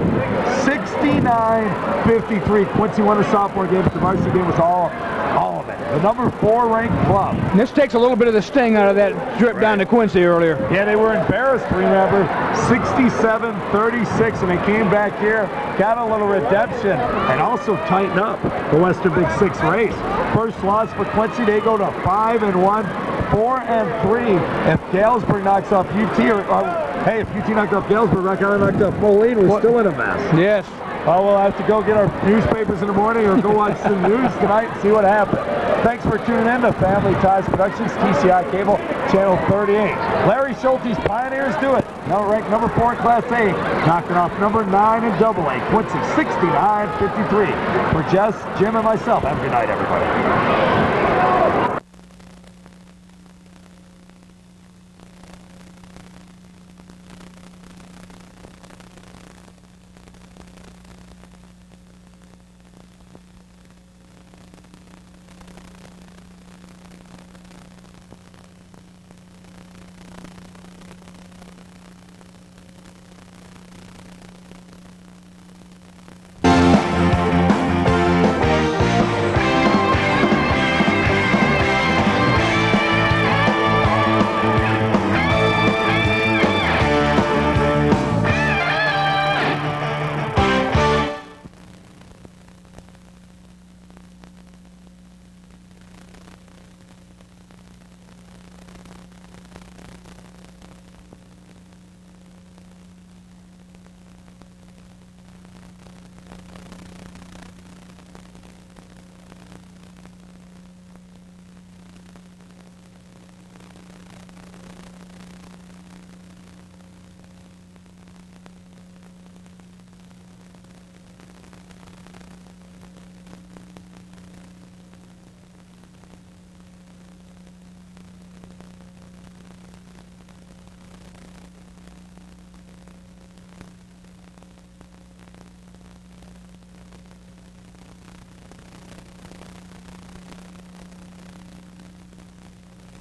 69-53. Quincy won the sophomore game, but the varsity game was all of it. The number 4 ranked club. And this takes a little bit of the sting out of that drip down to Quincy earlier. Yeah, they were embarrassed, remember. 67-36, and they came back here, got a little redemption, and also tightened up the Western Big Six race. First loss for Quincy, they go to 5-1, 4-3. If Galesburg knocks off UT, hey, if UT knocked off Galesburg, Rock Island knocked off Moline, we're still in a mess. Yes. Oh, we'll have to go get our newspapers in the morning or go watch the news tonight and see what happened. Thanks for tuning in to Family Ties Productions, TCI Cable, Channel 38. Larry Schulte's Pioneers do it. Now ranked number 4 in Class A, knocking off number 9 in AA. Quincy, 69-53. For Jess, Jim, and myself, have a good night, everybody.